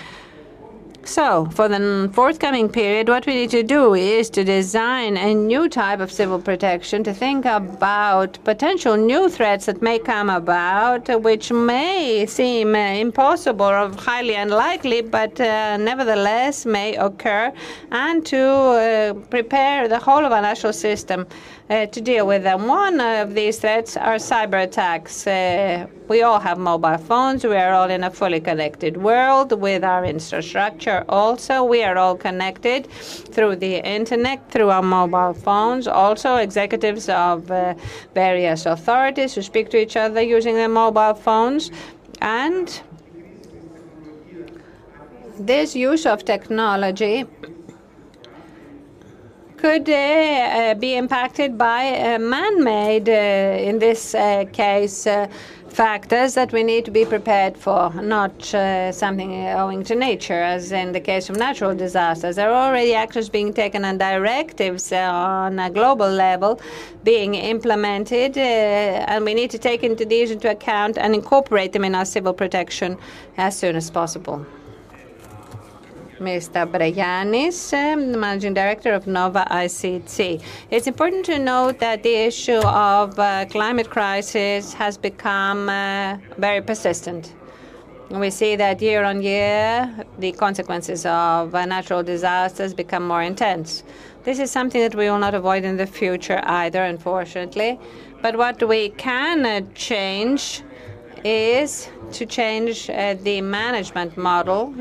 Speaker 2: So, for the forthcoming period, what we need to do is to design a new type of civil protection, to think about potential new threats that may come about, which may seem impossible or highly unlikely, but nevertheless may occur, and to prepare the whole of our national system to deal with them. One of these threats are cyber attacks. We all have mobile phones. We are all in a fully connected world with our infrastructure. Also, we are all connected through the internet, through our mobile phones. Also, executives of various authorities who speak to each other using their mobile phones. And this use of technology could be impacted by man-made, in this case, factors that we need to be prepared for, not something owing to nature, as in the case of natural disasters. There are already actions being taken and directives on a global level being implemented, and we need to take these into account and incorporate them in our civil protection as soon as possible. Mr. Bregiannis, the Managing Director of Nova ICT. It's important to note that the issue of climate crisis has become very persistent. We see that year on year, the consequences of natural disasters become more intense. This is something that we will not avoid in the future either, unfortunately. But what we can change is to change the management model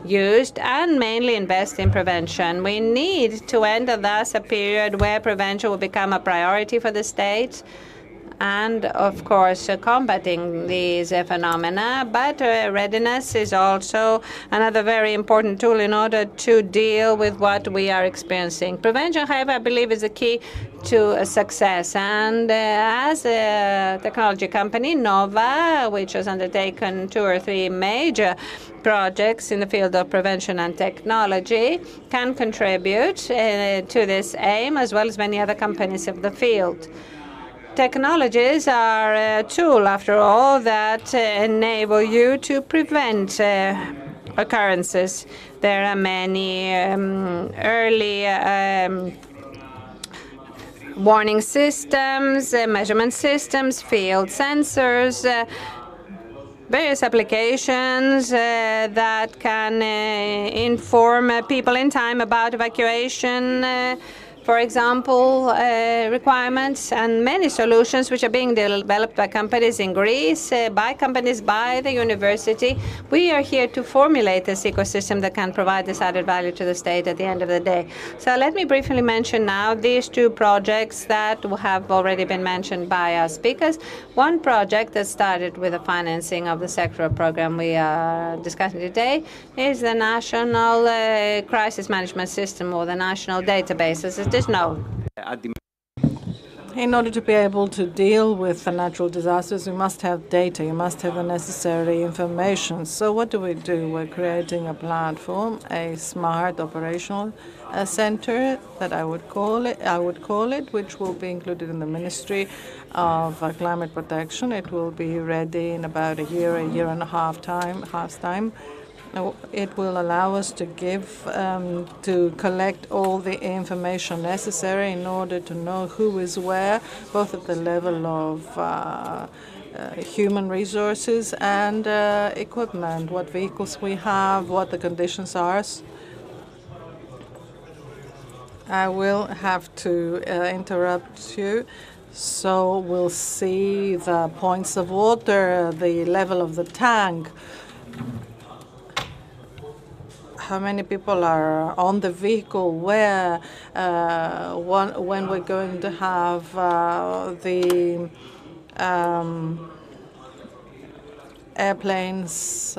Speaker 2: used and mainly invest in prevention. We need to enter thus a period where prevention will become a priority for the states and, of course, combating these phenomena. But readiness is also another very important tool in order to deal with what we are experiencing. Prevention, however, I believe is the key to success. And as a technology company, Nova, which has undertaken 2 or 3 major projects in the field of prevention and technology, can contribute to this aim, as well as many other companies of the field. Technologies are a tool, after all, that enable you to prevent occurrences. There are many early warning systems, measurement systems, field sensors, various applications that can inform people in time about evacuation, for example, requirements, and many solutions which are being developed by companies in Greece, by companies, by the university. We are here to formulate this ecosystem that can provide this added value to the state at the end of the day. So let me briefly mention now these 2 projects that have already been mentioned by our speakers. One project that started with the financing of the sectoral program we are discussing today is the National Crisis Management System, or the National Database, as it is known.
Speaker 3: In order to be able to deal with the natural disasters, you must have data, you must have the necessary information. So what do? We're creating a platform, a smart operational center that I would call it, which will be included in the Ministry of Climate Protection. It will be ready in about a year and a half time. It will allow us to collect all the information necessary in order to know who is where, both at the level of human resources and equipment, what vehicles we have, what the conditions are. I will have to interrupt you. So we'll see the points of water, the level of the tank, how many people are on the vehicle, where, when we're going to have the airplanes,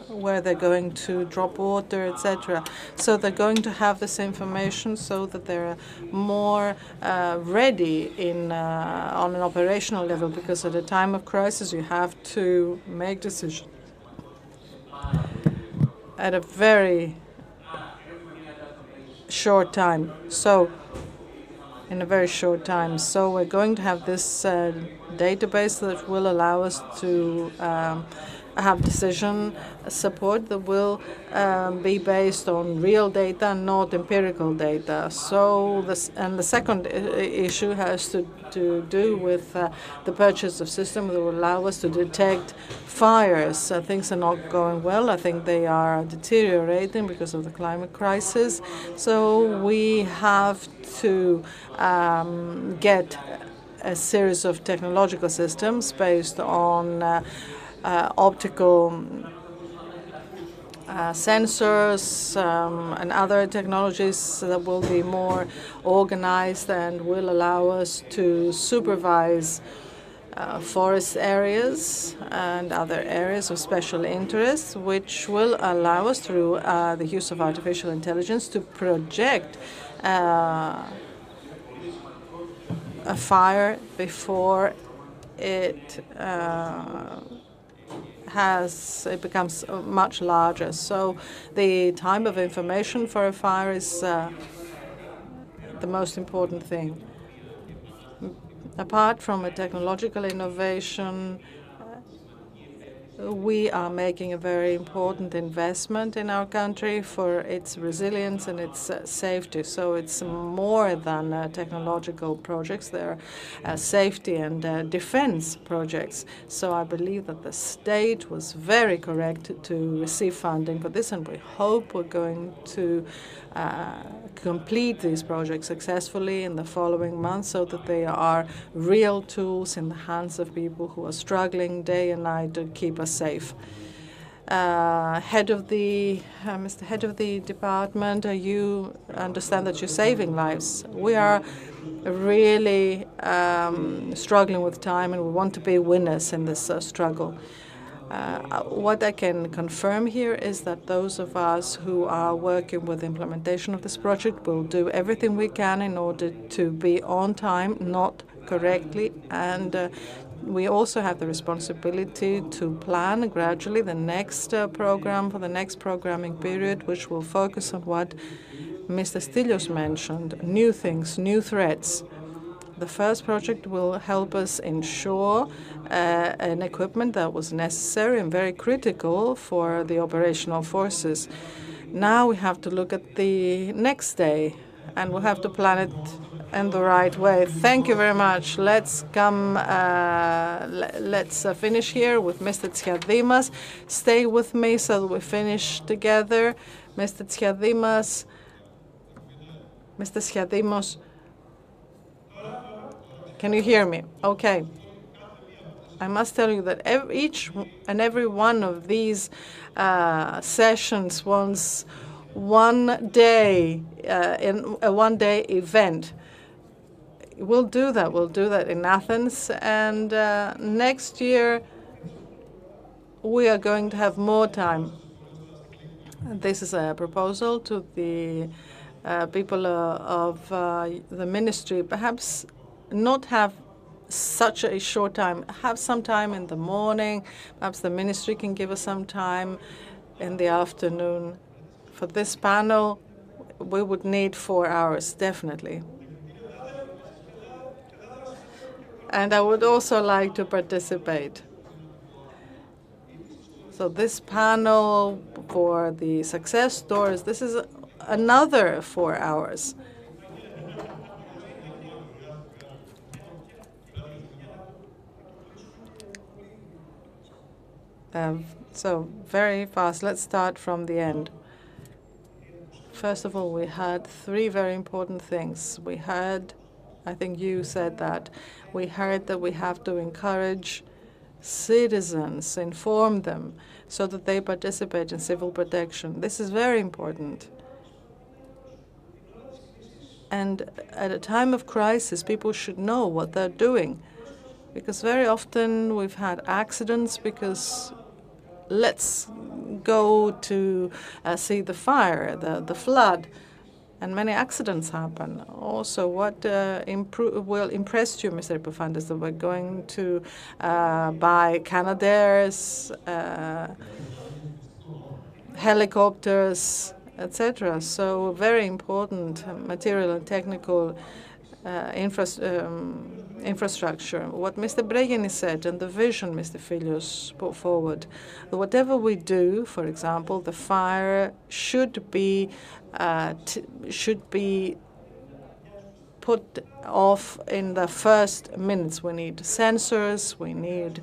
Speaker 3: where they're going to drop water, etc. So they're going to have this information so that they're more ready on an operational level, because at a time of crisis you have to make decisions at a very short time. So in a very short time. So we're going to have this database that will allow us to have decision support that will be based on real data, not empirical data. So the second issue has to do with the purchase of systems that will allow us to detect fires. Things are not going well. I think they are deteriorating because of the climate crisis. So we have to get a series of technological systems based on optical sensors and other technologies that will be more organized and will allow us to supervise forest areas and other areas of special interest, which will allow us, through the use of artificial intelligence, to project a fire before it becomes much larger. So the time of information for a fire is the most important thing. Apart from a technological innovation, we are making a very important investment in our country for its resilience and its safety. So it's more than technological projects. They're safety and defense projects. So I believe that the state was very correct to receive funding for this, and we hope we're going to complete these projects successfully in the following months, so that they are real tools in the hands of people who are struggling day and night to keep us safe. Mr. Head of the department, you understand that you're saving lives. We are really struggling with time, and we want to be winners in this struggle. What I can confirm here is that those of us who are working with the implementation of this project will do everything we can in order to be on time, not correctly, and we also have the responsibility to plan gradually the next program for the next programming period, which will focus on what Mr. Stylios mentioned, new things, new threats. The first project will help us ensure an equipment that was necessary and very critical for the operational forces. Now we have to look at the next day, and we'll have to plan it in the right way. Thank you very much. Let's finish here with Mr. Tsiadimas. Stay with me so that we finish together. Mr. Tsiadimas. Mr. Tsiadimos. Can you hear me? Okay. I must tell you that each and every one of these sessions wants one day, in a one-day event. We'll do that. We'll do that in Athens. And next year, we are going to have more time. This is a proposal to the people of the ministry. Perhaps not have such a short time, have some time in the morning. Perhaps the ministry can give us some time in the afternoon. For this panel, we would need 4 hours, definitely. And I would also like to participate. So this panel for the success stories, this is another 4 hours. So very fast, let's start from the end. First of all, we had 3 very important things. We had, I think you said that, we heard that we have to encourage citizens, inform them, so that they participate in civil protection. This is very important. And at a time of crisis, people should know what they're doing. Because very often we've had accidents because let's go to see the fire, the flood, and many accidents happen. Also, what will impress you, Mr. Epiphantis, that we're going to buy Canadairs, helicopters, etc. So very important material and technical infrastructure. What Mr. Bregini said and the vision Mr. Filios put forward, that whatever we do, for example, the fire should be put off in the first minutes. We need sensors, we need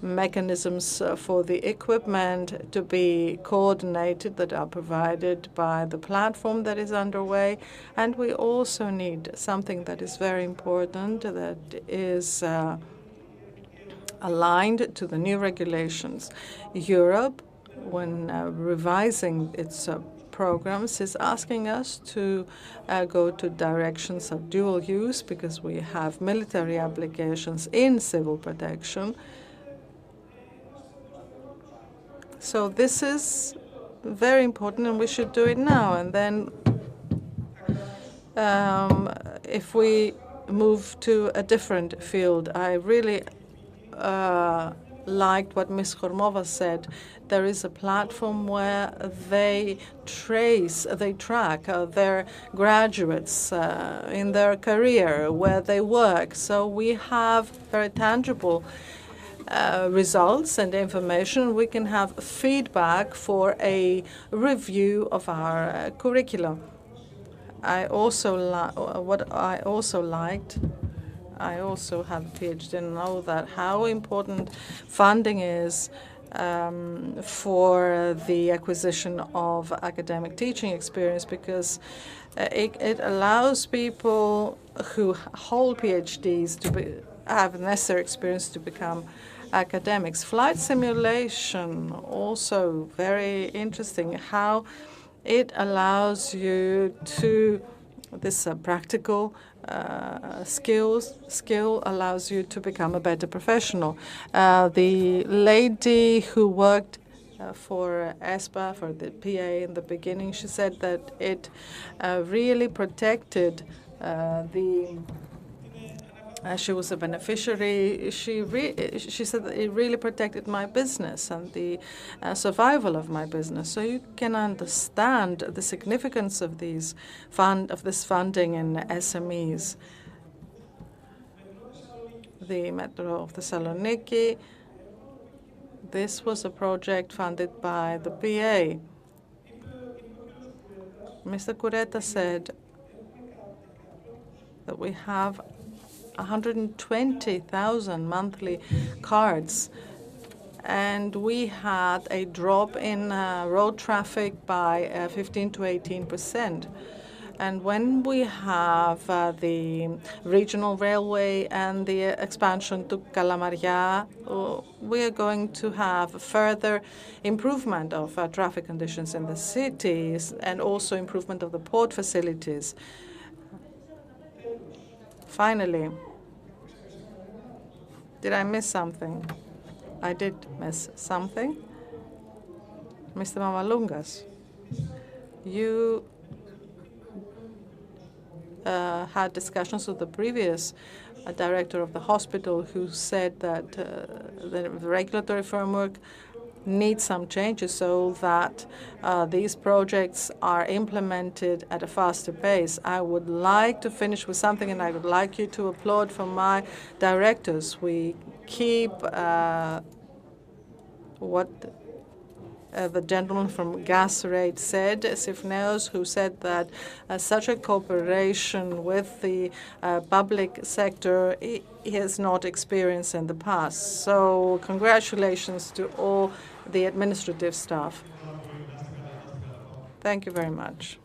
Speaker 3: mechanisms for the equipment to be coordinated that are provided by the platform that is underway. And we also need something that is very important, that is aligned to the new regulations. Europe, when revising its programs, is asking us to go to directions of dual use because we have military applications in civil protection. So this is very important, and we should do it now. And then if we move to a different field, I really liked what Ms. Hormova said. There is a platform where they track their graduates in their career, where they work. So we have very tangible results and information. We can have feedback for a review of our curriculum. I also have a PhD and know that how important funding is for the acquisition of academic teaching experience, because it allows people who hold PhDs to have necessary experience to become academics. Flight simulation, also very interesting, how it allows you to, this practical skill allows you to become a better professional. The lady who worked for ESPA, for the PA in the beginning, she said that it really protected she was a beneficiary. She said that it really protected my business and the survival of my business. So you can understand the significance of this funding in SMEs. The Metro of Thessaloniki, this was a project funded by the PA. Mr. Kureta said that we have 120,000 monthly cards, and we had a drop in road traffic by 15 to 18%. And when we have the regional railway and the expansion to Kalamaria, we are going to have further improvement of traffic conditions in the cities and also improvement of the port facilities. Finally, did I miss something? I did miss something. Mr. Mamalungas, you had discussions with the previous director of the hospital who said that the regulatory framework needs some changes so that these projects are implemented at a faster pace. I would like to finish with something, and I would like you to applaud for my directors. We keep what the gentleman from gas rate said, Sifneos, who said that such a cooperation with the public sector he has not experienced in the past. So congratulations to all the administrative staff. Thank you very much.